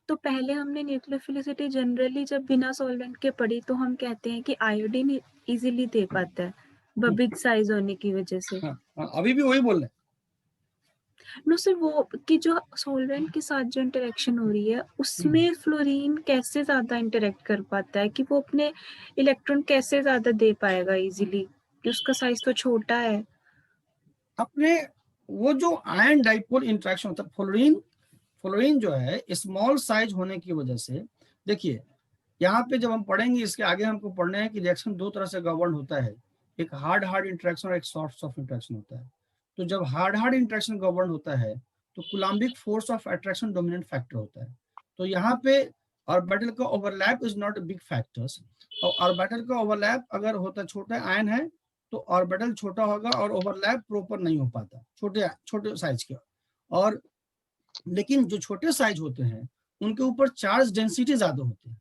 तो पहले हमने न्यूक्लियोफिलिसिटी जनरली जब बिना सॉल्वेंट के पढ़ी तो हम कहते हैं कि आयोडीन इजीली दे पाता है बिग साइज होने की वजह से। अभी भी वही बोल रहे हैं। नो सर, वो कि जो सॉल्वेंट के साथ जो इंटरेक्शन हो रही है उसमें फ्लोरीन कैसे ज्यादा इंटरेक्ट कर पाता है, कि वो अपने इलेक्ट्रॉन कैसे ज्यादा दे पाएगा इजीली, कि उसका साइज तो छोटा है। अपने वो जो आयन डाइपोल इंटरेक्शन होता है, फ्लोरीन जो है स्मॉल साइज होने की वजह से, देखिए यहाँ पे जब हम पढ़ेंगे इसके आगे हमको पढ़ना है कि रिएक्शन दो तरह से गवर्न होता है, एक हार्ड इंटरेक्शन और एक सॉफ्ट इंटरेक्शन होता है। तो जब हार्ड इंटरेक्शन गवर्न होता है तो Coulombic force of attraction dominant factor होता है। तो यहाँ पे ऑर्बिटल का overlap is not a big factors, और ऑर्बिटल का ओवरलैप अगर होता छोटा आयन है तो ऑर्बिटल छोटा होगा और ओवरलैप प्रॉपर नहीं हो पाता छोटे साइज के। और लेकिन जो छोटे साइज होते हैं उनके ऊपर चार्ज डेंसिटी ज्यादा होती है।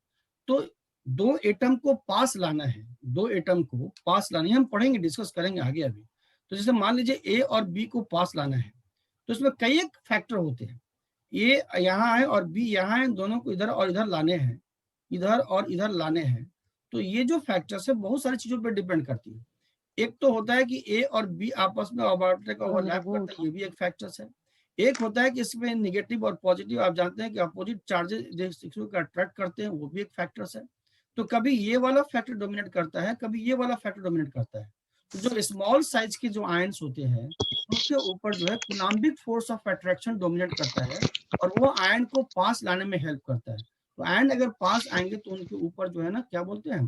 तो दो एटम को पास लाना है, हम पढ़ेंगे, डिस्कस करेंगे आगे अभी। तो जैसे मान लीजिए ए और बी को पास लाना है तो इसमें कई एक फैक्टर होते हैं। ए यहाँ है और बी यहाँ है, दोनों को इधर और इधर लाने हैं, इधर और इधर लाने हैं। तो ये जो फैक्टर्स है बहुत सारी चीजों पर डिपेंड करती है। एक तो होता है कि ए और बी आपस में ऑर्बिटल का ओवरलैप करता है, ये भी एक फैक्टर्स है। एक होता है कि इसमें नेगेटिव और पॉजिटिव, आप जानते हैं कि अपोजिट चार्जेस को अट्रैक्ट करते हैं, वो भी एक फैक्टर्स है। तो कभी ये वाला फैक्टर डोमिनेट करता है, कभी ये वाला फैक्टर डोमिनेट करता है। तो जो स्मॉल साइज के जो आयंस होते हैं उनके ऊपर जो है Coulombic force of attraction dominate करता है और वो आयन को पास लाने में हेल्प करता है। तो आयन अगर पास आएंगे तो उनके ऊपर जो है ना क्या बोलते हैं,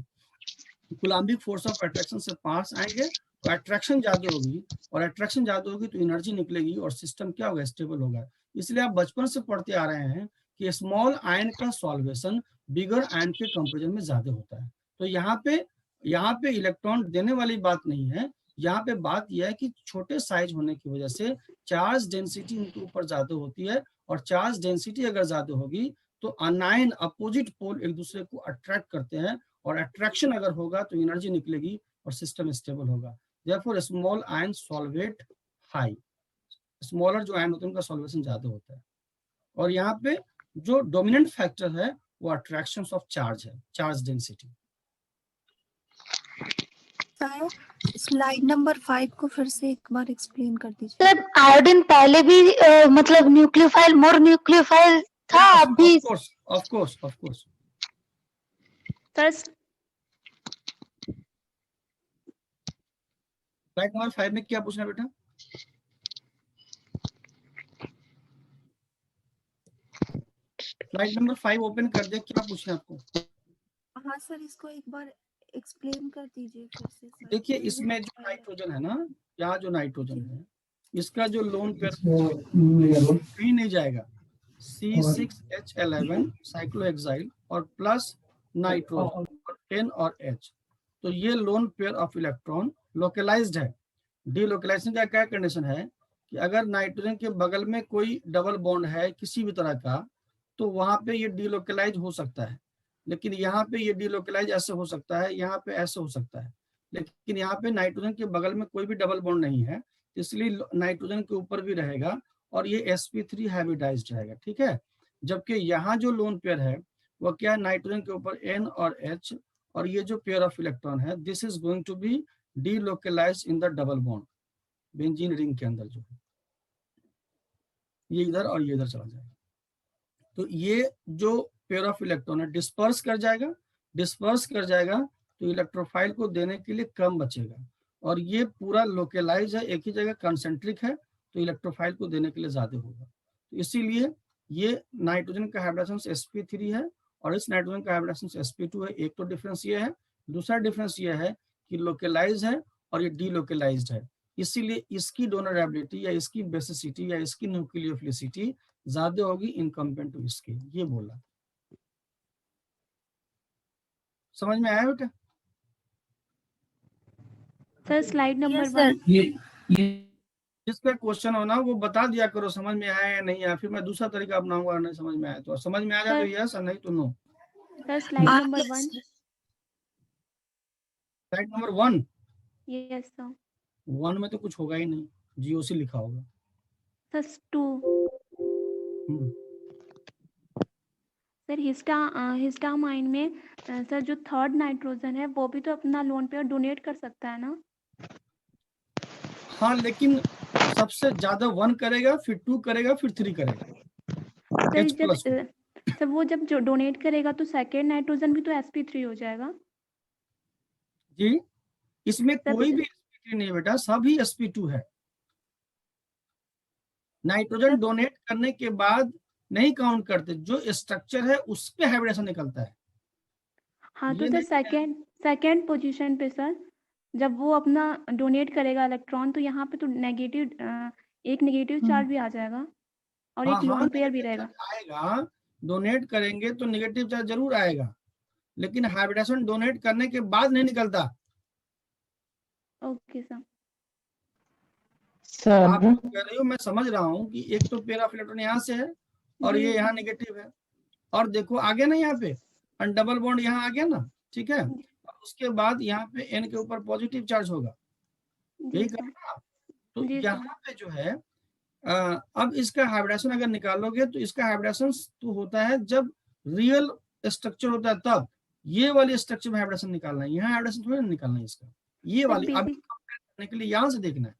कूलम्बिक फोर्स ऑफ अट्रैक्शन से पास आएंगे तो अट्रैक्शन ज्यादा होगी, और अट्रैक्शन ज्यादा होगी तो एनर्जी निकलेगी और सिस्टम क्या होगा, स्टेबल होगा। इसलिए आप बचपन से पढ़ते आ रहे हैं कि स्मॉल आयन का सॉल्वेशन बिगर आयन के कंपैरिजन में ज्यादा होता है। तो यहाँ पे इलेक्ट्रॉन देने वाली बात नहीं है, यहाँ पे बात यह है कि छोटे साइज होने की वजह से चार्ज डेंसिटी उनके ऊपर ज्यादा होती है, और चार्ज डेंसिटी अगर ज्यादा होगी तो अनायन अपोजिट पोल एक दूसरे को अट्रैक्ट करते हैं, और अट्रैक्शन अगर होगा तो एनर्जी निकलेगी और सिस्टम स्टेबल होगा। Therefore small ion solvate high, smaller जो आयन होते हैं उनका सॉल्वेशन ज्यादा होता है। और यहाँ पे जो डोमिनेंट फैक्टर है वो अट्रैक्शन ऑफ चार्ज है, चार्ज डेंसिटी। स्लाइड नंबर 5 को फिर से एक बार एक्सप्लेन कर दीजिए। सर आयोडीन पहले भी मतलब न्यूक्लियोफाइल मोर न्यूक्लियोफाइल था अभी। Of course. Sir slide number 5 में क्या पूछना बेटा? स्लाइड नंबर 5 ओपन कर दे, क्या पूछना है आपको? हाँ सर, इसको एक बार एक्सप्लेन कर दीजिए फिर से सर। देखिए इसमें जो नाइट्रोजन है ना, यहाँ जो नाइट्रोजन है, इसका जो लोन पेयर कहीं नहीं जाएगा, C6H11 साइक्लोहेक्साइल और प्लस नाइट्रोजन N और H, तो ये lone pair of electron localized है। डीलोकलाइजेशन का क्या कंडीशन है कि अगर नाइट्रोजन के बगल में कोई डबल बॉन्ड है किसी भी तरह का, तो वहां पे ये डीलोकलाइज हो सकता है, लेकिन यहाँ पे ये डीलोकलाइज ऐसे हो सकता है, यहाँ पे ऐसे हो सकता है, लेकिन यहाँ पे नाइट्रोजन के बगल में कोई भी डबल बॉन्ड नहीं है, इसलिए नाइट्रोजन के ऊपर भी रहेगा और ये sp3 हाइब्रिडाइज्ड रहेगा, ठीक है। जबकि यहाँ जो लोन पेयर है वो क्या है, नाइट्रोजन के ऊपर N और H, और ये जो पेयर ऑफ इलेक्ट्रॉन है this is going to be delocalized in the double bond benzene ring के अंदर, जो है ये इधर और ये इधर चला जाएगा। तो ये जो पेयर ऑफ इलेक्ट्रॉन है डिस्पर्स कर जाएगा, तो इलेक्ट्रोफाइल को देने के लिए कम बचेगा, और ये पूरा लोकलाइज है, एक ही जगह कंसेंट्रिक है, तो इलेक्ट्रोफाइल को देने के लिए ज्यादा होगा। तो इसीलिए ये नाइट्रोजन का हाइब्रिडाइजेशन sp3 है और इस नाइट्रोजन का हाइब्रिडाइजेशन sp2 है। एक तो डिफरेंस ये है, दूसरा डिफरेंस ये है कि लोकलाइज है और ये डीलोकलाइज्ड है, इसीलिए इसकी डोनरेबिलिटी या इसकी बेसिसिटी या इसकी न्यूक्लियोफिलिसिटी ज्यादा होगी इन कंपेयर टू इसके, ये बोला। समझ में आया बेटा? Sir slide number Yes, sir. 1। जिसका क्वेश्चन हो ना वो बता दिया करो समझ में आया या नहीं आया, फिर मैं दूसरा तरीका अपनाऊंगा और नहीं समझ में आया तो, समझ में आ जाए तो यस और नहीं तो no. Sir slide number 1। Slide number 1। Yes sir. 1 में तो कुछ होगा ही नहीं, GOC लिखा होगा। सर 2। सर हिस्टामाइन में सर जो थर्ड नाइट्रोजन है वो भी तो अपना लोन पेयर डोनेट कर सकता है ना? हाँ, लेकिन सबसे ज्यादा 1 करेगा, फिर 2 करेगा, फिर 3 करेगा। सर H प्लस सर वो जब जो डोनेट करेगा तो सेकेंड नाइट्रोजन भी तो sp3 हो जाएगा जी। इसमें सर। कोई भी sp3 नहीं बेटा, सभी sp2 है। नाइट्रोजन डोनेट करने के बाद नहीं काउंट करते, जो स्ट्रक्चर है उस पे हाइब्रिडेशन निकलता है। हाँ तो ये सर नहीं सेकेंड पोजीशन पे सर जब वो अपना डोनेट करेगा इलेक्ट्रॉन तो यहाँ पे तो एक नेगेटिव चार्ज भी आ जाएगा और एक लोन पेयर भी रहेगा। आएगा, डोनेट करेंगे तो नेगेटिव चार्ज जरूर आएगा, लेकिन हाइब्रिडेशन डोनेट करने के बाद नहीं निकलता। Okay sir. आप जो कह रही हो मैं समझ रहा हूँ कि एक तो पेयर ऑफ इलेक्ट्रॉन यहाँ से है और ये यहाँ नेगेटिव है, और देखो आगे ना यहाँ पे डबल बॉन्ड यहाँ आ गया ना, ठीक है, और उसके बाद यहाँ पे N के ऊपर पॉजिटिव चार्ज होगा, यही कर रहे हैं आप। तो यहाँ पे जो है अब इसका हाइब्रिडेशन अगर निकालोगे तो इसका हाइब्रिडेशन तो होता है जब रियल स्ट्रक्चर होता है, तब ये वाली स्ट्रक्चर में हाइब्रिडेशन निकालना है, यहाँ हाइब्रिडेशन थोड़ी ना निकालना है इसका, ये वाली अभी कंपेयर करने के लिए यहाँ से देखना है।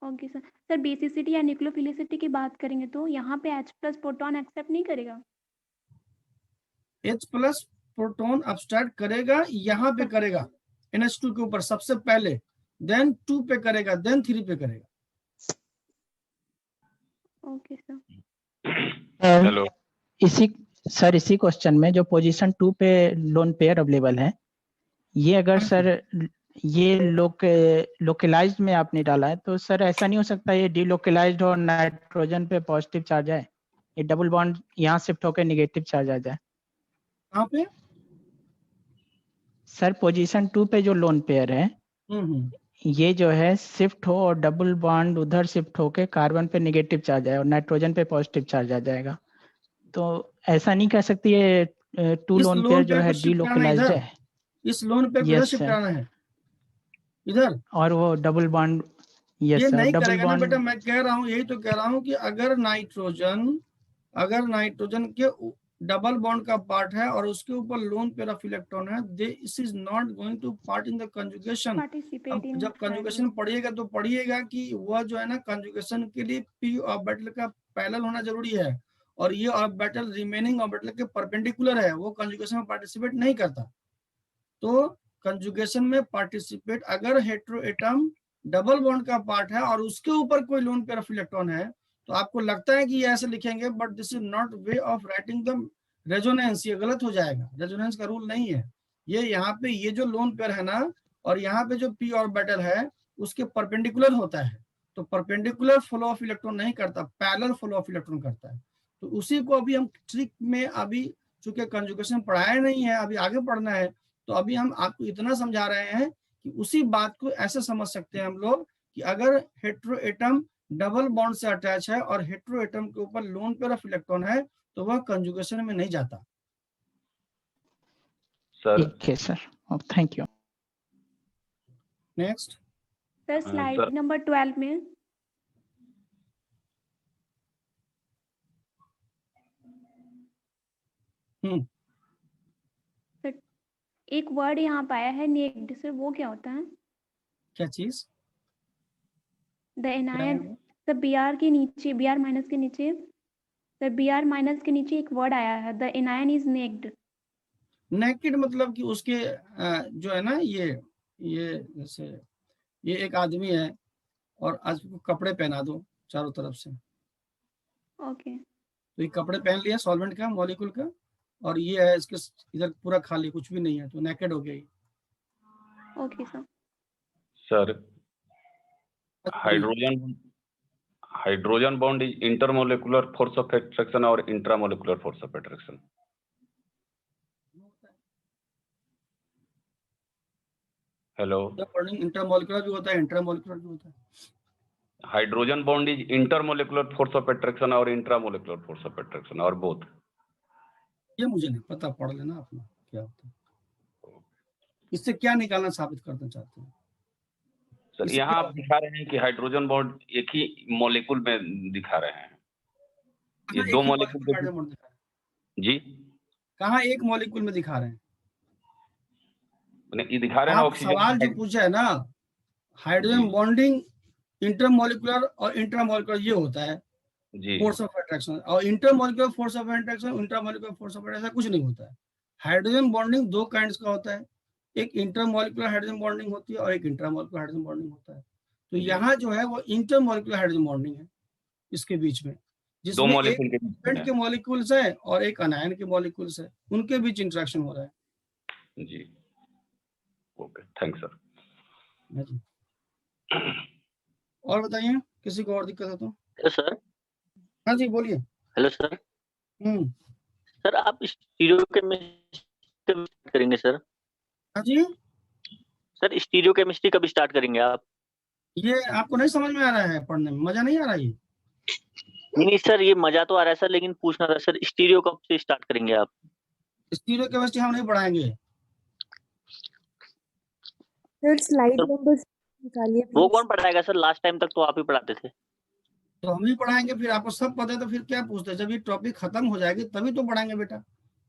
Okay sir. सर बेसिसिटी या न्यूक्लियोफिलिसिटी की बात करेंगे तो यहाँ पे H प्लस प्रोटॉन एक्सेप्ट नहीं करेगा? H प्लस प्रोटॉन अब्स्ट्रैक्ट करेगा, यहाँ पे करेगा NH2 के ऊपर सबसे पहले, देन 2 पे करेगा, देन 3 पे करेगा। Okay sir. हेलो इसी क्वेश्चन में जो पोजीशन 2 पे लोन पेयर अवेलेबल है, ये अगर सर ये लोकलाइज्ड में आपने डाला है तो सर ऐसा नहीं हो सकता ये डीलोकलाइज्ड और नाइट्रोजन पे पॉजिटिव चार्ज आए, ये डबल बॉन्ड यहाँ शिफ्ट होकर नेगेटिव चार्ज आ जाए? कहाँ पे सर? पोजीशन 2 पे जो लोन पेयर है ये जो है शिफ्ट हो और डबल बॉन्ड उधर शिफ्ट होके कार्बन पे नेगेटिव चार्ज आए और नाइट्रोजन पे पॉजिटिव चार्ज आ जाएगा, तो ऐसा नहीं कह सकती ये 2 लोन पेयर जो है डीलोकलाइज्ड है? इस लोन पेयर को शिफ्ट आना है इधर, और वो डबल बॉन्ड ये नहीं करेगा ना बेटा। मैं कह रहा हूँ, यही तो कह रहा हूँ कि अगर नाइट्रोजन के डबल बॉन्ड का पार्ट है और उसके ऊपर लोन पेयर ऑफ इलेक्ट्रॉन है, this is not going to part in the conjugation. जब कंजुगेशन पढ़िएगा तो पढ़िएगा कि वह जो है ना कंजुगेशन के लिए p ऑर्बिटल का पैरेलल होना जरूरी है, और ये ऑर्बिटल रिमेनिंग ऑर्बिटल के परपेंडिकुलर है, वो कंजुगेशन में पार्टिसिपेट नहीं करता। तो कंजुगेशन में पार्टिसिपेट अगर हेटेरो एटम डबल बॉन्ड का पार्ट है और उसके ऊपर कोई लोन पेयर ऑफ इलेक्ट्रॉन है, तो आपको लगता है कि ये ऐसे लिखेंगे, but this is not way of writing the resonance, ये गलत हो जाएगा। रेजोनेंस का रूल नहीं है ये। यहाँ पे ये जो लोन पेयर है ना, और यहाँ पे जो पी ऑर्बिटल है उसके परपेंडिकुलर होता है, तो परपेंडिकुलर फ्लो ऑफ इलेक्ट्रॉन नहीं करता, पैरेलल फ्लो ऑफ इलेक्ट्रॉन करता है। तो उसी को अभी हम ट्रिक में, अभी चूंकि कंजुगेशन पढ़ाया नहीं है, अभी आगे पढ़ना है, तो अभी हम आपको इतना समझा रहे हैं कि उसी बात को ऐसे समझ सकते हैं हम लोग कि अगर हेटेरो एटम डबल बॉन्ड से अटैच है और हेटेरो एटम के ऊपर लोन पेयर ऑफ इलेक्ट्रॉन है, तो वह कंजुगेशन में नहीं जाता। सर ठीक है sir, thank you. Next sir sir. Slide number 12 में सर एक वर्ड यहाँ पे आया है नेक्ड, सर वो क्या होता है? क्या चीज? द एनायन सर Br के नीचे, Br माइनस के नीचे, सर Br माइनस के नीचे एक वर्ड आया है, the anion is naked. Naked मतलब कि उसके जो है ना, ये जैसे ये एक आदमी है और आज उसको कपड़े पहना दो चारों तरफ से, ओके तो ये कपड़े पहन लिया सॉल्वेंट का, मॉलिक्यूल का, और ये है इसके इधर पूरा खाली, कुछ भी नहीं है, तो नेकेड हो गया ये। Okay sir. Sir hydrogen bond is intermolecular force of attraction और intramolecular force of attraction. Hello, bonding intermolecular भी होता है, इंट्रामोलिकुलर भी होता है। Hydrogen bond is intermolecular force of attraction और इंट्रामोलिकुलर फोर्स ऑफ अट्रैक्शन और बोथ। ये मुझे नहीं पता, पढ़ लेना अपना क्या होता है, इससे क्या निकालना साबित करना चाहते हैं। सर इससे यहाँ क्या आप दिखा रहे हैं कि हाइड्रोजन बॉन्ड एक ही मॉलिक्यूल में दिखा रहे हैं, ये कहाँ दो एक ही मॉलिक्यूल मॉलिक्यूल हाइड्रोजन बॉन्ड दिखा रहे हैं? जी कहाँ एक मॉलिक्यूल में दिखा रहे हैं? ये दिखा रहे हैं आप ऑक्सीजन। सवाल जो पूछा है ना, हाइड्रोजन जी। बॉन्डिंग इंटरमोलिकुलर और इंट्रामोलिकुलर ये होता है जी फोर्स ऑफ अट्रैक्शन, और intermolecular force of attraction, intramolecular force of attraction कुछ नहीं होता है। हाइड्रोजन बॉन्डिंग दो काइंड्स का होता है, एक इंटरमोलिकुलर हाइड्रोजन बॉन्डिंग होती है और एक इंट्रामोलिकुलर हाइड्रोजन बॉन्डिंग होता है। तो यहाँ जो है वो इंटरमोलिकुलर हाइड्रोजन बॉन्डिंग है इसके बीच में, दो जिसमें एक मॉलिक्यूल के बीच में एलिमेंट के मॉलिक्यूल्स है और एक अनायन के मॉलिक्यूल्स है, उनके बीच इंटरेक्शन हो रहा है। जी ओके, थैंक्स सर। हाँ जी, और बताइए किसी को और दिक्कत है तो? Hello sir. हाँ जी बोलिए। Hello sir. सर आप स्टीरियो केमिस्ट्री करेंगे सर? हाँ जी, सर स्टीरियो केमिस्ट्री कब स्टार्ट करेंगे आप? ये आपको नहीं समझ में आ रहा है, पढ़ने में मजा नहीं आ रहा है? नहीं सर, ये मजा तो आ रहा है सर, लेकिन पूछना था सर स्टीरियो कब से स्टार्ट करेंगे आप? स्टीरियो केमिस्ट्री हम नहीं पढ़ाएंगे सर स्लाइड नंबर निकालिए वो please। कौन पढ़ाएगा सर? लास्ट टाइम तक तो आप ही पढ़ाते थे। तो हम ही पढ़ाएंगे, फिर आपको सब पता है तो फिर क्या पूछते हैं? जब ये टॉपिक खत्म हो जाएगी तभी तो पढ़ाएंगे बेटा।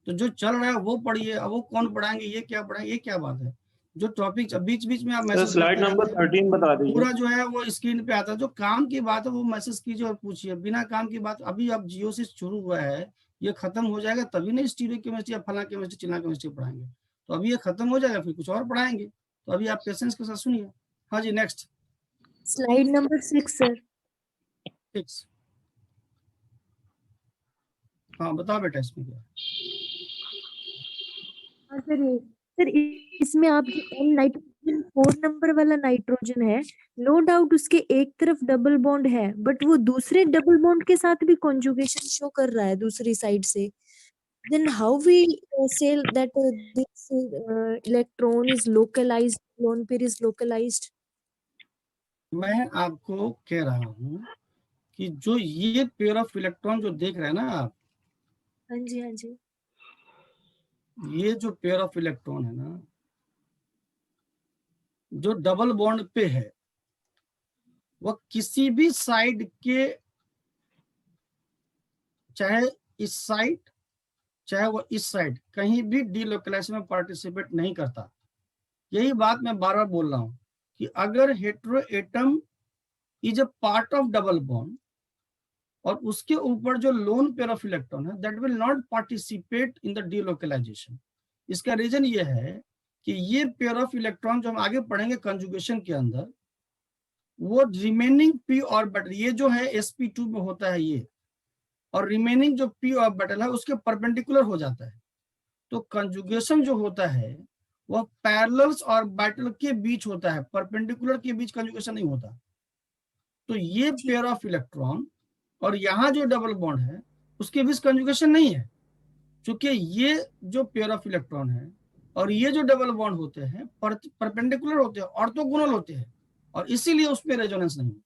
तो जो चल रहा है वो पढ़िए, अब वो कौन पढ़ाएंगे, ये क्या पढ़ाएंगे, ये क्या बात है? जो टॉपिक बीच बीच में आप मैसेज स्लाइड नंबर 13 बता दीजिए। पूरा जो है वो स्क्रीन पे आता है, जो काम की बात है वो मैसेज कीजिए और पूछिए, बिना काम की बात। अभी अब जियो से शुरू हुआ है, ये खत्म हो जाएगा तभी ना स्टीरियो केमिस्ट्री या फला केमिस्ट्री चिल्ला केमिस्ट्री पढ़ाएंगे। तो अभी ये खत्म हो जाएगा फिर कुछ और पढ़ाएंगे, तो अभी आप पेशेंस के साथ सुनिए। हाँ जी नेक्स्ट। Slide number 6 sir. 6 हाँ बताओ बेटा इसमें क्या? हाँ सर इसमें आप जो N नाइट्रोजन 4 नंबर वाला नाइट्रोजन है, नो डाउट उसके एक तरफ डबल बॉन्ड है, बट वो दूसरे डबल बॉन्ड के साथ भी कॉन्जुगेशन शो कर रहा है दूसरी साइड से। Then how we say that this electron is localized, lone pair is localized? मैं आपको कह रहा हूँ कि जो ये पेयर ऑफ इलेक्ट्रॉन जो देख रहे हैं ना आप, हाँ जी हाँ जी, ये जो पेयर ऑफ इलेक्ट्रॉन है ना, जो डबल बॉन्ड पे है, वह किसी भी साइड के, चाहे इस साइड चाहे वो इस साइड, कहीं भी डीलोकलाइजेशन में पार्टिसिपेट नहीं करता। यही बात मैं बार बार बोल रहा हूं कि अगर hetero atom is a part of double bond और उसके ऊपर जो लोन पेयर ऑफ इलेक्ट्रॉन है that will not participate in the delocalization. इसका रीजन ये है कि ये पेयर ऑफ इलेक्ट्रॉन जो हम आगे पढ़ेंगे कंजुगेशन के अंदर, वो रिमेनिंग p ऑर्बिटल, ये जो है sp2 में होता है ये, और रिमेनिंग जो p ऑर्बिटल है उसके परपेंडिकुलर हो जाता है। तो कंजुगेशन जो होता है वह पैरेलल्स ऑर्बिटल के बीच होता है, परपेंडिकुलर के बीच कंजुगेशन नहीं होता। तो ये पेयर ऑफ इलेक्ट्रॉन और यहाँ जो डबल बॉन्ड है उसके बीच कंजुगेशन नहीं है, क्योंकि ये जो पेयर ऑफ इलेक्ट्रॉन है और ये जो डबल बॉन्ड होते हैं परपेंडिकुलर होते हैं, ऑर्थोगोनल होते हैं, और इसीलिए उस पर रेजोनेंस नहीं होता।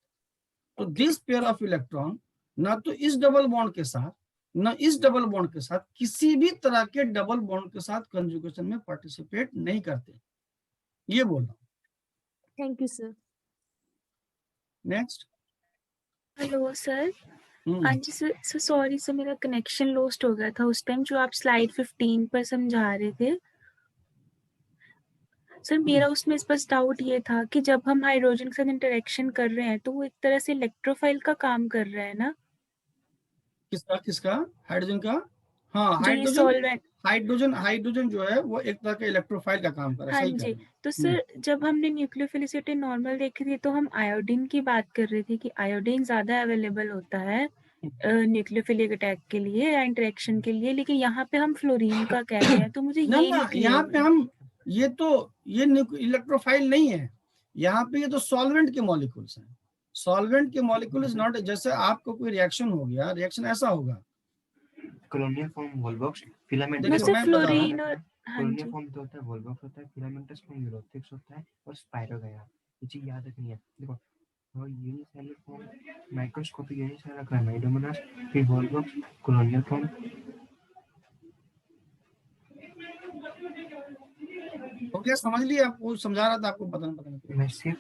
तो दिस पेयर ऑफ इलेक्ट्रॉन ना तो इस डबल बॉन्ड के साथ न इस डबल बॉन्ड के साथ किसी भी तरह के डबल बॉन्ड के साथ कंजुगेशन में पार्टिसिपेट नहीं करते, ये बोल रहा हूँ। Thank you sir. Next. Hello sir. हाँ जी सर, सॉरी सर, मेरा कनेक्शन लॉस्ट हो गया था उस टाइम जो आप स्लाइड 15 पर समझा रहे थे। सर मेरा उसमें बस डाउट ये था कि जब हम हाइड्रोजन के साथ इंटरेक्शन कर रहे हैं तो वो एक तरह से इलेक्ट्रोफाइल का काम कर रहा है ना? किसका हाइड्रोजन का? हाँ, जो ये सॉल्वेंट, हाइड्रोजन जो है वो एक तरह का इलेक्ट्रोफाइल का काम कर रहा है। हाँ सही कह जी। रहे हैं। तो सर जब हमने न्यूक्लियोफिलिसिटी नॉर्मल देखी थी तो हम आयोडीन की बात कर रहे थे कि आयोडीन ज्यादा अवेलेबल होता है न्यूक्लियोफिलिक अटैक के लिए या इंटरेक्शन के लिए, लेकिन यहाँ पे हम फ्लोरीन का कह रहे हैं, तो मुझे ना ये ना, नहीं यहाँ क्लियर पे हम ये इलेक्ट्रोफाइल नहीं है, यहाँ पे ये तो सॉल्वेंट के मॉलिक्यूल्स हैं। सॉल्वेंट के मॉलिक्यूल इज नॉट, जैसे आपको कोई रिएक्शन हो गया, रिएक्शन ऐसा होगा कॉलोनियल फॉर्म वॉलबॉक्स, फिलामेंटस देखिए, सर मैं बता रहा हूँ, फ्लोरीन और हाँ कॉलोनियल जी। फॉर्म तो होता है वॉलबॉक्स होता है, फिलामेंटस फॉर्म यूरोथिक्स होता है और स्पाइरोगाया। ये चीज याद रखनी है। देखो और unicellular form microscopic unicellular Chlamydomonas, फिर वॉलबॉक्स, कॉलोनियल फॉर्म। हो गया, समझ लिया? आपको समझा रहा था, आपको पता नहीं। मैं सिर्फ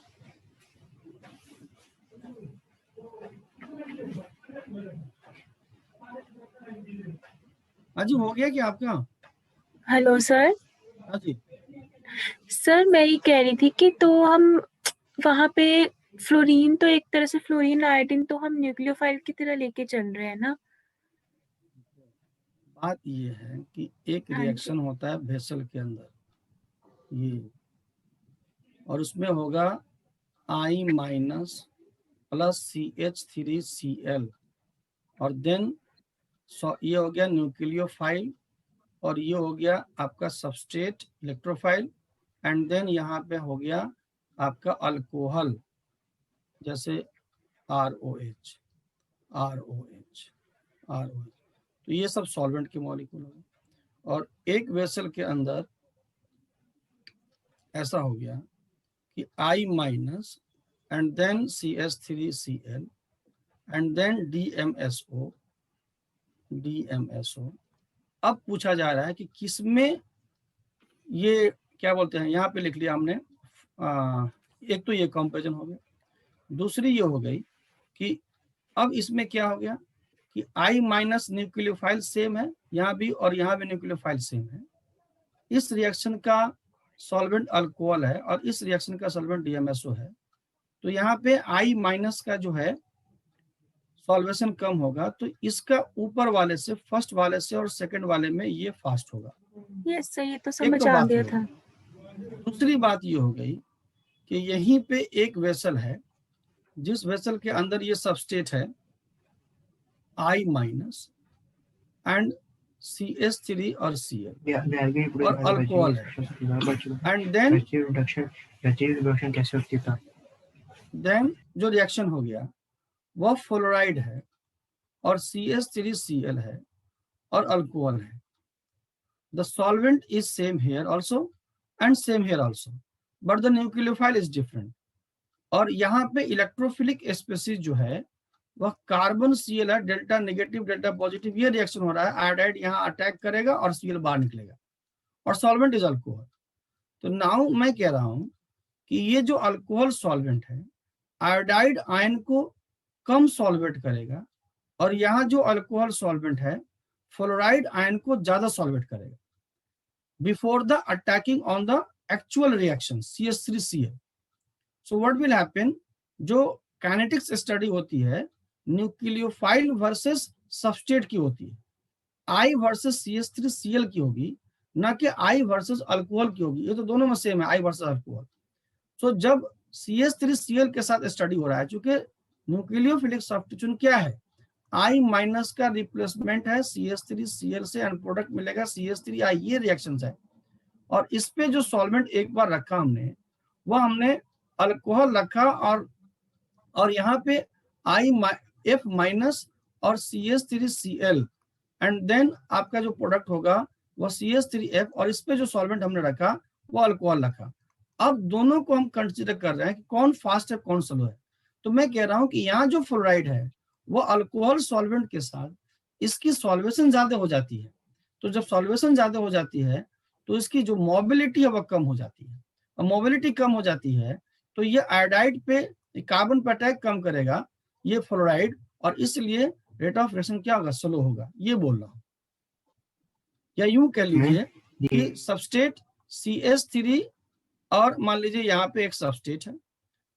हाँ जी, हो गया क्या आपका? Hello sir. हाँ जी। सर मैं ये कह रही थी कि तो हम वहाँ पे फ्लोरीन, तो एक तरह से फ्लोरीन आयोडीन तो हम न्यूक्लियोफाइल की तरह लेके चल रहे हैं ना? बात ये है कि एक हाँ रिएक्शन होता है वेसल के अंदर ये, और उसमें होगा I- प्लस CH3Cl, और देन ये हो गया न्यूक्लियोफाइल, और ये हो गया आपका सबस्ट्रेट इलेक्ट्रोफाइल, एंड देन यहाँ पे हो गया आपका अल्कोहल, जैसे ROH। तो ये सब सॉल्वेंट के मॉलिक्यूल हैं। और एक वेसल के अंदर ऐसा हो गया कि I- and then CH3Cl and then DMSO। अब पूछा जा रहा है कि किसमें ये क्या बोलते हैं, यहाँ पे लिख लिया हमने। एक तो ये कंपैरिजन हो गया, दूसरी ये हो गई कि अब इसमें क्या हो गया कि I- न्यूक्लियोफाइल सेम है यहाँ भी, और यहाँ भी न्यूक्लियोफाइल सेम है। इस रिएक्शन का सॉल्वेंट अल्कोहल है और इस रिएक्शन का सॉल्वेंट DMSO है। तो यहाँ पे I- का जो है सॉल्वेशन कम होगा, तो इसका ऊपर वाले से, फर्स्ट वाले से और सेकंड वाले में ये फास्ट होगा। यस सर, ये तो एक समझ तो आ बात गया हो था। गई। दूसरी बात ये हो गई कि यहीं पे एक वेसल है, जिस वेसल के अंदर ये सबस्टेट है I- एंड CH3 और Cl और अल्कोहल है, एंड देन कैसे होती है? देन जो रिएक्शन हो गया वह फ्लोराइड है और CH3Cl है और अल्कोहल है। The solvent is same here also and same here also, but the nucleophile is different. और यहाँ पे इलेक्ट्रोफिलिक स्पीसीज जो है वह कार्बन Cl है, डेल्टा नेगेटिव डेल्टा पॉजिटिव, ये रिएक्शन हो रहा है। आयोडाइड यहाँ अटैक करेगा और Cl बाहर निकलेगा, और सॉल्वेंट इज अल्कोहल। तो नाउ मैं कह रहा हूं कि ये जो अल्कोहल सॉल्वेंट है, आयोडाइड आयन को कम सॉल्वेट करेगा, और यहाँ जो अल्कोहल सॉल्वेंट है फ्लोराइड आयन को ज्यादा सॉल्वेट करेगा before the attacking on the actual reaction CH3Cl। So what will happen, जो काइनेटिक्स स्टडी होती है न्यूक्लियोफाइल वर्सेस सबस्ट्रेट की होती है, I वर्सेस CH3Cl की होगी, ना कि I वर्सेस अल्कोहल की होगी। ये तो दोनों में सेम है, I वर्सेस अल्कोहल। सो जब CH3Cl के साथ स्टडी हो रहा है, चूंकि न्यूक्लियोफिलिक सब्स्टिट्यूशन क्या है, I माइनस का रिप्लेसमेंट है CH3Cl से, एंड प्रोडक्ट मिलेगा CH3I, ये रिएक्शन है। और इस पे जो सॉल्वेंट एक बार रखा हमने, वह हमने अल्कोहल रखा, और यहाँ पे F माइनस और CH3Cl, एंड देन आपका जो प्रोडक्ट होगा वह CH3F, और इस पे जो सॉल्वेंट हमने रखा वो अल्कोहल रखा। अब दोनों को हम कंसीडर कर रहे हैं कि कौन फास्ट है कौन स्लो है। तो मैं कह रहा हूं कि यहाँ जो फ्लोराइड है वो अल्कोहल सॉल्वेंट के साथ इसकी सॉल्वेशन ज्यादा हो जाती है। तो जब सॉल्वेशन ज्यादा हो जाती है तो इसकी जो मोबिलिटी है वह कम हो जाती है, और मोबिलिटी कम हो जाती है तो ये आयोडाइड पे कार्बन पर अटैक कम करेगा ये फ्लोराइड, और इसलिए रेट ऑफ रिएक्शन क्या होगा, स्लो होगा, ये बोल रहा हूं। या यूं कह लीजिए कि सबस्ट्रेट CH3, और मान लीजिए यहाँ पे एक सबस्ट्रेट है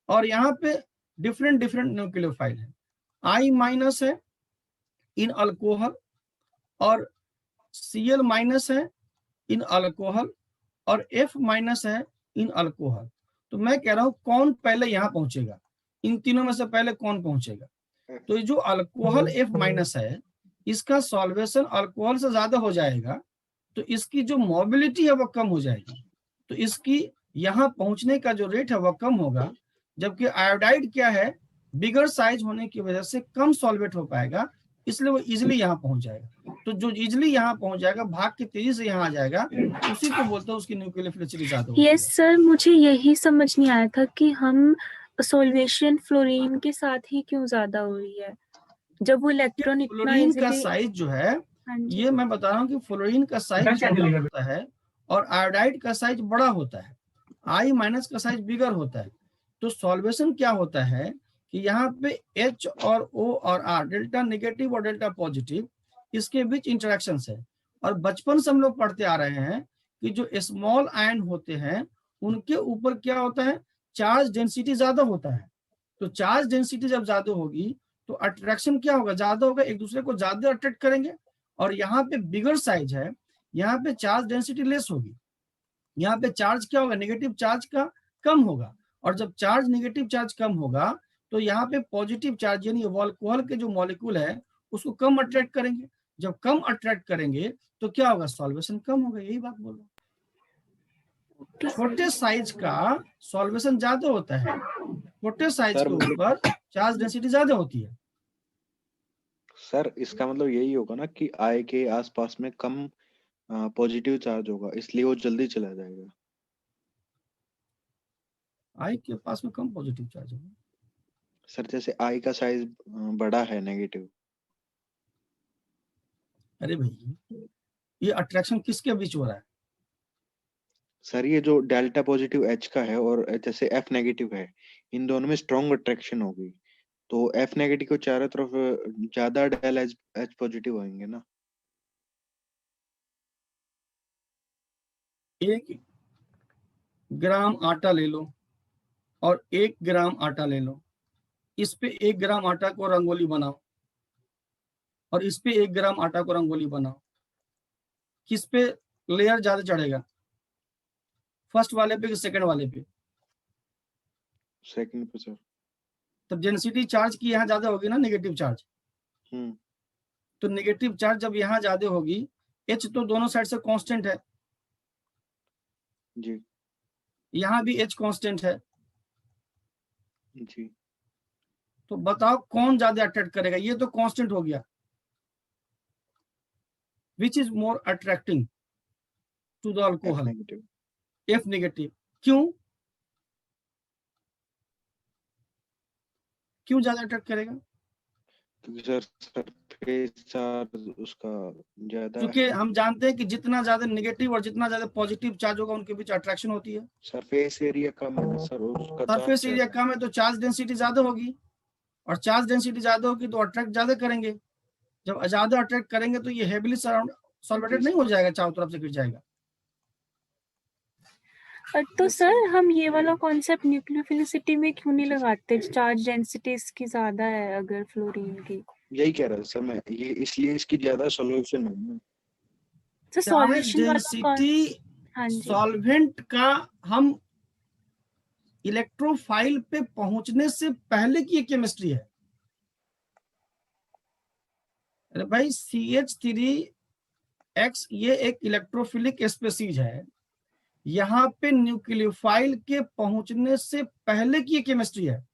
और यहाँ पे डिफरेंट डिफरेंट न्यूक्लियोफाइल है, I माइनस है इन अल्कोहल और Cl माइनस है इन अल्कोहल और F माइनस है इन अल्कोहल। तो मैं कह रहा हूं कौन पहले यहाँ पहुंचेगा, इन तीनों में से पहले कौन पहुंचेगा। तो ये जो अल्कोहल F माइनस है इसका सॉल्वेशन अल्कोहल से ज्यादा हो जाएगा, तो इसकी जो मोबिलिटी है वह कम हो जाएगी, तो इसकी यहाँ पहुंचने का जो रेट है वह कम होगा। जबकि आयोडाइड क्या है, बिगर साइज होने की वजह से कम सॉल्वेट हो पाएगा, इसलिए वो इजिली यहाँ पहुंच जाएगा। तो जो इजिली यहाँ पहुंच जाएगा, भाग के तेजी से यहाँ आ जाएगा, उसी को बोलते हैं उसकी न्यूक्लियोफिलिसिटी ज्यादा होगी। यस सर, मुझे यही समझ नहीं आया था कि हम सॉल्वेशन फ्लोरीन के साथ ही क्यों ज्यादा हो रही है, जब वो इलेक्ट्रॉन इतना फ्लोरीन का इजीली। साइज जो है, हाँ जी। ये मैं बता रहा हूँ कि फ्लोरीन का साइज छोटा होता है और आयोडाइड का साइज बड़ा होता है, I माइनस का साइज बिगर होता है। तो सॉल्वेशन क्या होता है कि यहाँ पे H और O और R, डेल्टा नेगेटिव और डेल्टा पॉजिटिव, इसके बीच इंटरेक्शन है। और बचपन से हम लोग पढ़ते आ रहे हैं कि जो स्मॉल आयन होते हैं उनके ऊपर क्या होता है, चार्ज डेंसिटी ज्यादा होता है। तो चार्ज डेंसिटी जब ज्यादा होगी तो अट्रैक्शन क्या होगा, ज्यादा होगा, एक दूसरे को ज्यादा अट्रैक्ट करेंगे। और यहाँ पे बिगर साइज है, यहाँ पे चार्ज डेंसिटी लेस होगी, यहाँ पे चार्ज क्या होगा, नेगेटिव चार्ज का कम होगा। और जब चार्ज नेगेटिव चार्ज कम होगा तो यहाँ पे पॉजिटिव चार्ज यानी अल्कोहल के जो मॉलिक्यूल है उसको कम अट्रैक्ट करेंगे। जब कम अट्रैक्ट करेंगे तो क्या होगा, सॉल्वेशन कम होगा, यही बात बोल रहा हूँ। छोटे साइज का सॉल्वेशन ज्यादा होता है, छोटे साइज के ऊपर चार्ज डेंसिटी ज्यादा होती है। सर इसका मतलब यही होगा ना कि I के आसपास में कम पॉजिटिव चार्ज होगा, इसलिए वो जल्दी चला जाएगा। I के पास में कम पॉजिटिव चार्ज होगा सर, जैसे I का साइज बड़ा है नेगेटिव। अरे भाई ये अट्रैक्शन किसके बीच हो रहा है? सर ये जो डेल्टा पॉजिटिव H का है और जैसे F नेगेटिव है, इन दोनों में स्ट्रॉन्ग अट्रैक्शन होगी, तो F नेगेटिव को चारों तरफ ज्यादा डेल H पॉजिटिव होंगे ना। 1 ग्राम आटा ले लो और 1 ग्राम आटा ले लो, इस पे 1 ग्राम आटा को रंगोली बनाओ और इस पे 1 ग्राम आटा को रंगोली बनाओ, किस पे लेयर ज्यादा चढ़ेगा, फर्स्ट वाले पे कि सेकंड वाले पे? सेकंड पे सर। तब डेंसिटी चार्ज की यहाँ ज्यादा होगी ना, नेगेटिव चार्ज। तो नेगेटिव चार्ज जब यहाँ ज्यादा होगी, H तो दोनों साइड से कांस्टेंट है जी, यहाँ भी H कांस्टेंट है जी। तो बताओ कौन ज्यादा अट्रैक्ट करेगा, ये तो कांस्टेंट हो गया। Which is more attracting to the alcohol? F negative. क्यों ज्यादा अट्रैक्ट करेगा? क्योंकि सर सरफेस चार्ज उसका ज्यादा है। क्योंकि हम जानते हैं कि जितना ज्यादा नेगेटिव और जितना ज्यादा पॉजिटिव चार्ज होगा उनके बीच अट्रैक्शन होती है। सरफेस एरिया कम है सर, उसका सरफेस एरिया कम है तो चार्ज डेंसिटी ज्यादा होगी, और चार्ज डेंसिटी ज्यादा होगी तो अट्रैक्ट ज्यादा करेंगे। जब ज्यादा अट्रैक्ट करेंगे तो ये हेवीली सॉल्वेटेड नहीं हो जाएगा, चारों तरफ से गिर जाएगा। तो सर हम ये वाला कॉन्सेप्ट न्यूक्लियोफिलिसिटी में क्यों नहीं लगाते? चार्ज डेंसिटी इसकी ज्यादा है अगर फ्लोरीन की। यही कह रहा था सर मैं, ये इसलिए इसकी ज्यादा सॉल्यूशन है। तो चार्ज सॉल्यूशन वाला डेंसिटी हाँ जी सॉल्वेंट का हम इलेक्ट्रोफाइल पे पहुंचने से पहले की केमिस्ट्री है। अरे भाई CH3X ये एक इलेक्ट्रोफिलिक स्पेसीज है, यहाँ पे न्यूक्लियोफाइल के पहुंचने से पहले की केमिस्ट्री है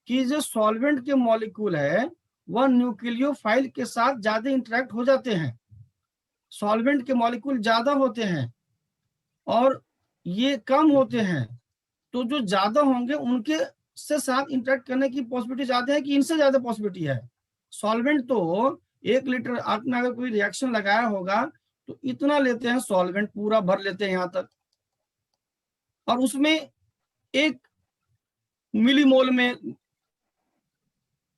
कि जो सॉल्वेंट के मॉलिक्यूल है वह न्यूक्लियोफाइल के साथ ज्यादा इंटरेक्ट हो जाते हैं। सॉल्वेंट के मॉलिक्यूल ज्यादा होते हैं और ये कम होते हैं, तो जो ज्यादा होंगे उनके से साथ इंटरेक्ट करने की पॉसिबिलिटी ज्यादा है कि इनसे ज्यादा पॉसिबिलिटी है। सॉल्वेंट तो 1 लीटर आपने अगर कोई रिएक्शन लगाया होगा तो इतना लेते हैं, सॉल्वेंट पूरा भर लेते हैं यहाँ तक, और उसमें 1 मिलीमोल में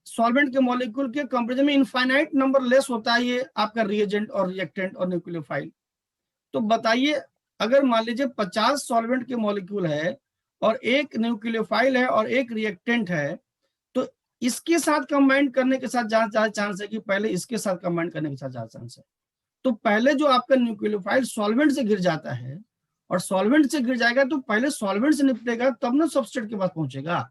सॉल्वेंट के मॉलिक्यूल के कंपैरिजन में इनफाइनाइट नंबर लेस होता है ये आपका रिएजेंट और रिएक्टेंट और न्यूक्लियोफाइल। तो बताइए अगर मान लीजिए 50 सॉल्वेंट के मॉलिक्यूल है और 1 न्यूक्लियोफाइल है और 1 रिएक्टेंट है, तो इसके साथ कंबाइन करने के साथ ज्यादा चांस है कि पहले इसके साथ कंबाइन करने के साथ ज्यादा चांस है। तो पहले जो आपका न्यूक्लियोफाइल सॉल्वेंट से गिर जाता है और सॉल्वेंट से गिर जाएगा तो पहले सॉल्वेंट से निपटेगा तब ना सबस्ट्रेट के पास पहुंचेगा।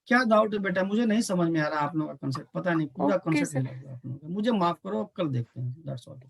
क्या डाउट है बेटा? मुझे नहीं समझ में आ रहा आप लोगों का कंसेप्ट, पता नहीं पूरा ओके कंसेप्ट सर। हिला हुआ आप लोगों का। मुझे माफ करो, अब कल देखते हैं। That's all.